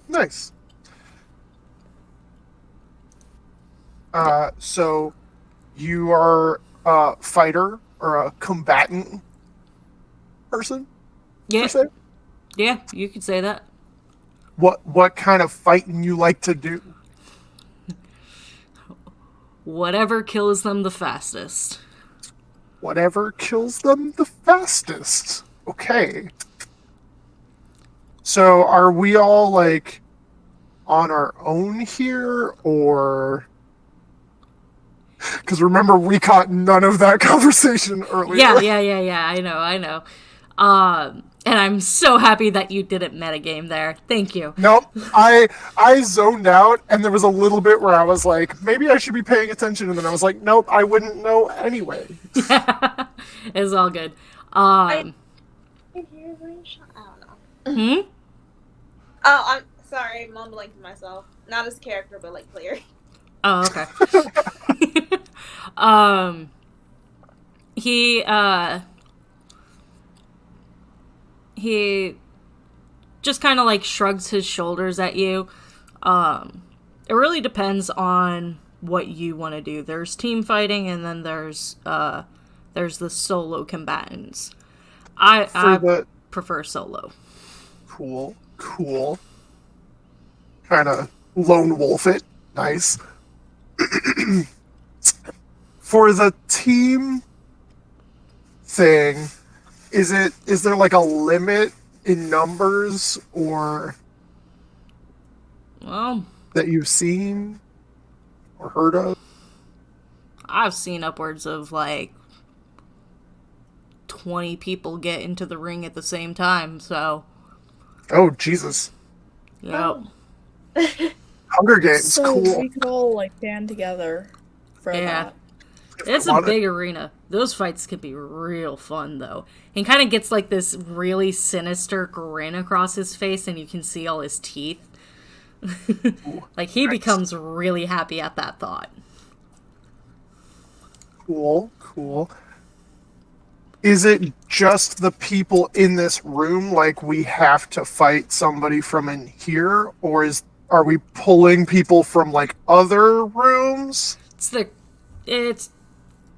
Nice. So you are a fighter or a combatant person? Yeah. Per se? Yeah, you could say that. What kind of fighting you like to do? Whatever kills them the fastest. Whatever kills them the fastest. Okay. So are we all like on our own here, or because remember we caught none of that conversation earlier. Yeah. I know. And I'm so happy that you didn't metagame there. Thank you. Nope. I zoned out, and there was a little bit where I was like, maybe I should be paying attention, and then I was like, nope, I wouldn't know anyway. It's all good. I don't know. Oh, I'm sorry, mumbling to myself. Not as a character, but like player. Oh, okay. He just kind of like shrugs his shoulders at you. It really depends on what you want to do. There's team fighting, and then there's the solo combatants. I prefer solo. Cool. Kind of lone wolf it. Nice. For the team thing, is there like a limit in numbers or Well, that you've seen or heard of? I've seen upwards of like 20 people get into the ring at the same time, so Oh, Jesus. Yep. Hunger Games, So cool. we could all like band together for Yeah. that. It's I a want big arena. Those fights could be real fun, though. He kind of gets like this really sinister grin across his face, and you can see all his teeth. Like, he becomes really happy at that thought. Cool. Is it just the people in this room, like we have to fight somebody from in here, or are we pulling people from like other rooms? It's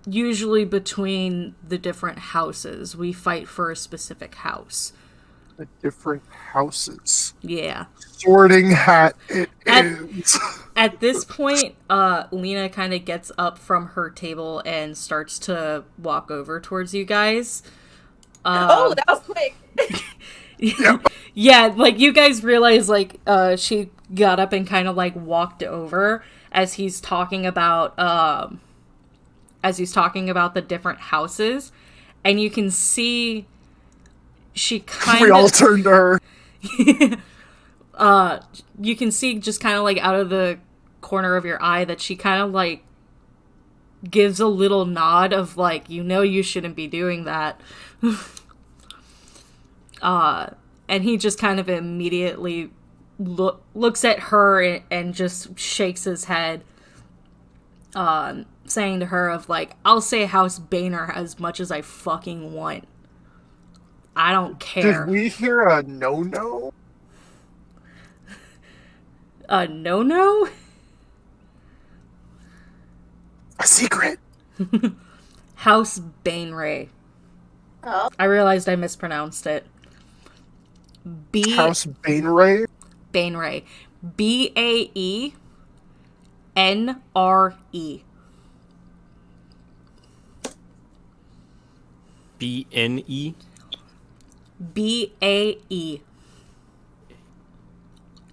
usually between the different houses. We fight for a specific house. The different houses. Yeah. Sorting hat it is. At this point, Lena kind of gets up from her table and starts to walk over towards you guys. Oh, that was quick. Yeah, like, you guys realize, like, she got up and kind of, like, walked over as he's talking about the different houses. And you can see she kind of... We all turned to her. You can see just kind of, like, out of the corner of your eye that she kind of, like, gives a little nod of, like, you shouldn't be doing that. And he just kind of immediately looks at her and just shakes his head, saying to her of, like, I'll say House Boehner as much as I fucking want. I don't care. Did we hear a no-no? A no-no? A secret. House Bainray. Oh. I realized I mispronounced it. House Bainray? Bainray. B-A-E-N-R-E. B-N-E? B-A-E.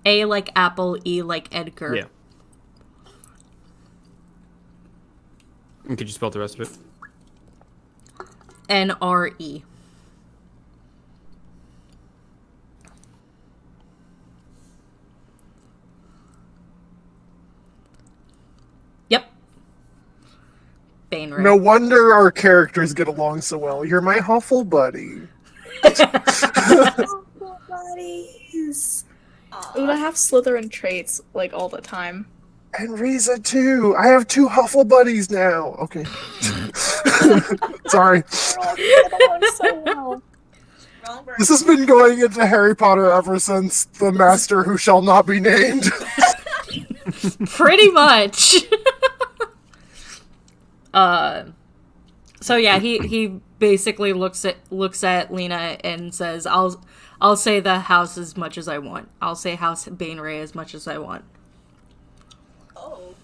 A like apple, E like Edgar. Yeah. And could you spell the rest of it? N-R-E. Yep. Bainray. No wonder our characters get along so well. You're my Huffle buddy. Buddies. Ooh, I have Slytherin traits like all the time. And Riza too. I have 2 Huffle buddies now. Okay. Sorry. So well. Wrong version. This has been going into Harry Potter ever since the Master Who Shall Not Be Named. Pretty much. So yeah, he basically looks at Lena and says, I'll say the house as much as I want. I'll say House Bainray as much as I want. Oh.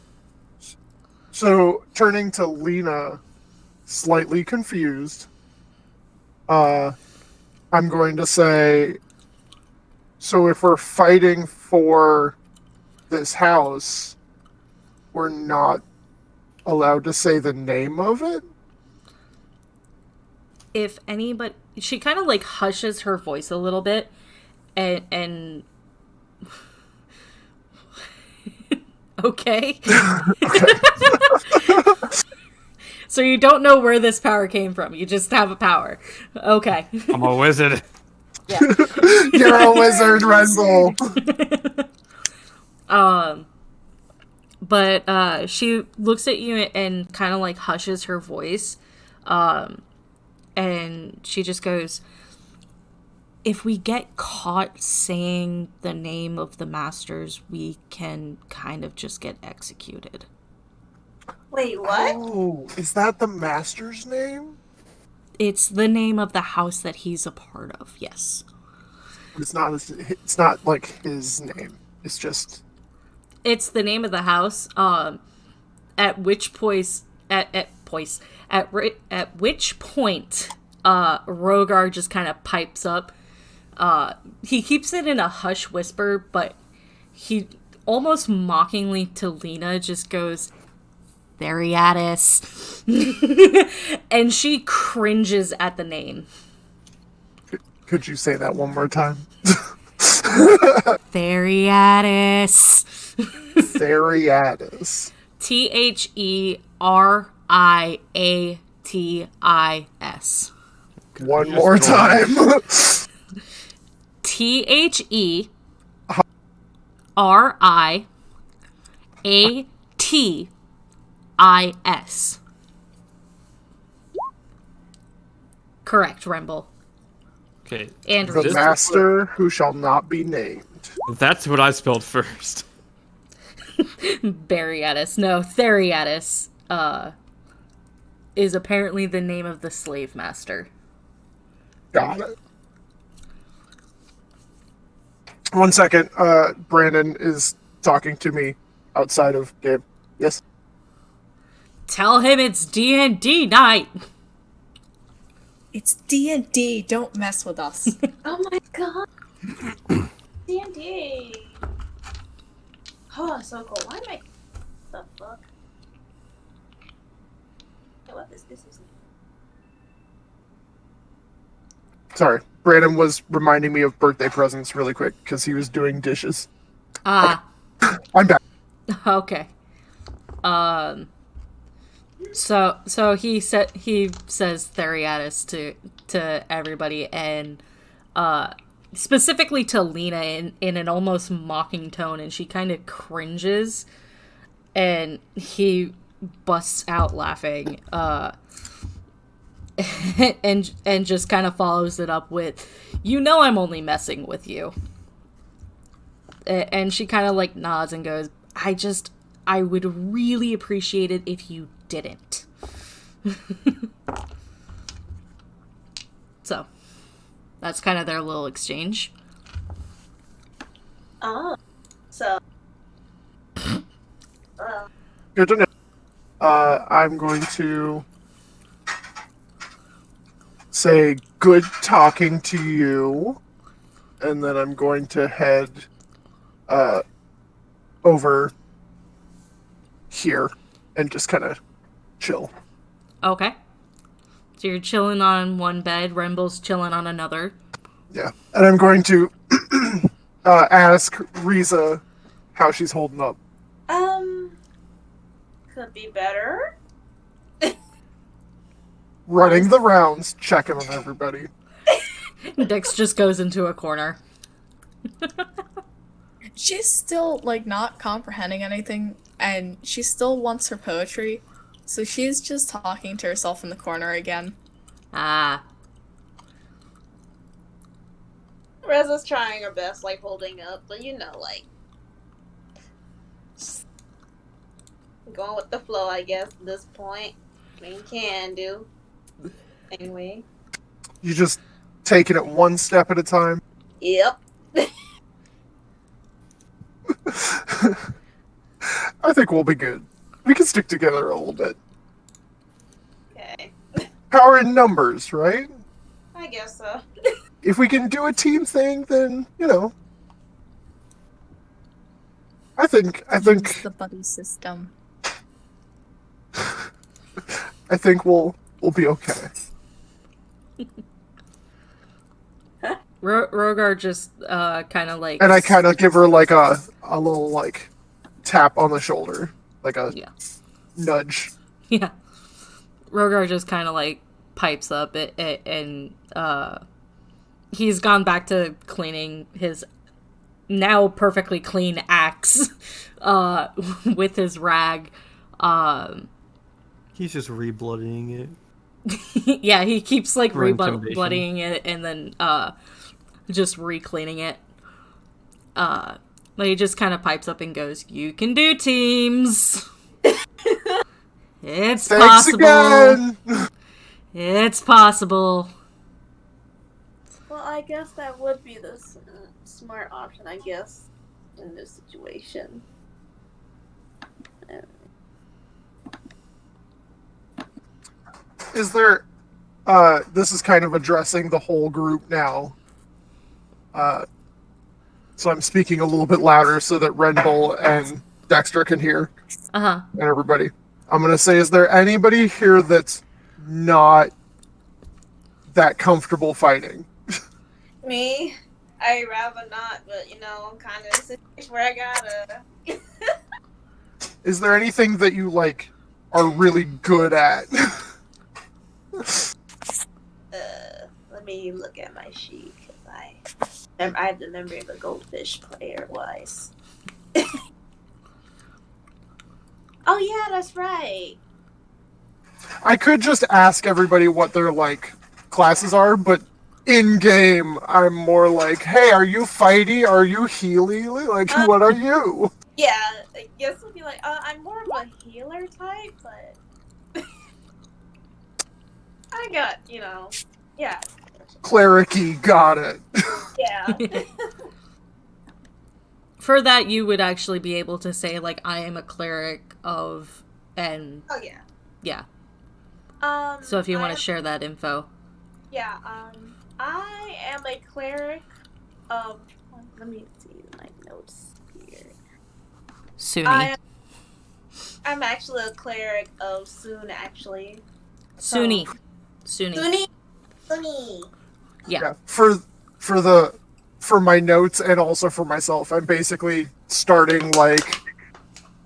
So, turning to Lena, slightly confused, I'm going to say, so if we're fighting for this house, we're not allowed to say the name of it? If anybody, she kind of like hushes her voice a little bit, and okay. So you don't know where this power came from. You just have a power. Okay. I'm a wizard. Yeah. You're a wizard, Red Bull. But she looks at you and kind of like hushes her voice. And she just goes, if we get caught saying the name of the masters, we can kind of just get executed. Wait, what? Oh, is that the Master's name? It's the name of the house that he's a part of, yes. It's not like his name. It's just... It's the name of the house, at which point, Rogar just kind of pipes up. He keeps it in a hush whisper, but he almost mockingly to Lena just goes, Theriatis. And she cringes at the name. Could you say that one more time? Theriatis. Theriatis. Theriatis. One more time. Theriatis. Correct, Remble. Okay. And The Reese. master who shall not be named. That's what I spelled first. Bariatis. No, Theriatis is apparently the name of the slave master. Got it. One second. Brandon is talking to me outside of game. Yes. Tell him it's D&D night. It's D&D. Don't mess with us. Oh my god. D&D. Oh, so cool. Why am I... the fuck? What is this? Sorry. Brandon was reminding me of birthday presents really quick because he was doing dishes. Ah. I'm back. Okay. So he says Theriatis to everybody, and specifically to Lena in an almost mocking tone, and she kind of cringes, and he busts out laughing, and just kind of follows it up with, "You know I'm only messing with you." And she kind of like nods and goes, I would really appreciate it if you didn't. So, that's kind of their little exchange. Oh. So... Good to know. I'm going to say good talking to you, and then I'm going to head over here and just kind of chill. Okay. So you're chilling on one bed, Remble's chilling on another. Yeah. And I'm going to ask Riza how she's holding up. Could be better. Running the rounds, checking on everybody. Dix just goes into a corner. She's still, like, not comprehending anything, and she still wants her poetry, so she's just talking to herself in the corner again. Ah. Reza's trying her best, like, holding up, but you know, like... going with the flow, I guess, at this point. I mean, can do. Anyway. You just taking it one step at a time? Yep. I think we'll be good. We can stick together a little bit. Okay. Power in numbers, right? I guess so. If we can do a team thing, then, you know. I think Use the buddy system. I think we'll be okay. Rogar just kind of like... And I kind of give her like a little like tap on the shoulder, like a nudge. Yeah. Rogar just kind of like pipes up and he's gone back to cleaning his now perfectly clean axe with his rag. He's just re-bloodying it. Yeah, he keeps like For intimidation. re-bloodying it and then just re-cleaning it. But he just kind of pipes up and goes, "You can do teams. It's Thanks possible. again. It's possible." Well, I guess that would be the smart option, I guess, in this situation. Is there this is kind of addressing the whole group now. So I'm speaking a little bit louder so that Renbull and Dexter can hear. Uh-huh. And everybody. I'm going to say, is there anybody here that's not that comfortable fighting? Me? I'd rather not, but I'm kind of in a situation where I gotta. Is there anything that you like are really good at? Let me look at my sheet because I have the memory of a goldfish player wise. Oh yeah, that's right. I could just ask everybody what their like classes are, but in game I'm more like, hey, are you fighty? Are you healy? Like, what are you? Yeah, I guess we'll be like, I'm more of a healer type, but I got, yeah. Cleric-y, got it. Yeah. For that, you would actually be able to say, like, I am a cleric of, and Oh yeah. yeah. So if you want to share that info. Yeah, I am a cleric of, let me see my notes here. Suni. I'm actually a cleric of Soon, actually. Suni. Suni. Yeah. For my notes and also for myself, I'm basically starting like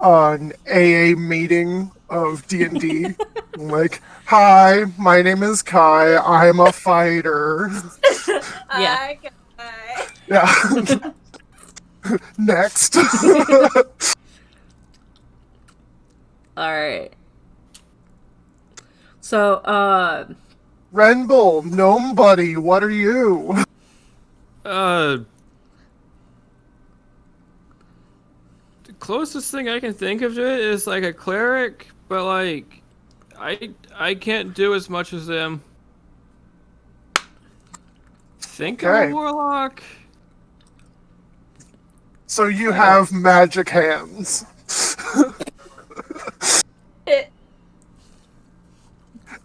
an AA meeting of D&D. Like, hi, my name is Kai. I'm a fighter. Yeah. Yeah. Next. Alright. So, Renbull, gnome buddy, what are you? The closest thing I can think of to it is like a cleric, but like I can't do as much as them. Think I'm Okay. a warlock. So you have magic hands.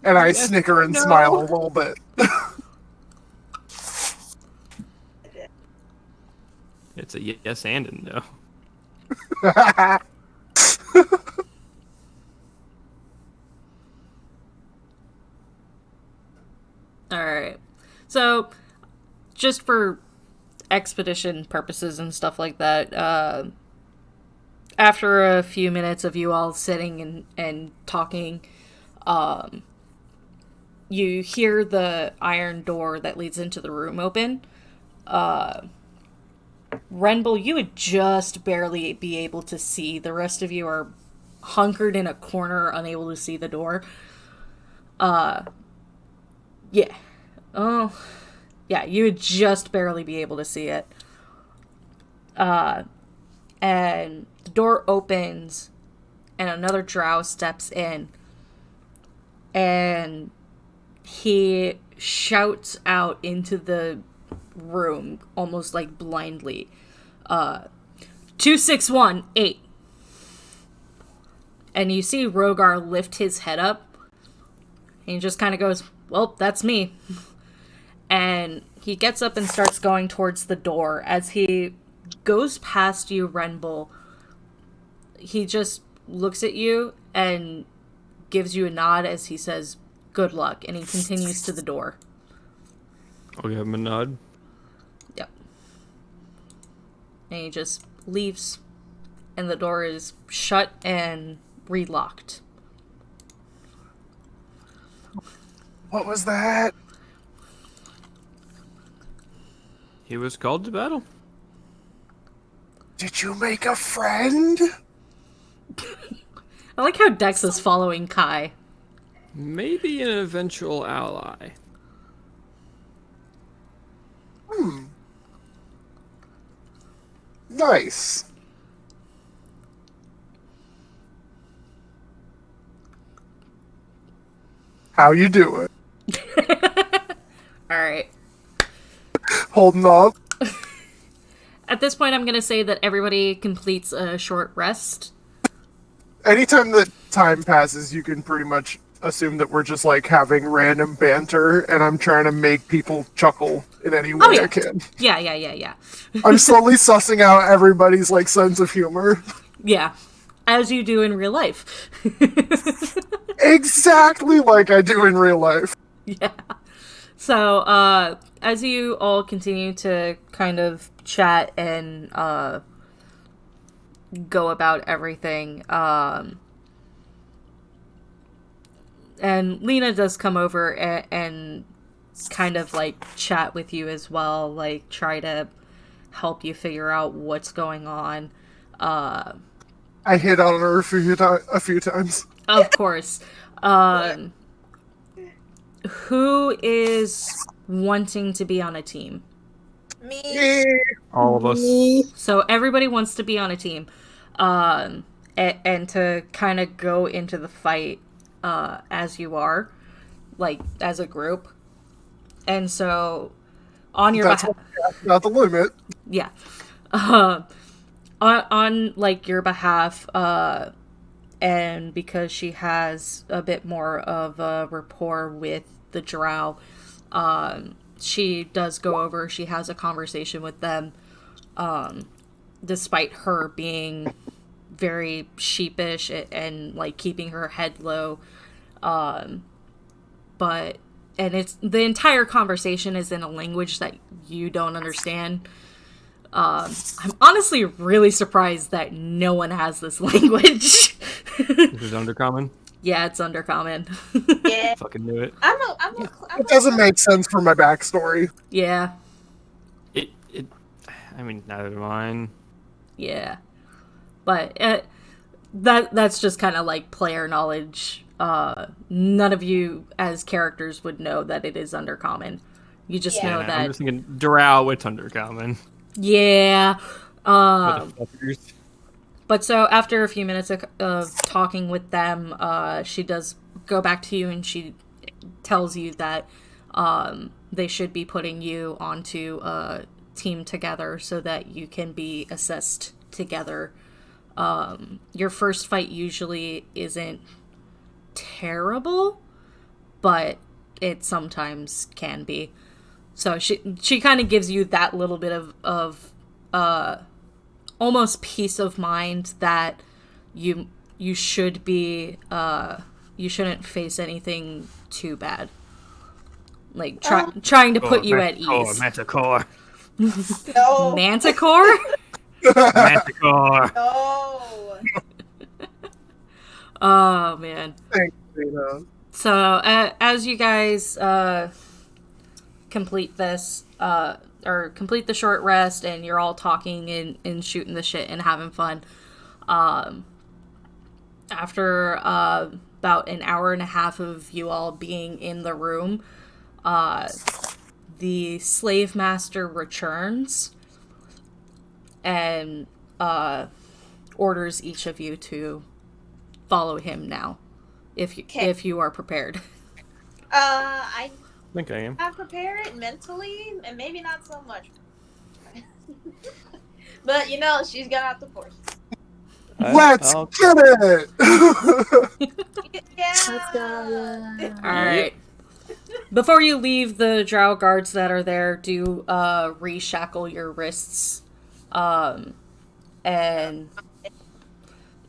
And I snicker and smile a little bit. It's a yes and a no. alright. So, just for expedition purposes and stuff like that, after a few minutes of you all sitting and talking, you hear the iron door that leads into the room open. Renbull, you would just barely be able to see. The rest of you are hunkered in a corner, unable to see the door. Yeah. Oh, yeah, you would just barely be able to see it. And the door opens, and another drow steps in. And he shouts out into the room, almost like blindly. 2618. And you see Rogar lift his head up. And he just kind of goes, well, that's me. And he gets up and starts going towards the door. As he goes past you, Renbull, he just looks at you and gives you a nod as he says, good luck. And he continues to the door. I'll give him a nod. Yep. And he just leaves. And the door is shut and relocked. What was that? He was called to battle. Did you make a friend? I like how Dex is following Kai. Maybe an eventual ally. Nice. How you doing? Alright. Holding up? At this point, I'm going to say that everybody completes a short rest. Anytime that time passes, you can pretty much assume that we're just like having random banter, and I'm trying to make people chuckle in any way I can. Yeah. I'm slowly sussing out everybody's like sense of humor. Yeah. As you do in real life. Exactly like I do in real life. Yeah. So, as you all continue to kind of chat and go about everything, and Lena does come over and kind of like chat with you as well, like try to help you figure out what's going on. I hit on her a few times. Of course. Who is wanting to be on a team? Me. All of us. So everybody wants to be on a team, and to kind of go into the fight as you are, like as a group. And so, on your behalf, not the limit. yeah, on like your behalf, and because she has a bit more of a rapport with the drow, she does go over. She has a conversation with them, despite her being very sheepish and like keeping her head low, but it's the entire conversation is in a language that you don't understand. I'm honestly really surprised that no one has this language. This is Undercommon? Yeah, it's Undercommon. Yeah. Fucking knew it. It doesn't make sense for my backstory. Yeah, I mean, neither do mine. yeah. But that's just kind of like player knowledge. None of you as characters would know that it is Undercommon. You just know I'm that. just thinking, drow, it's Undercommon. Yeah. Motherfuckers. But so after a few minutes of talking with them, she does go back to you and she tells you that they should be putting you onto a team together so that you can be assessed together. Your first fight usually isn't terrible, but it sometimes can be. So she kind of gives you that little bit of almost peace of mind that you should be you shouldn't face anything too bad. Like trying to put you at ease. Manticore. No. Manticore? Manticore. No. Oh man. Thanks, Lena. So as you guys complete this or complete the short rest and you're all talking and shooting the shit and having fun, after about an hour and a half of you all being in the room, the slave master returns and orders each of you to follow him now, if you are prepared. I think I am. prepared mentally, and maybe not so much. But you know, she's got out the force. Let's get it! Yeah. All right. Before you leave, the drow guards that are there do reshackle your wrists, and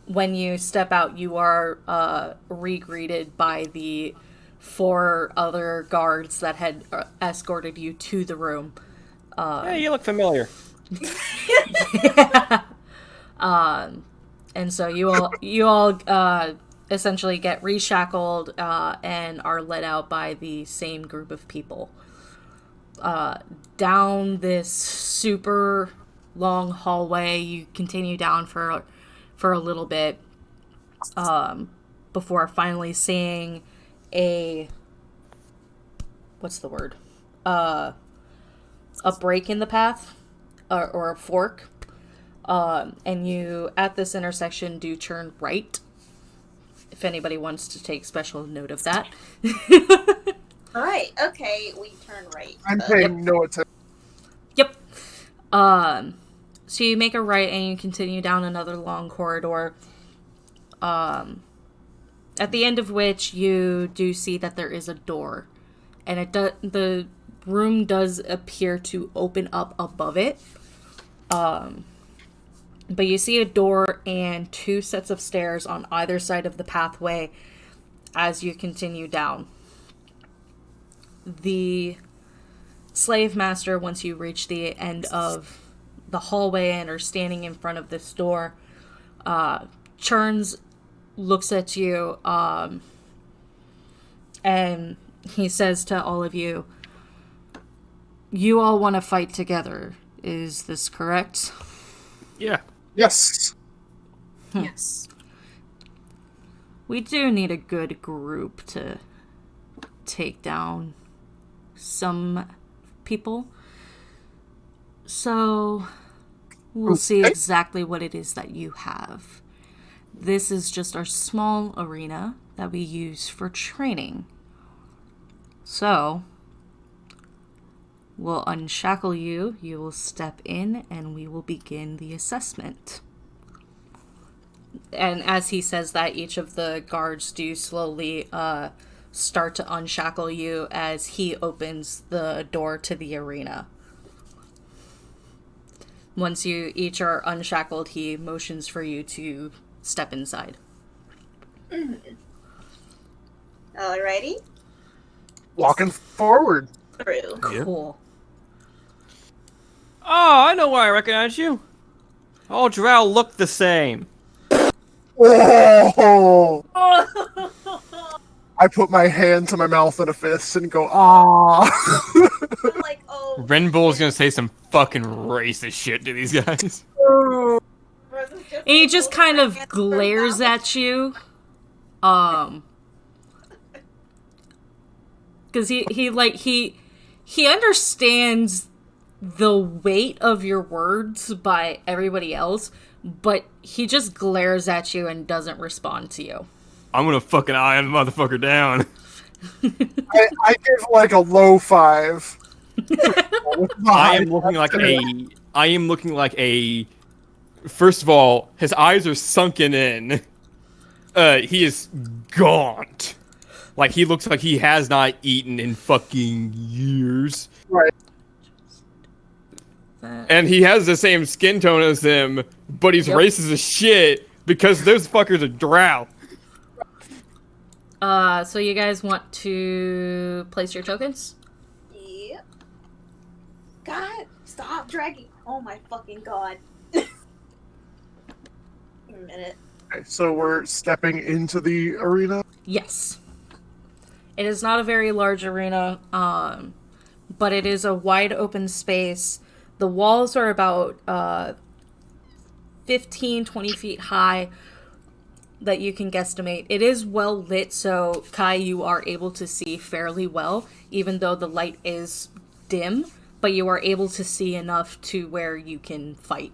when you step out, you are re-greeted by the 4 other guards that had escorted you to the room. Hey, you look familiar. Yeah. And so you all essentially get reshackled and are led out by the same group of people down this super long hallway. You continue down for a little bit before finally seeing a break in the path or a fork. And you, at this intersection, do turn right. If anybody wants to take special note of that. Right. Okay, we turn right. I'm paying no attention. Yep. So you make a right and you continue down another long corridor. At the end of which you do see that there is a door, and the room does appear to open up above it. But you see a door and 2 sets of stairs on either side of the pathway as you continue down. the slave master, once you reach the end of the hallway and are standing in front of this door, Churns looks at you, and he says to all of you, "You all want to fight together. Is this correct?" Yeah. Yes. Yes. We do need a good group to take down some people. So we'll see Okay. exactly what it is that you have. This is just our small arena that we use for training. So we'll unshackle you, you will step in, and we will begin the assessment. And as he says that, each of the guards do slowly start to unshackle you as he opens the door to the arena. Once you each are unshackled, he motions for you to step inside. Alrighty. Walking forward. Through. Cool. Oh, I know why I recognize you. All drow look the same. Oh! I put my hand to my mouth in a fist and go, ah. I'm like, oh. Renbull's gonna say some fucking racist shit to these guys. Rosa's just And he like, just holding kind her of hands to her glares mouth. at you. Because he understands the weight of your words by everybody else, but he just glares at you and doesn't respond to you. I'm gonna fucking eye the motherfucker down. I give like a low 5. I am looking like a. First of all, his eyes are sunken in. He is gaunt. Like, he looks like he has not eaten in fucking years. Right. And he has the same skin tone as them, but he's Yep. racist as shit because those fuckers are drow. So you guys want to place your tokens? Yep. God, stop dragging. Oh my fucking god. A minute. Okay, so we're stepping into the arena. Yes. It is not a very large arena, but it is a wide open space. The walls are about 15, 20 feet high that you can guesstimate. It is well lit, so Kai, you are able to see fairly well, even though the light is dim, but you are able to see enough to where you can fight.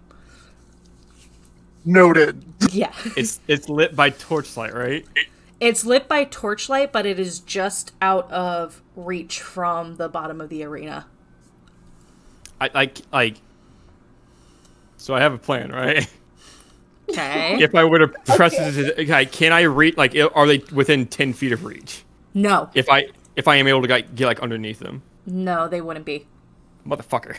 Noted. Yeah. It's lit by torchlight, right? It's lit by torchlight, but it is just out of reach from the bottom of the arena. So I have a plan, right? Okay. If I were to press it, okay, can I reach? Like, are they within 10 feet of reach? No. If I am able to get like underneath them, No, they wouldn't be. motherfucker.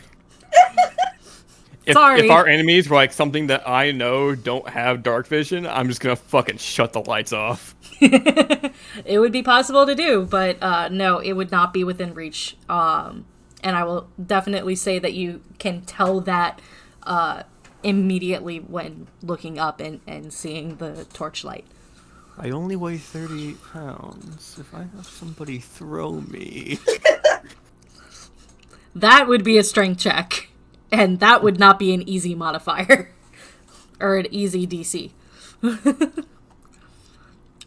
Sorry. If our enemies were like something that I know don't have dark vision, I'm just gonna fucking shut the lights off. It would be possible to do, but no, it would not be within reach. And I will definitely say that you can tell that immediately when looking up and seeing the torchlight. I only weigh 38 pounds. If I have somebody throw me, That would be a strength check, and that would not be an easy modifier or an easy DC.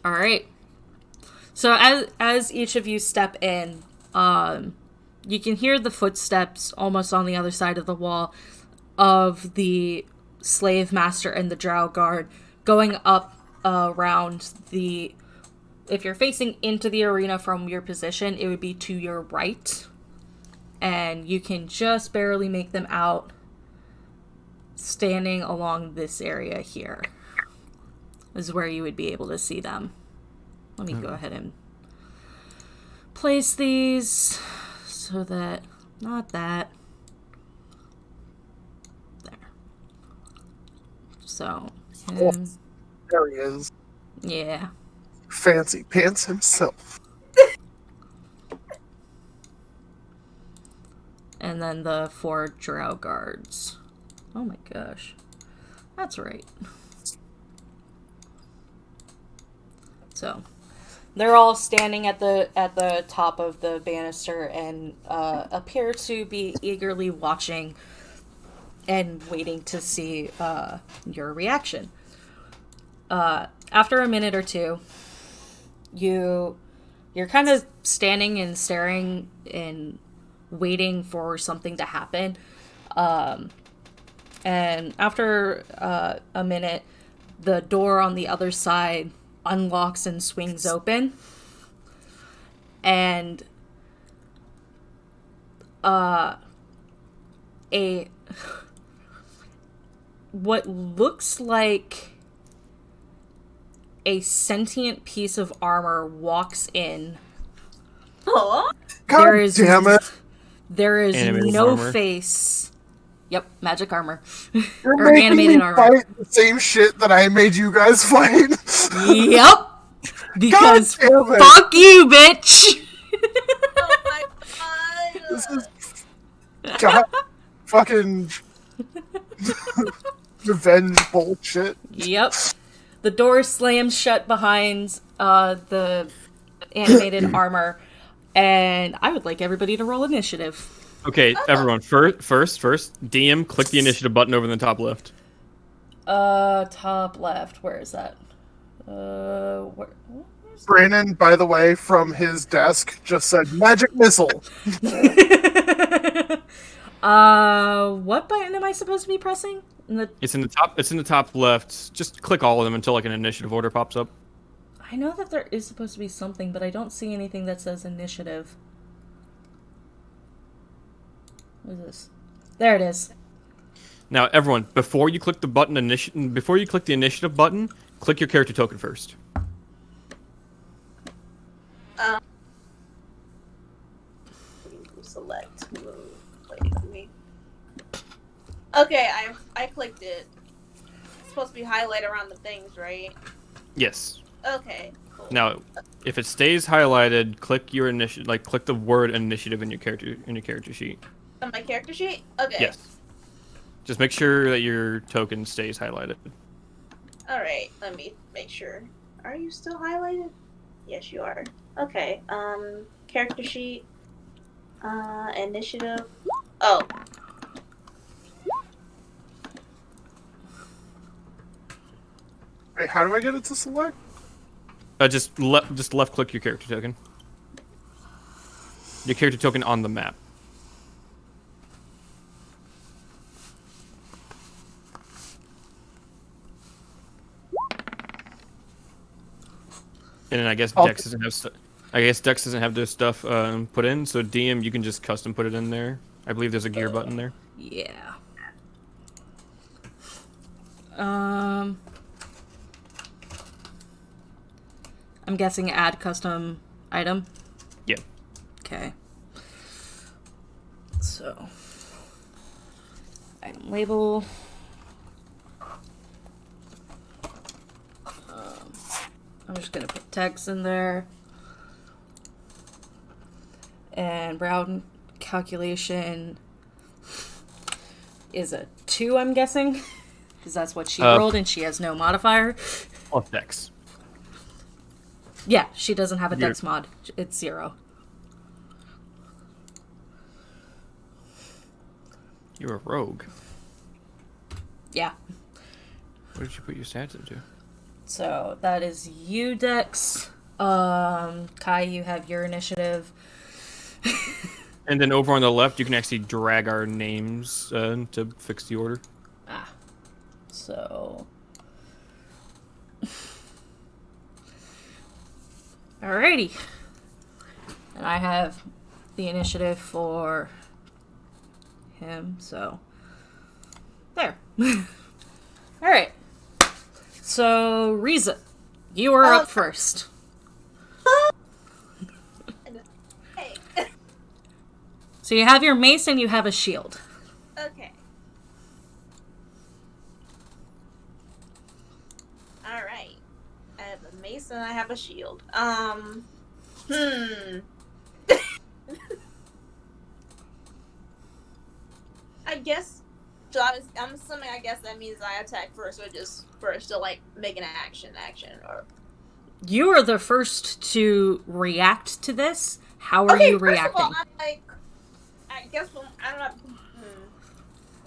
All right. So as each of you step in, you can hear the footsteps almost on the other side of the wall of the slave master and the drow guard going up around the. If you're facing into the arena from your position, it would be to your right. And you can just barely make them out standing along this area here. This is where you would be able to see them. Let me go ahead and place these so that, not that. There. So, him, There he is. yeah. Fancy pants himself. and then the 4 drow guards. Oh my gosh. That's right. So, they're all standing at the top of the banister and appear to be eagerly watching and waiting to see your reaction. After a minute or two, you're kind of standing and staring and waiting for something to happen. And after a minute, the door on the other side unlocks and swings open. And what looks like a sentient piece of armor walks in. Oh, God damn it! There is Animated no armor. face. Yep, magic armor. You're Or making animated me armor. fight the same shit that I made you guys fight. Yep. Because God damn it. fuck you, bitch. oh my god. This is God fucking revenge bullshit. Yep. The door slams shut behind the animated armor, and I would like everybody to roll initiative. Okay, everyone. First, DM, click the initiative button over in the top left. Top left. Where is that? Where's Brandon, by the way, from his desk, just said magic missile. what button am I supposed to be pressing? It's in the top. It's in the top left. Just click all of them until like an initiative order pops up. I know that there is supposed to be something, but I don't see anything that says initiative. What is this? There it is. Now, everyone, before you click the initiative button, click your character token first. Select move. Wait, let me. Okay, I clicked it. It's supposed to be highlighted around the things, right? Yes. Okay. Cool. Now, if it stays highlighted, click your initiative. Like, click the word initiative in your character sheet. On my character sheet? Okay. Yes. Just make sure that your token stays highlighted. Alright, let me make sure. Are you still highlighted? Yes, you are. Okay, character sheet. Initiative. Oh. Wait, how do I get it to select? Just left click your character token. Your character token on the map. And then I guess Dex doesn't have Dex doesn't have their stuff put in, so DM you can just custom put it in there. I believe there's a gear button there. Yeah. I'm guessing add custom item. Yeah. Okay. So, item label. I'm just gonna put text in there. And Brown calculation is a 2, I'm guessing. Because that's what she rolled and she has no modifier. Plus Dex. Yeah, she doesn't have a dex mod. It's 0. You're a rogue. Yeah. What did you put your stats into? So that is you, Dex. Kai, you have your initiative. And then over on the left, you can actually drag our names to fix the order. Ah. So. Alrighty. And I have the initiative for him, so. There. Alright. So, Riza, you are up first. Hey. So you have your mace and you have a shield. Okay. Alright. I have a mace and I have a shield. guess. So I'm assuming. I guess that means I attack first, or just first to like make an action, or. You are the first to react to this. How are you reacting? First of all, I'm like, I guess I don't know.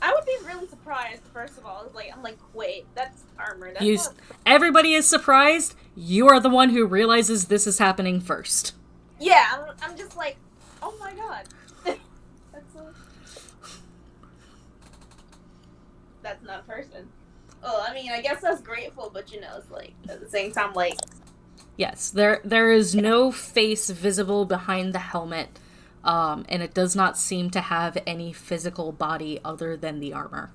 I would be really surprised. First of all, I'm like, wait, that's armor. That's everybody is surprised. You are the one who realizes this is happening first. Yeah, I'm just like, oh my god. That's not a person. Oh, I mean, I guess that's grateful, but it's like at the same time, like. Yes, there is no face visible behind the helmet, and it does not seem to have any physical body other than the armor.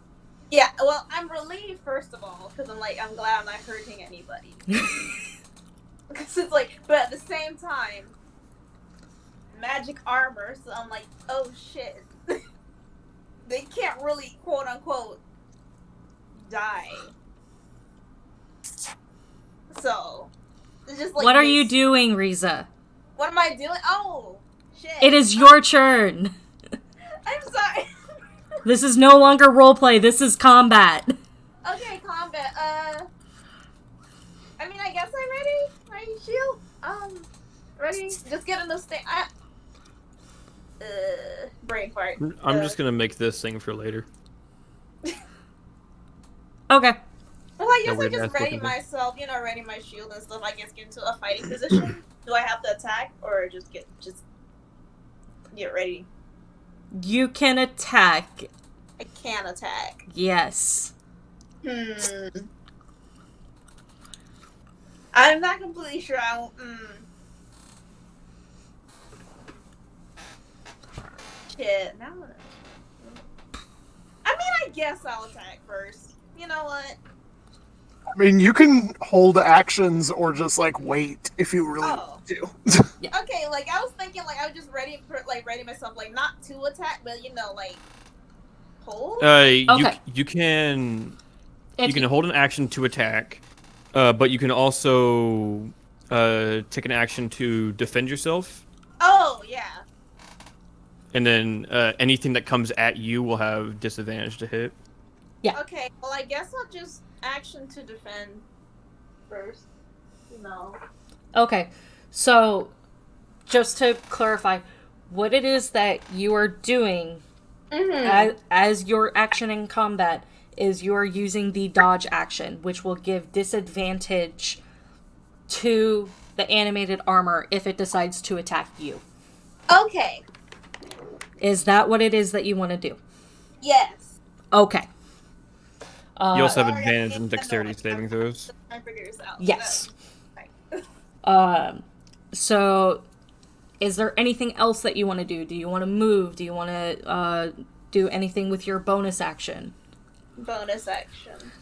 Yeah, well, I'm relieved first of all because I'm glad I'm not hurting anybody. Because it's like, but at the same time, magic armor, so I'm like, oh shit, they can't really quote unquote die. So. Just, like, what are you doing, Riza? What am I doing? Oh, shit. It is your turn. I'm sorry. This is no longer roleplay. This is combat. Okay, combat. I mean, I guess I'm ready. My shield. Ready? Just get in the state. Brain fart. I'm just gonna make this thing for later. Okay. Well, I guess I just ready myself, ready my shield and stuff. I guess get into a fighting position. Do I have to attack or just get ready? You can attack. I can attack. Yes. I'm not completely sure. Shit. Now. I mean, I guess I'll attack first. You know what? I mean, you can hold actions or just like wait if you really do. Yeah. Okay, like I was thinking, like I was just ready myself, like not to attack, but like hold. Okay. You can hold an action to attack, but you can also take an action to defend yourself. Oh yeah. And then anything that comes at you will have disadvantage to hit. Yeah. Okay, well I guess I'll just action to defend first. No. Okay, so just to clarify, what it is that you are doing as your action in combat is you are using the dodge action, which will give disadvantage to the animated armor if it decides to attack you. Okay. Is that what it is that you want to do? Yes. Okay. You also have advantage in dexterity saving throws. I figure this out. Yes. So, is there anything else that you want to do? Do you want to move? Do you want to do anything with your bonus action? Bonus action.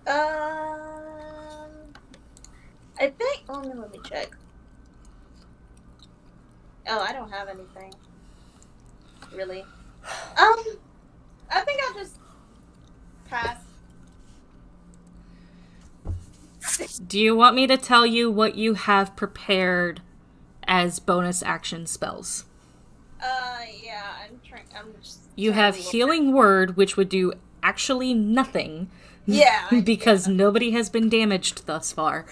I think. Oh, let me check. Oh, I don't have anything. Really. I think I'll just pass. Do you want me to tell you what you have prepared as bonus action spells? Yeah, I'm just. You have Healing Word, which would do actually nothing. Yeah. because nobody has been damaged thus far.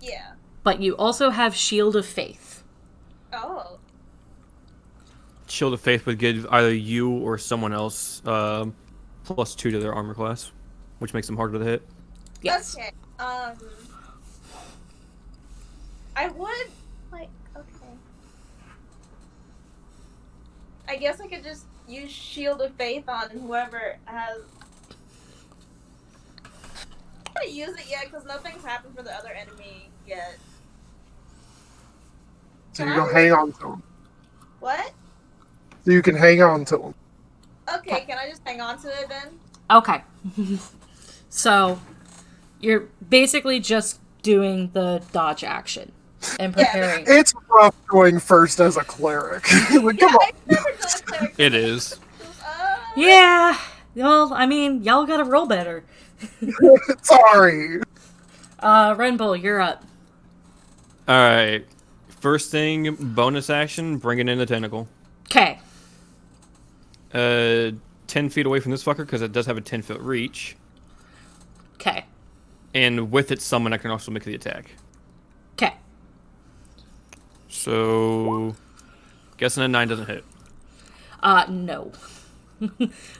Yeah. But you also have Shield of Faith. Oh. Shield of Faith would give either you or someone else +2 to their armor class, which makes them harder to hit. Yes. Okay. I would okay. I guess I could just use Shield of Faith on whoever has. I'm gonna use it yet because nothing's happened for the other enemy yet. So you can hang on to them. What? So you can hang on to them. Okay, can I just hang on to it then? Okay. So, you're basically just doing the dodge action and preparing. It's rough going first as a cleric. Like, come on. I've never done a cleric. It is. Yeah. Well, I mean, y'all gotta roll better. Sorry. Renbull, you're up. Alright. First thing, bonus action, bringing in the tentacle. Okay. 10 feet away from this fucker because it does have a 10-foot reach. Okay. And with its summon, I can also make the attack. Okay. So, guessing a 9 doesn't hit. No.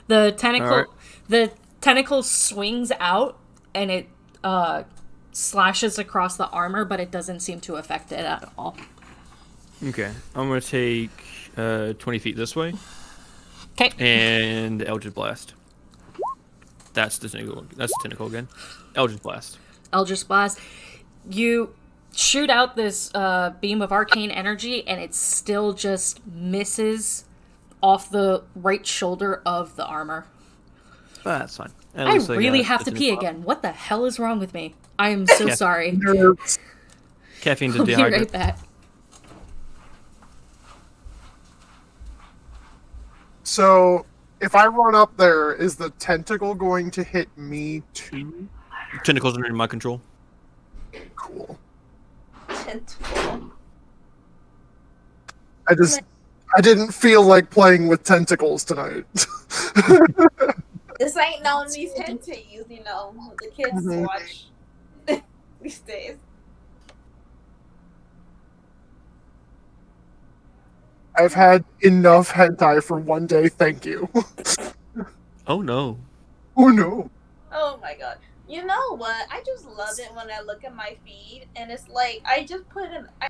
The tentacle, Alright. the tentacle swings out and it slashes across the armor, but it doesn't seem to affect it at all. Okay, I'm gonna take 20 feet this way. Okay. And Eldritch Blast. That's the tentacle. That's the tentacle again. Eldritch Blast. Eldritch Blast. You shoot out this beam of arcane energy, and it still just misses off the right shoulder of the armor. That's fine. At I least really got have to the pee tentacle again. What the hell is wrong with me? I am so Yeah. sorry. Nerves. out. Caffeine to I'll be dehydrate. right back. So, if I run up there, is the tentacle going to hit me too? Tentacles are in my control. Cool. Tentacle. I didn't feel like playing with tentacles tonight. This ain't known these hentais, you know. The kids Mhm. watch these days. I've had enough hentai for one day, thank you. Oh no. Oh no. Oh my god. You know what? I just love it when I look at my feed and it's like I just put in I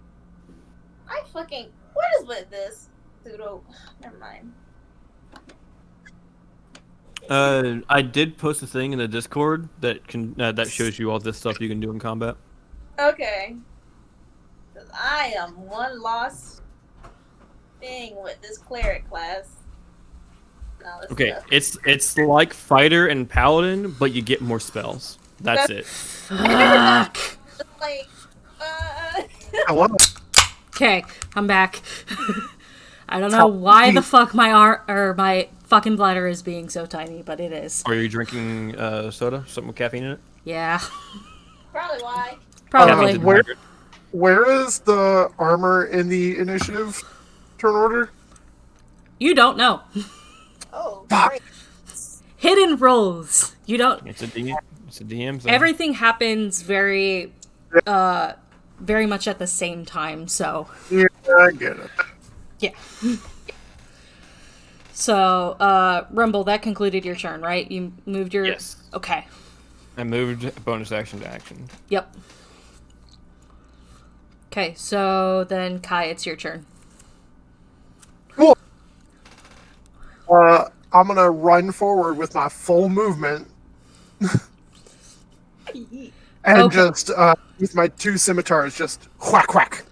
fucking what is with this? Pseudo never mind. I did post a thing in the Discord that can that shows you all this stuff you can do in combat. Okay. 'Cause I am one lost thing with this cleric class. No, this Okay, stuff. it's like fighter and paladin, but you get more spells. That's it. Fuck. It's like Hello. Okay, I'm back. I don't know why the fuck my fucking bladder is being so tiny, but it is. Are you drinking soda? Something with caffeine in it? Yeah, probably why. probably. Caffeine's Where- dehydrated. Where is the armor in the initiative turn order? You don't know. Oh, Fuck. great. Hidden roles. You don't. It's a DM thing. Everything happens very much at the same time. So Yeah, I get it. yeah. So Rumble, that concluded your turn, right? You moved your. Yes. Okay. I moved bonus action to action. Yep. Okay, so then Kai, it's your turn. Cool. I'm gonna run forward with my full movement and Okay. just with my two scimitars, just whack whack.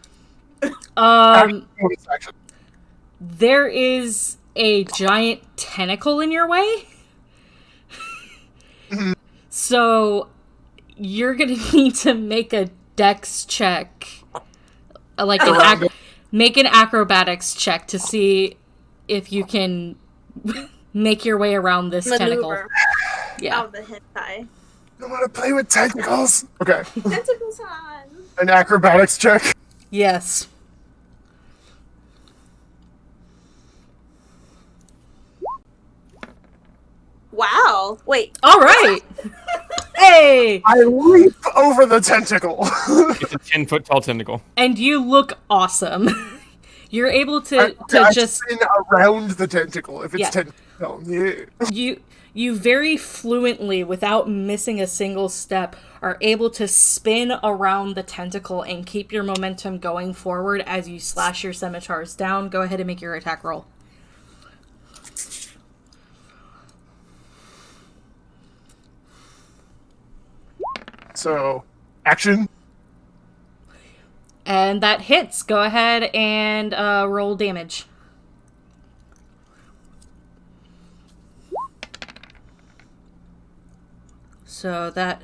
Bonus action. There is a giant tentacle in your way. So you're gonna need to make a dex check. Like make an acrobatics check to see if you can make your way around this tentacle. Maneuver Yeah. out of the hentai. I want to play with tentacles. Okay, Tentacle time. an acrobatics check. Yes. Wow. Wait. All right. Hey, I leap over the tentacle. It's a 10-foot tall tentacle. and you look awesome. You're able to I just spin around the tentacle if it's Yeah. tentacle. Yeah. you very fluently, without missing a single step, are able to spin around the tentacle and keep your momentum going forward as you slash your scimitars down. Go ahead and make your attack roll. So, action. And that hits. Go ahead and roll damage. So that...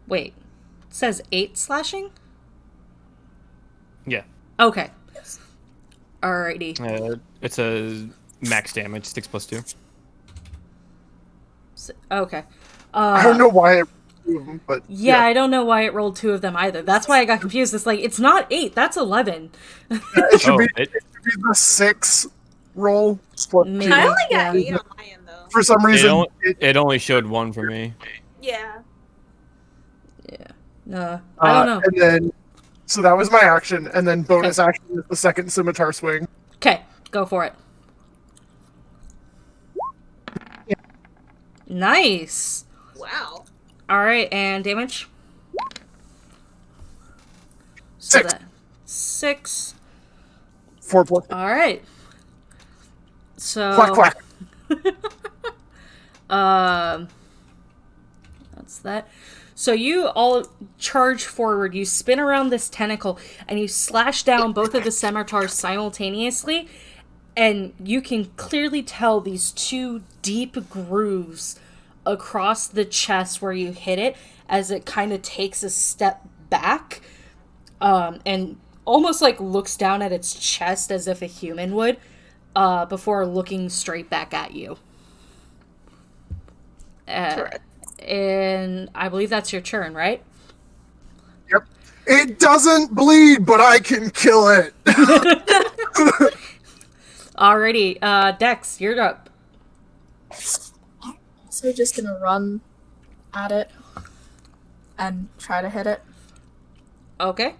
Wait. It says 8 slashing? Yeah. Okay. Alrighty. It's a max damage, 6 plus 2. Okay. I don't know why it but Yeah, I don't know why it rolled 2 of them either. That's why I got confused. It's like, it's not 8, that's 11. it should Oh, be it- the 6 roll. For, Maybe. I only got Yeah. 8 on my end though. for some reason, It only showed 1 for me. Yeah. Yeah. No, I don't know. And then, so that was my action, and then bonus action is the second scimitar swing. Okay, go for it. Nice. Wow. All right, and damage. 6. 6. 4 plus. All right. So. Quack quack. That's that. So you all charge forward, you spin around this tentacle, and you slash down both of the scimitars simultaneously, and you can clearly tell these 2 deep grooves across the chest where you hit it as it kind of takes a step back, and almost like looks down at its chest as if a human would, before looking straight back at you. And I believe that's your turn, right? Yep. It doesn't bleed, but I can kill it. Alrighty, Dex, you're up. So just gonna run at it and try to hit it. Okay.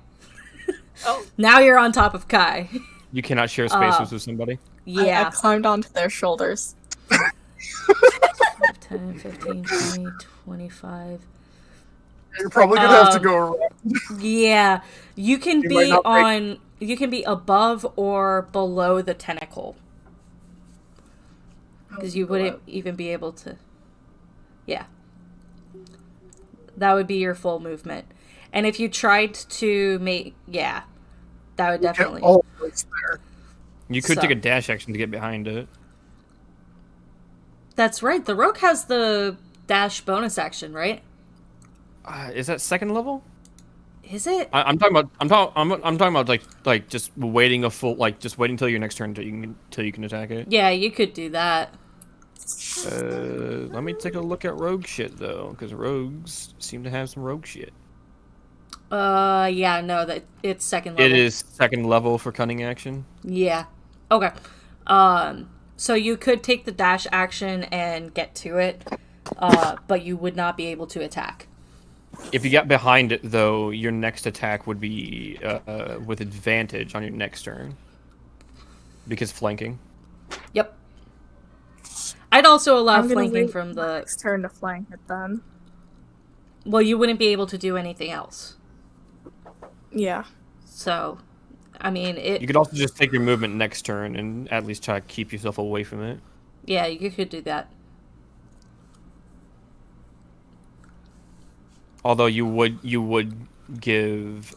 Oh. Now you're on top of Kai. You cannot share spaces with somebody. Yeah. I climbed onto their shoulders. 10, 15, 20, 25. You're probably gonna have to go around. Yeah. You can You be might not break- on... You can be above or below the tentacle. Because you wouldn't even be able to... Yeah. That would be your full movement. And if you tried to make... Yeah. That would definitely... Get all of us there. You could So- take a dash action to get behind it. That's right. The rogue has the dash bonus action, right? Is that second level? Is it? I'm talking about like just waiting just waiting till your next turn till you can attack it. Yeah, you could do that. Let me take a look at rogue shit though, because rogues seem to have some rogue shit. Yeah, no, that it's second level. It is second level for cunning action. Yeah. Okay. So you could take the dash action and get to it, but you would not be able to attack. If you got behind it though, your next attack would be with advantage on your next turn. Because flanking. Yep. I'd also allow I'm gonna flanking wait from my the... next turn to flank it then. Well, you wouldn't be able to do anything else. Yeah. So, I mean, it... You could also just take your movement next turn and at least try to keep yourself away from it. Yeah, you could do that. Although you would give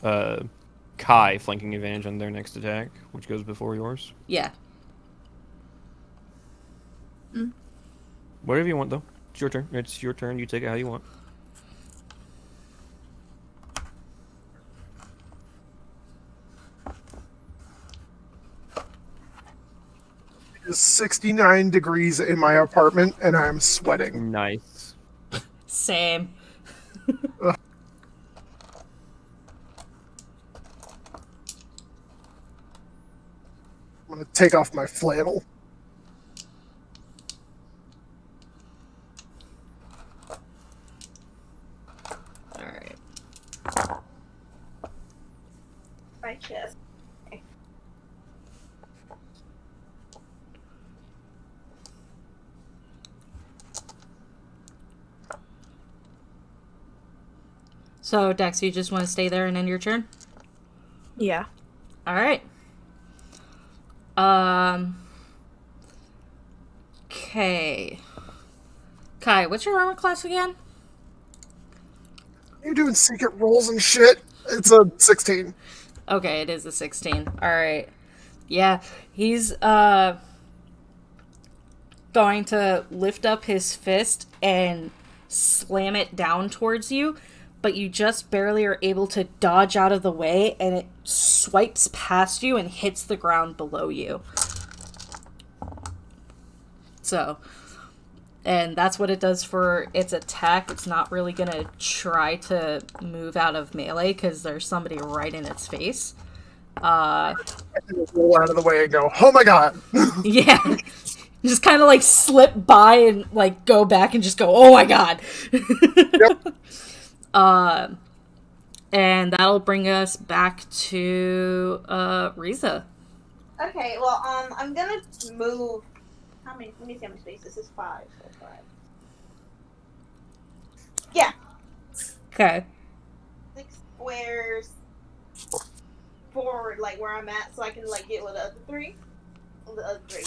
Kai flanking advantage on their next attack, which goes before yours. Yeah. Whatever you want though. It's your turn. It's your turn. You take it how you want. It is 69 degrees in my apartment, and I'm sweating. Nice. Same. I'm gonna take off my flannel. Alright. My chest. So, Dex, you just want to stay there and end your turn? Yeah. Alright. Okay. Kai, what's your armor class again? You're doing secret rolls and shit. It's a 16. Okay, it is a 16. Alright. Yeah, he's, going to lift up his fist and slam it down towards you, but you just barely are able to dodge out of the way, and it swipes past you and hits the ground below you. So, and that's what it does for its attack. It's not really gonna try to move out of melee because there's somebody right in its face. Roll out of the way and go, oh my god! Yeah. Just kind of like slip by and like go back and just go, oh my god. Yep. And that'll bring us back to Riza. Okay, well, I'm gonna move. How many? Let me see how many space. This is 5. So 5. Yeah, Okay. 6 squares forward, like where I'm at, so I can like get with the other 3. The other 3.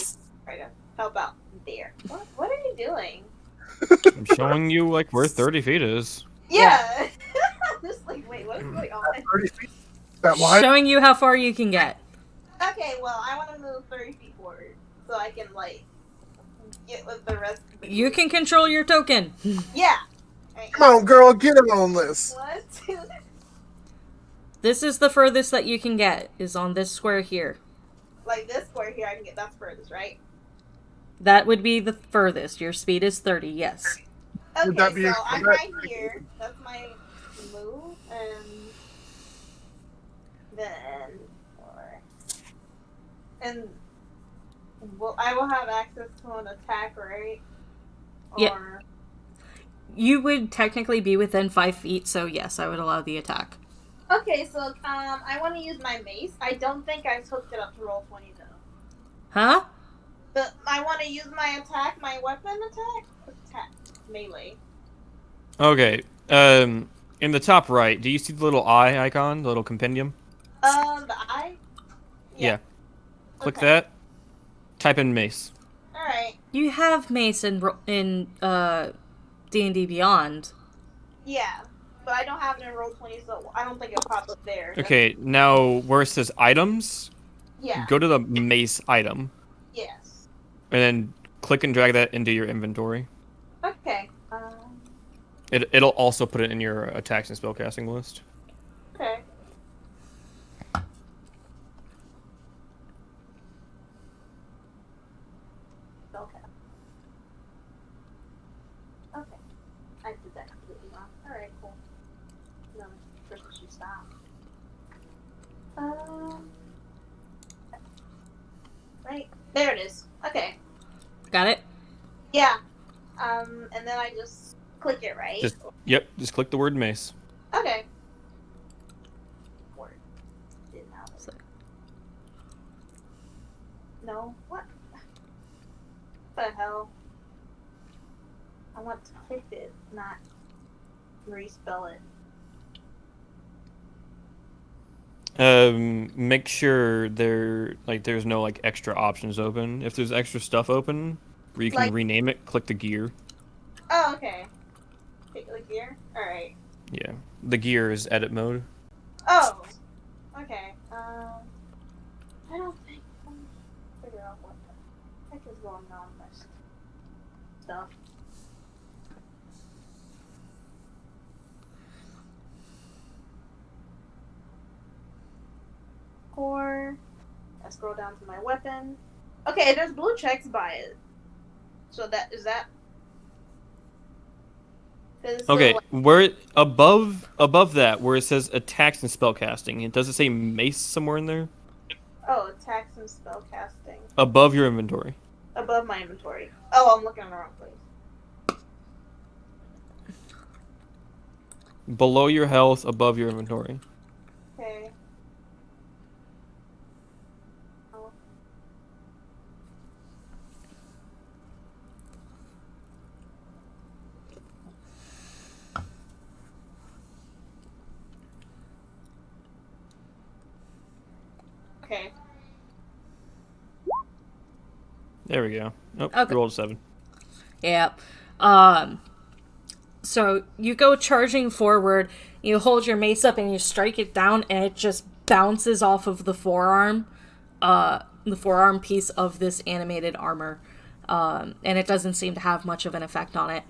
Right now. How about there? What are you doing? I'm showing you like where 30 feet is. Yeah. I'm just like, wait, what is going on? 30 feet. That wide? Showing you how far you can get. Okay, well, I want to move 30 feet forward so I can like get with the rest. Of the You can control your token. Yeah. Right. Come on, girl, get in on this. 1, 2. This is the furthest that you can get, is on this square here. Like this square here, I can get. That's furthest, right? That would be the furthest. Your speed is 30, yes. Okay, Would that be so a I'm combat? right here. That's my move, and then and well, I will have access to an attack, right? Yeah. Or You would technically be within 5 feet, so yes, I would allow the attack. okay, so I want to use my mace. I don't think I've hooked it up to roll 20 though. Huh? But I want to use my attack, my weapon attack, melee. Okay. In the top right, do you see the little eye icon, the little compendium? The eye. Yeah. Click Okay. that. Type in mace. All right. You have mace in D&D Beyond. Yeah, but I don't have it in roll 20, so I don't think it'll pop up there. Okay, now where it says items, Yeah. go to the mace item, Yes. and then click and drag that into your inventory. Okay. It'll also put it in your attacks and spellcasting list. Okay. Okay. Okay. I did that completely wrong. Alright, cool. No, first we should stop. Right. There it is. Okay. Got it? Yeah. And then I just click it, right? Just click the word mace. Okay. Word. Didn't have it. No. What? What the hell? I want to click it, not respell it. Make sure there's no like extra options open. If there's extra stuff open where you can Like- rename it, click the gear. Oh, okay. Take the gear? Alright. Yeah, the gear is edit mode. Oh! Okay. I don't think I can figure out what the heck is going on with this stuff. Core. I scroll down to my weapon. Okay, there's blue checks by it. So that is that. There's still, Okay, like- where above that where it says attacks and spellcasting, does it say mace somewhere in there? Oh, attacks and spell casting. Above your inventory. Above my inventory. Oh, I'm looking in the wrong place. Below your health, above your inventory. Okay. Oh. Okay. There we go. Oh, Okay. rolled a 7. Yeah. So you go charging forward, you hold your mace up and you strike it down and it just bounces off of the forearm piece of this animated armor. And it doesn't seem to have much of an effect on it.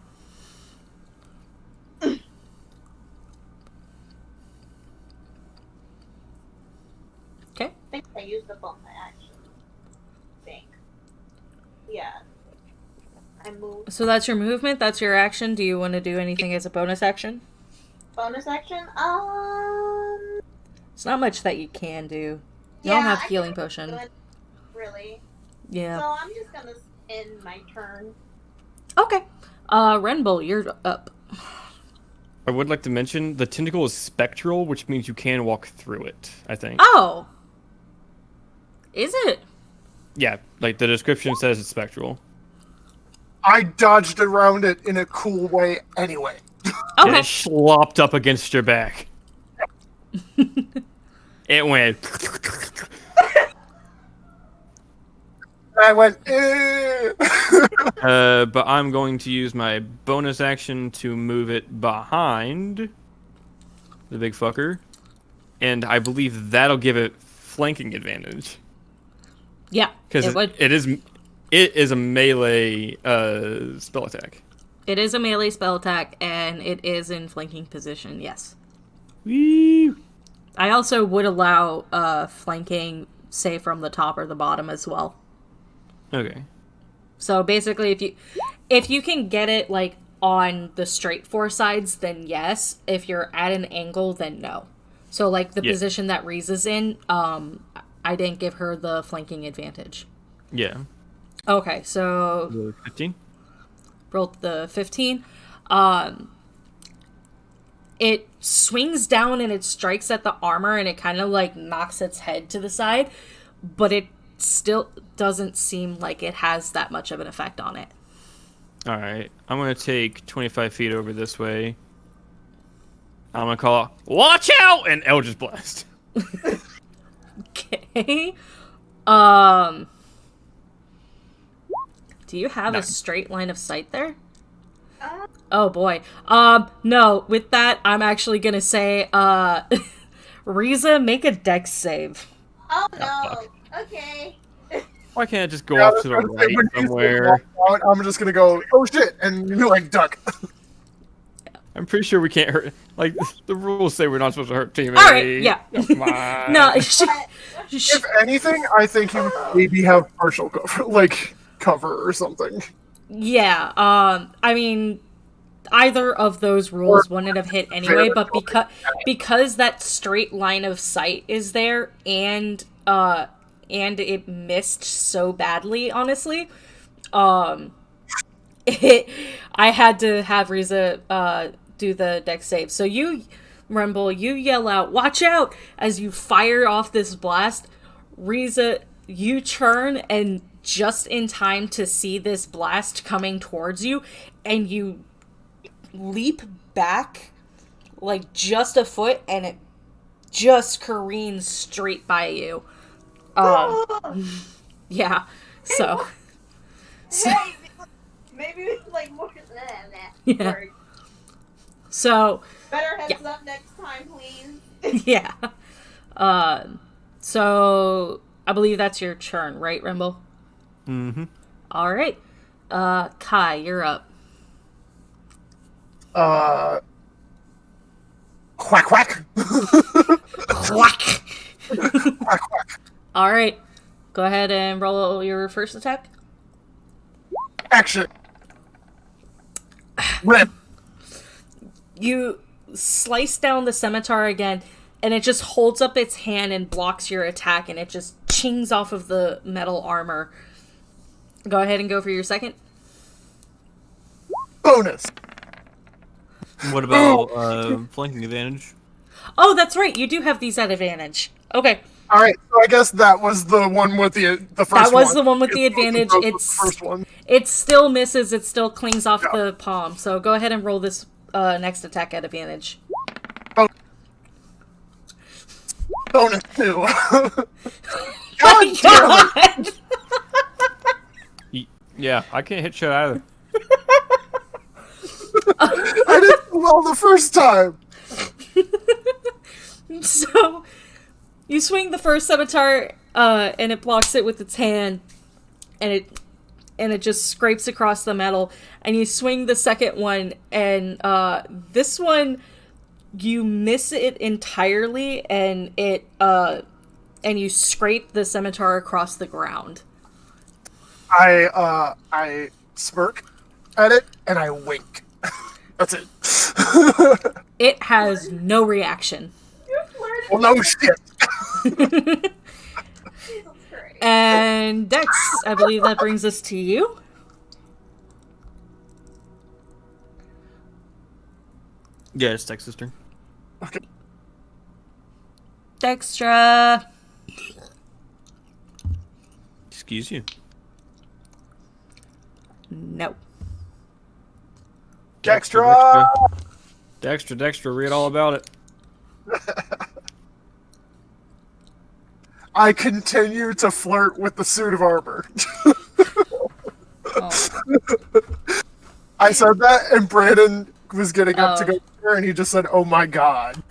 Okay. I think I used up all my action. I think. Yeah. I moved. So that's your movement, that's your action. Do you want to do anything as a bonus action? Bonus action? It's not much that you can do. You don't have I healing can't potion. do it, really. Yeah. So I'm just gonna end my turn. Okay. Renbull, you're up. I would like to mention the tentacle is spectral, which means you can walk through it, I think. Oh! Is it? Yeah, like the description says it's spectral. I dodged around it in a cool way anyway. And Okay. it slopped up against your back. It went. I went, eh. But I'm going to use my bonus action to move it behind the big fucker. And I believe that'll give it flanking advantage. Yeah, Because it would. it is a melee spell attack. It is a melee spell attack, and it is in flanking position, yes. Woo! I also would allow flanking, say, from the top or the bottom as well. Okay. So basically, if you can get it, like, on the straight four sides, then yes. If you're at an angle, then no. So, like, the position that Reese is in, I didn't give her the flanking advantage. Yeah. Okay, so 15. rolled the 15. It swings down and it strikes at the armor and it kind of like knocks its head to the side, but it still doesn't seem like it has that much of an effect on it. All right. I'm going to take 25 feet over this way. I'm going to call out, "Watch out!" and Eldritch Blast. Okay. Do you have a straight line of sight there? Oh boy. No, with that, I'm actually gonna say, Riza, make a dex save. Oh fuck. no. Okay. Why can't I just go off to the right somewhere? I'm just gonna go, oh shit, and like duck. I'm pretty sure we can't hurt. Like, the rules say we're not supposed to hurt teammates. Alright, yeah. Come on. No, If anything, I think you maybe have partial cover, like cover or something. yeah, I mean, either of those rules wouldn't have hit anyway, but because that straight line of sight is there, and it missed so badly, honestly, I had to have Riza do the dex save. So you, Rumble, you yell out, "Watch out!" as you fire off this blast. Riza, you turn and just in time to see this blast coming towards you, and you leap back like just a foot, and it just careens straight by you. Yeah. So. Hey, maybe like more than that. Yeah. So. Better heads up next time, please. Yeah. So I believe that's your turn, right, Rimble? Mm-hmm. All right. Kai, you're up. Quack quack. Quack. Quack quack. All right. Go ahead and roll your first attack. Action. Rip. You slice down the scimitar again, and it just holds up its hand and blocks your attack, and it just chings off of the metal armor. Go ahead and go for your second. Bonus. What about flanking advantage? Oh, that's right. You do have these at advantage. Okay. All right, so I guess that was the one with the first one. That was the one with the advantage. The It's first one. It still misses. It still clings off the palm. So go ahead and roll this next attack at advantage. Bonus 2. Oh my god! Yeah, I can't hit shit either. I did well the first time. So you swing the first scimitar, and it blocks it with its hand, and it just scrapes across the metal. And you swing the second one, and this one you miss it entirely, and and you scrape the scimitar across the ground. I smirk at it and I wink. That's it. It has no reaction. Well, no shit. and Dex, I believe that brings us to you. Yeah, it's Dex's turn. Dextra. Excuse you. No. Dextra! Dextra, read all about it. I continue to flirt with the suit of armor. Oh. I said that, and Brandon was getting up to Oh. go there, and he just said, "Oh my god."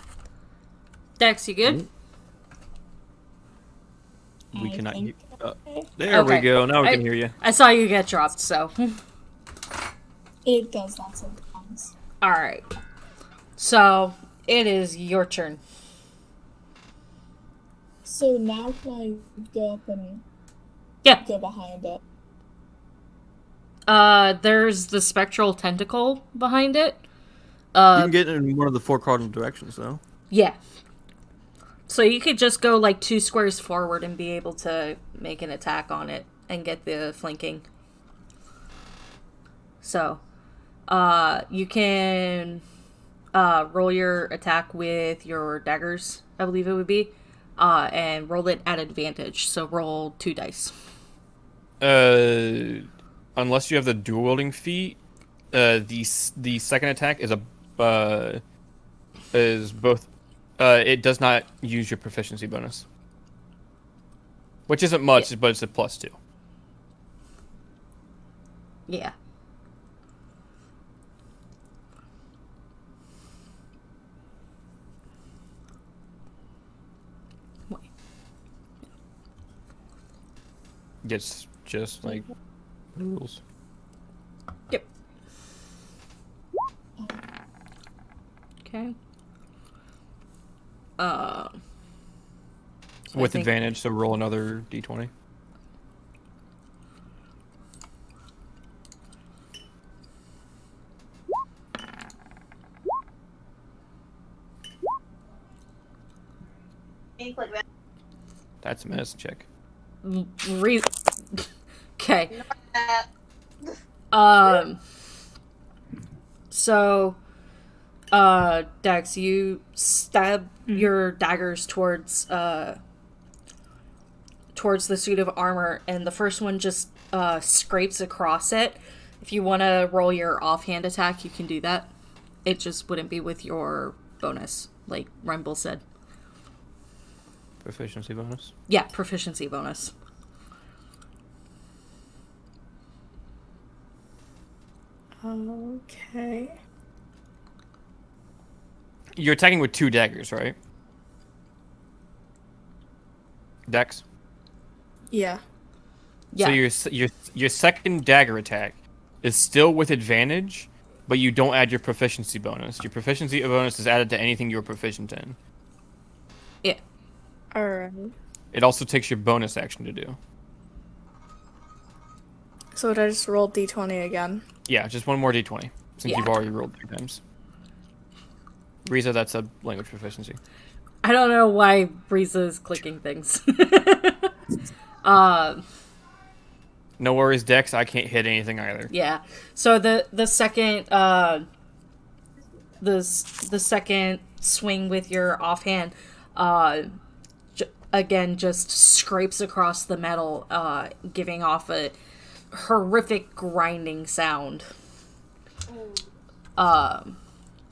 Dex, you good? We I cannot. think- There we Okay. go. Now we can hear you. I saw you get dropped, so. It does that sometimes. Alright. So, it is your turn. So now can I go up and Yeah. go behind it? There's the spectral tentacle behind it. You can get in one of the 4 cardinal directions, though. Yeah. So you could just go like 2 squares forward and be able to make an attack on it and get the flanking. So, you can roll your attack with your daggers, I believe it would be, and roll it at advantage. So roll 2 dice. Unless you have the dual wielding feat, the second attack is both. It does not use your proficiency bonus, which isn't much, but it's a +2. Yeah. It's just like rules. Yep. Okay. So With I think- advantage, so roll another d20. Can you click that? That's a medicine check. Okay. Uh, So, Dex, you stab your daggers towards the suit of armor, and the first one just scrapes across it. If you want to roll your offhand attack, you can do that. It just wouldn't be with your bonus, like Rumble said. Proficiency bonus. Yeah, proficiency bonus. Okay. You're attacking with 2 daggers, right? Dex. Yeah. Yeah. So your second dagger attack is still with advantage, but you don't add your proficiency bonus. Your proficiency bonus is added to anything you're proficient in. Yeah. Alright. It also takes your bonus action to do. So would I just roll d20 again? Yeah, just one more d20, since Yeah. you've already rolled 3 times. Riza, that's a language proficiency. I don't know why Breeza is clicking things. No worries, Dex. I can't hit anything either. Yeah. So the second the second swing with your offhand again just scrapes across the metal, giving off a horrific grinding sound.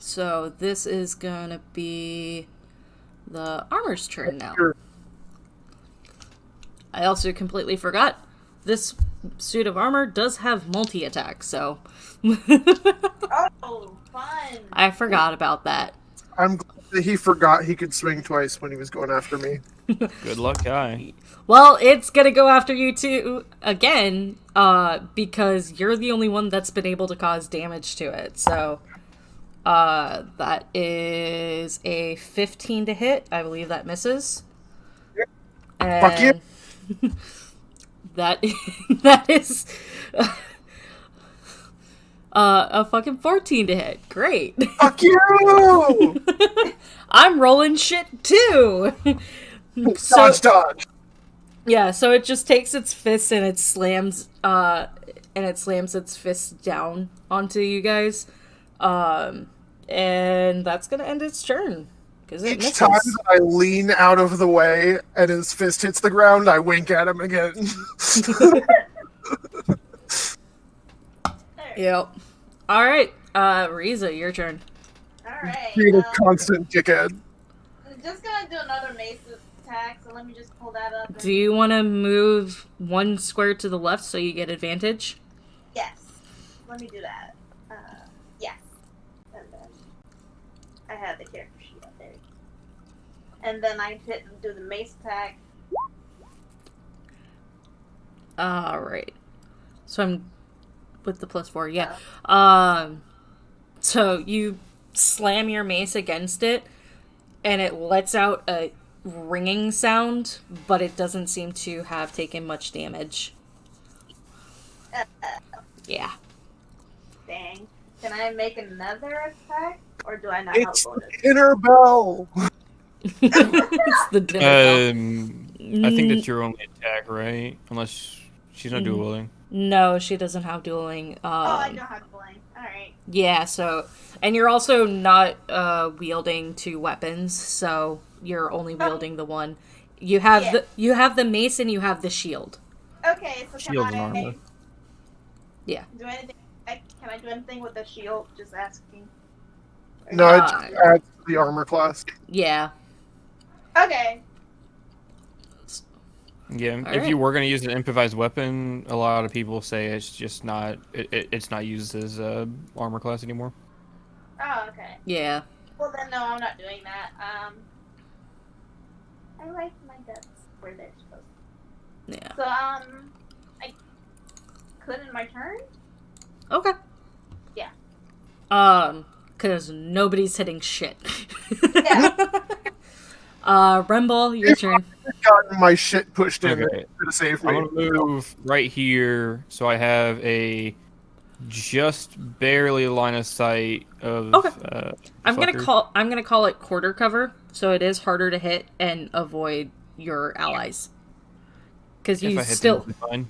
So this is gonna be the armor's turn now. I also completely forgot this suit of armor does have multi-attack, so oh, fun. I forgot about that. I'm glad that he forgot he could swing twice when he was going after me. Good luck, guy. Well, it's gonna go after you too again, because you're the only one that's been able to cause damage to it. So, that is a 15 to hit. I believe that misses. And Fuck you. that is a fucking 14 to hit. Great. Fuck you! I'm rolling shit too. So, Dodge. Yeah, so it just takes its fist and it slams its fist down onto you guys. And that's gonna end its turn. Because it Each time misses. that I lean out of the way and his fist hits the ground, I wink at him again. Yep. Alright, Riza, your turn. Alright. Being a constant dickhead. I'm just gonna do another mace attack, so let me just pull that up. Do you want to move one square to the left so you get advantage? Yes. Let me do that. Yes. And then I have the character sheet up there. And then I do the mace attack. Alright. So I'm with the +4, yeah. So you slam your mace against it, and it lets out a ringing sound, but it doesn't seem to have taken much damage. Yeah. Dang. Can I make another attack? Or do I not It's have a the bonus? inner bell. It's the dinner I think that's your only attack, right? Unless she's not dueling. No, she doesn't have dueling. I don't have blank. Alright. Yeah, so... And you're also not wielding two weapons, so you're only wielding the one. You have the mace and you have the shield. Okay, so Shield can and I armor. Yeah. do anything? Can I do anything with the shield? Just asking. No, it just adds to the armor class. Yeah. Okay. Yeah, if Alright. you were gonna use an improvised weapon, a lot of people say it's just not. It's not used as armor class anymore. Oh, okay. Yeah. Well then, no, I'm not doing that. I like my guts where they're supposed to. Yeah. So, I could in my turn? Okay. Yeah. Because nobody's hitting shit. Yeah. Rembal, your turn. I've gotten my shit pushed in Okay. to save I'm me. gonna move right here, so I have a just barely line of sight of. Okay. I'm fucker. gonna call it quarter cover, so it is harder to hit and avoid your allies. Because If you I hit still them, they'll be fine.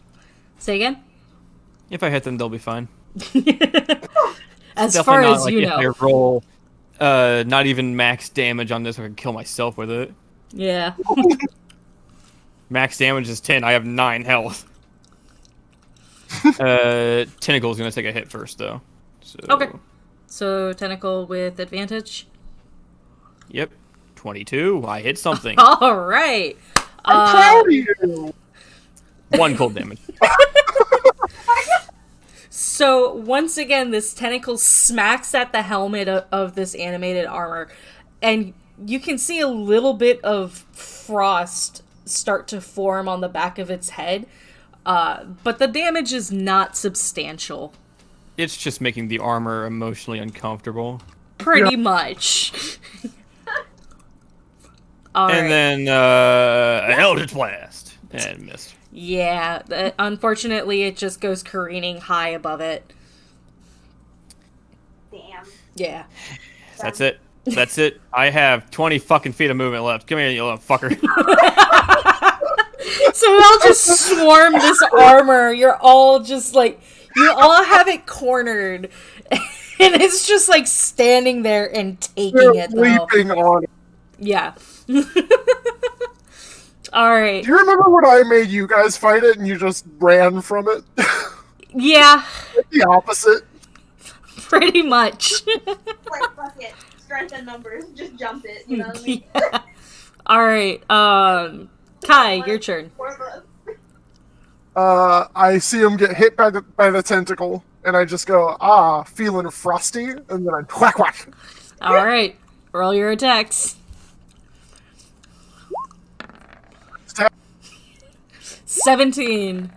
say again. If I hit them, they'll be fine. As Definitely far not as like you if know. I roll, not even max damage on this, I can kill myself with it. Yeah. Max damage is 10. I have 9 health. Tentacle's gonna take a hit first, though. So, Okay. So tentacle with advantage. Yep. 22. I hit something. All right. I'm proud of you. 1 cold damage. So once again, this tentacle smacks at the helmet of this animated armor, and you can see a little bit of frost start to form on the back of its head, but the damage is not substantial. It's just making the armor emotionally uncomfortable. Pretty much. All right. And then, a Eldritch Blast. And missed. Yeah, unfortunately, it just goes careening high above it. Damn. Yeah. That's it. That's it. I have 20 fucking feet of movement left. Come here, you little fucker. So we all just swarm this armor. You're all just like, you all have it cornered. And it's just like standing there and taking They're it, though. leaping on it. Yeah. Alright. Do you remember when I made you guys fight it and you just ran from it? Yeah, The opposite. pretty much. Like, fuck it. Strength in numbers. Just jump it. You know what I mean? Yeah. Alright, Kai, your turn. Four of us. I see him get hit by the tentacle, and I just go, feeling frosty, and then I whack whack. Alright, roll your attacks. 17.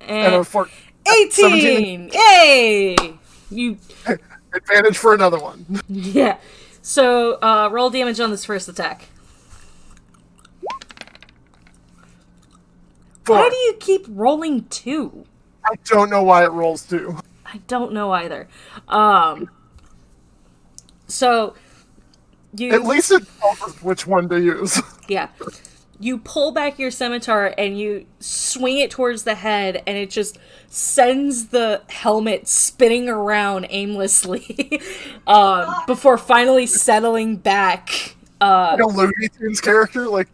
And And for 18! Yay! You, advantage for another one. yeah. So, roll damage on this first attack. Why But do you keep rolling 2? I don't know why it rolls 2. I don't know either. So, you... At least it tells us which one to use. Yeah. you pull back your scimitar and you swing it towards the head, and it just sends the helmet spinning around aimlessly before finally settling back. Like a Looney Tunes character, like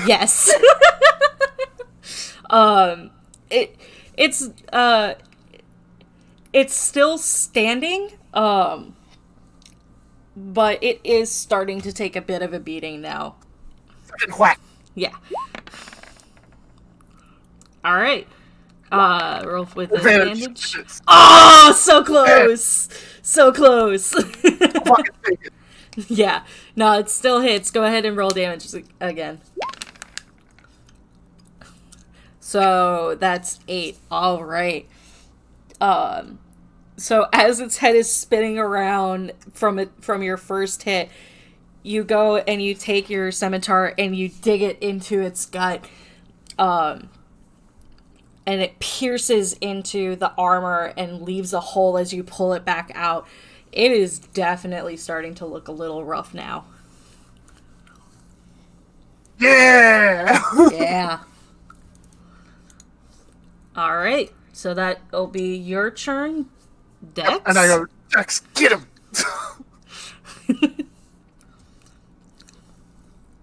Yes. It's still standing, but it is starting to take a bit of a beating now. fucking whack. Yeah. All right. Roll with advantage. Oh, so close. So close. Fucking take it. Yeah. No, it still hits. Go ahead and roll damage again. So that's 8. All right. So as its head is spinning around from your first hit, you go and you take your scimitar and you dig it into its gut, and it pierces into the armor and leaves a hole as you pull it back out. It is definitely starting to look a little rough now. Yeah. Yeah. All right. So that'll be your turn, Dex. And I go, Dex, get him.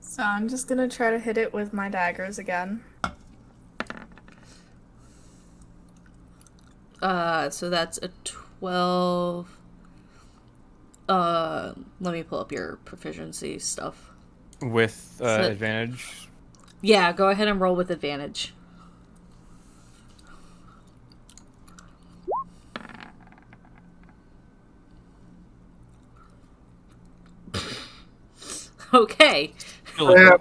So I'm just gonna try to hit it with my daggers again. So that's a 12. Let me pull up your proficiency stuff. With advantage. Yeah, go ahead and roll with advantage. Okay. Yeah.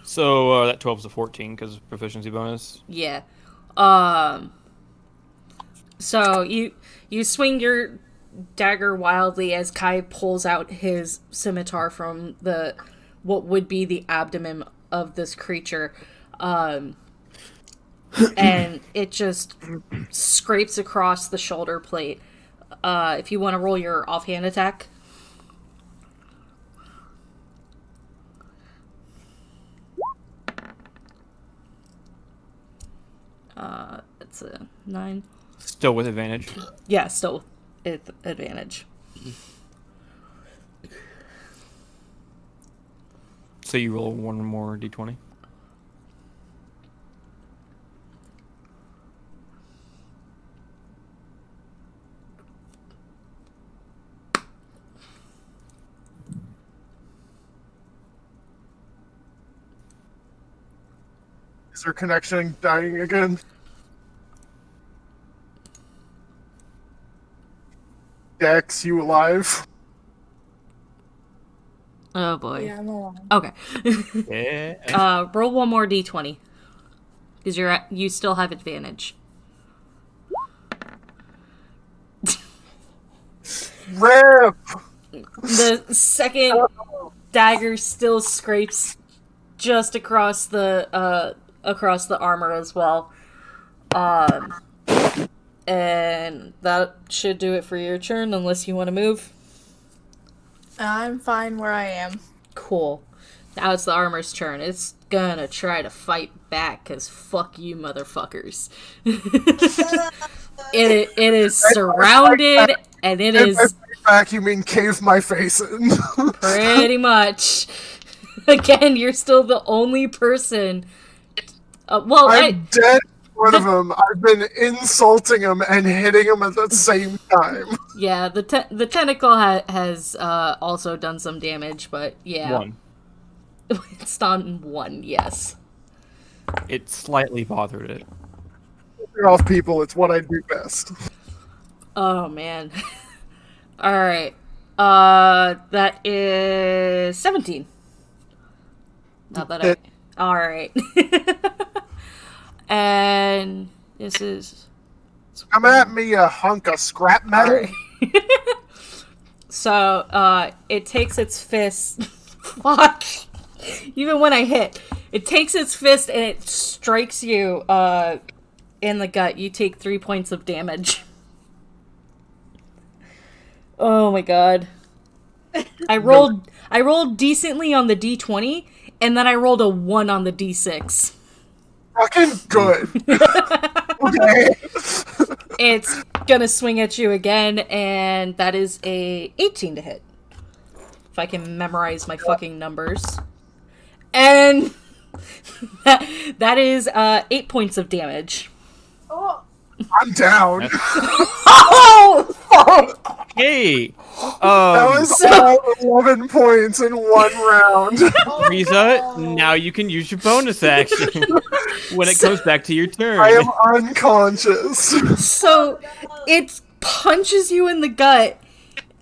So that 12 is a 14 because of proficiency bonus. Yeah. So you swing your dagger wildly as Kai pulls out his scimitar from what would be the abdomen of this creature. And it just scrapes across the shoulder plate. If you want to roll your offhand attack. It's a 9. Still with advantage. Yeah, still with advantage. So you roll one more d20. Is her connection dying again? Dex, you alive? Oh boy. Yeah, I'm alive. Okay. Yeah. Roll one more d20. Because you still have advantage. Rip! The second dagger still scrapes just across the armor as well. And that should do it for your turn, unless you want to move. I'm fine where I am. Cool. Now it's the armor's turn. It's gonna try to fight back, because fuck you motherfuckers. It is surrounded, and it is... By fight back, you mean cave my face in. Pretty much. Again, you're still the only person... I'm dead in front of him. I've been insulting him and hitting him at the same time. Yeah, the tentacle has also done some damage, but yeah. 1. It's done 1, yes. It slightly bothered it. You're off, people. It's what I do best. Oh, man. Alright. That is 17. Not that Alright. And this is... Come at me, you hunk of scrap metal. Alright. So, it takes its fist... Fuck! Even when I hit. It takes its fist and it strikes you, in the gut. You take 3 points of damage. Oh my god. I rolled decently on the d20, And then I rolled a 1 on the d6. Fucking good. Okay. It's gonna swing at you again, and that is a 18 to hit. If I can memorize my fucking numbers. And that is 8 points of damage. Oh, I'm down. Oh, fuck! Hey, That was all 11 points in one round. Riza, now you can use your bonus action when it comes back to your turn. I am unconscious. So it punches you in the gut,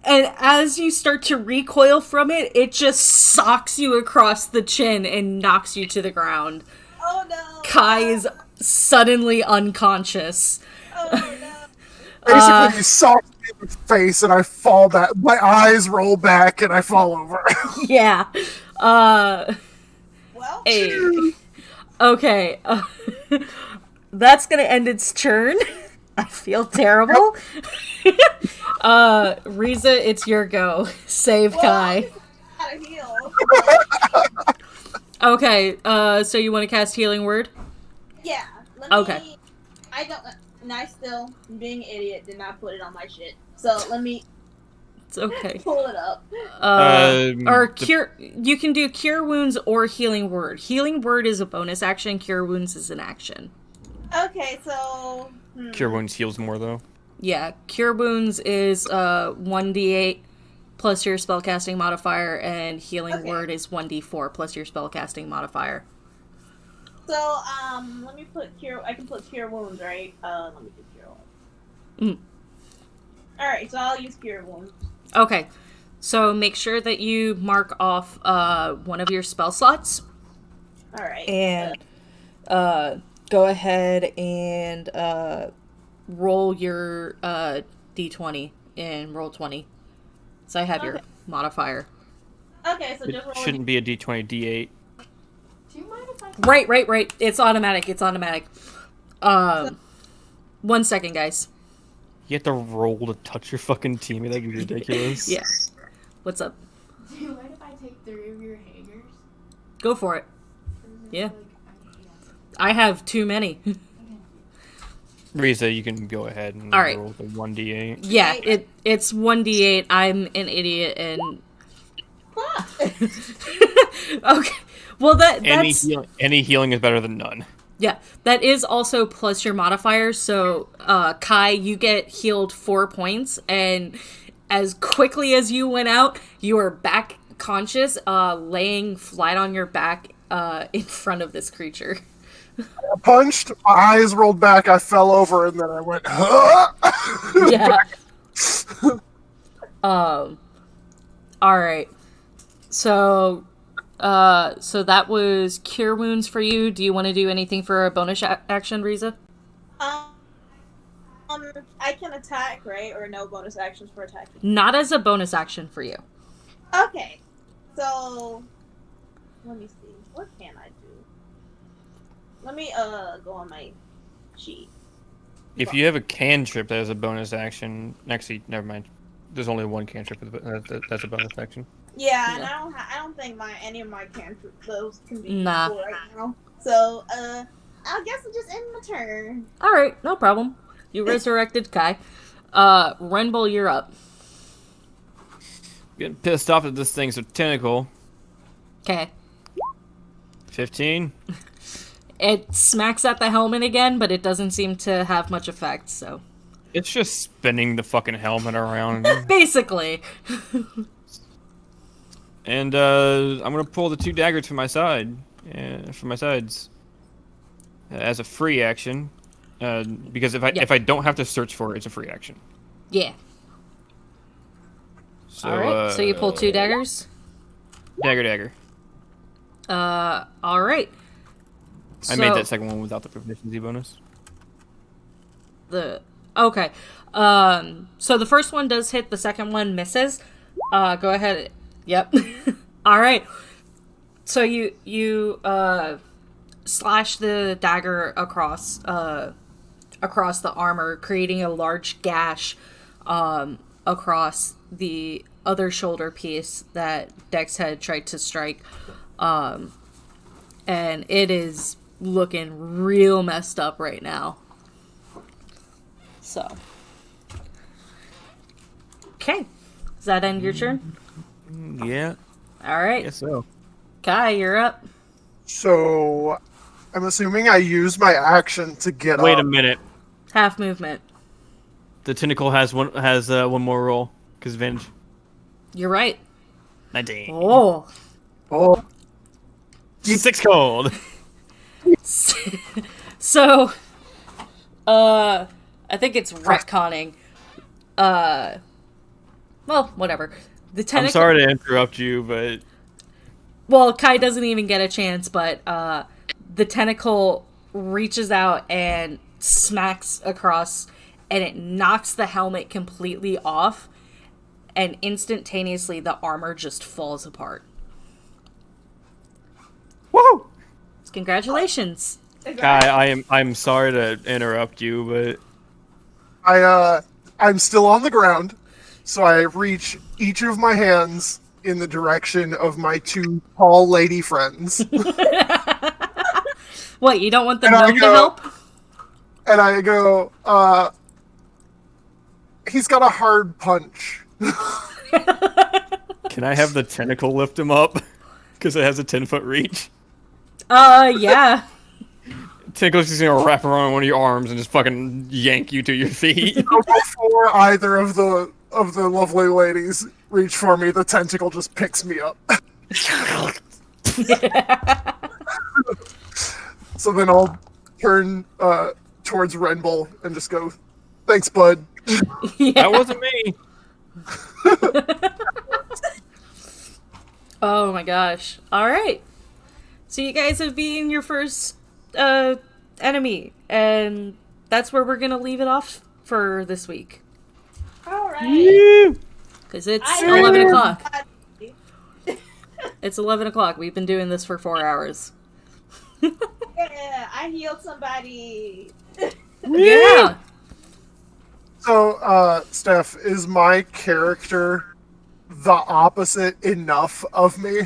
and as you start to recoil from it, it just socks you across the chin and knocks you to the ground. oh no. Kai is suddenly unconscious. Oh no. Basically, he socked me in the face and I fall back. My eyes roll back and I fall over. Yeah. Well, Hey. Okay. That's gonna end its turn. I feel terrible. Riza, it's your go. Save Kai. gotta heal. Okay, so you want to cast Healing Word? Yeah. Let me, Okay. I don't. And I still, being an idiot, did not put it on my shit. So let me It's okay. pull it up. Or cure. You can do Cure Wounds or Healing Word. Healing Word is a bonus action. Cure Wounds is an action. Okay, so. Cure Wounds heals more, though. Yeah, Cure Wounds is 1d8 plus your spellcasting modifier, and Healing Okay. Word is 1d4 plus your spellcasting modifier. So, let me put cure. I can put cure wounds, right? Let me do cure wounds. Alright, so I'll use cure wounds. Okay, so make sure that you mark off one of your spell slots, Alright. and go ahead and roll your d20 and roll 20. So I have your Okay. modifier. Okay, so It just roll. shouldn't be a d20, d8. Do you mind if I Right. It's automatic. 1 second, guys. You have to roll to touch your fucking teammate. That'd be ridiculous. Yeah. What's up? do you mind if I take 3 of your hangers? Go for it. Yeah. Like, I have too many. Riza, you can go ahead and All right. roll the 1d8. Yeah, it's 1d8. I'm an idiot and okay. Well, that's Any healing is better than none. yeah. That is also plus your modifier. So, Kai, you get healed 4 points, and as quickly as you went out, you are back conscious, laying flat on your back, in front of this creature. I punched, my eyes rolled back, I fell over, and then I went, huh? Yeah. All right. So that was Cure Wounds for you. Do you want to do anything for a bonus action, Riza? I can attack, right? Or no bonus actions for attacking. Not as a bonus action for you. Okay. So let me see. What can I do? Let me go on my sheet. If you have a cantrip that is a bonus action, actually, never mind. There's only one cantrip that's a bonus action. Yeah, and Yeah. I don't think any of my cantrips those can be Nah. useful right now. So I guess I'll just end my turn. All right, no problem. You resurrected Kai. Renbull, you're up. Getting pissed off at this thing's a tentacle. Okay. 15. It smacks at the helmet again, but it doesn't seem to have much effect, so. It's just spinning the fucking helmet around. Basically. And I'm gonna pull the 2 daggers from my side, from my sides, as a free action. Because if I don't have to search for it, it's a free action. Yeah. So, Alright, so you pull 2 daggers. Dagger. Alright. I made that second one without the proficiency bonus. Okay. So the first one does hit, the second one misses. Go ahead. Yep. Alright. So you slash the dagger across the armor, creating a large gash across the other shoulder piece that Dex had tried to strike. and it is looking real messed up right now. So. Okay. Does that end your turn? Yeah. Alright. Guess so. Kai, you're up. So, I'm assuming I use my action to get Wait up. a minute. Half movement. The tentacle has one more roll. Cause advantage. You're right. 19. Oh. Oh, 6 cold. So, I think it's retconning. Well, whatever. The tentacle. I'm sorry to interrupt you, but Well, Kai doesn't even get a chance, but the tentacle reaches out and smacks across, and it knocks the helmet completely off, and instantaneously the armor just falls apart. woohoo! Congratulations. Kai, I'm sorry to interrupt you, but I'm still on the ground, so I reach each of my hands in the direction of my two tall lady friends, What, you don't want the And I gnome to go- help? and I go, he's got a hard punch. can I have the tentacle lift him up? Because it has a 10-foot reach. Yeah. Tentacle's just gonna wrap around one of your arms and just fucking yank you to your feet. Before either of the lovely ladies reach for me, the tentacle just picks me up. So then I'll turn towards Renbull and just go, "Thanks, bud." That wasn't me. Oh my gosh. Alright. So you guys have beaten your first enemy, and that's where we're gonna leave it off for this week. Alright. Because it's I 11 heard- o'clock. It's 11 o'clock. We've been doing this for 4 hours. Yeah, I healed somebody. Yeah! So, Steph, is my character the opposite enough of me?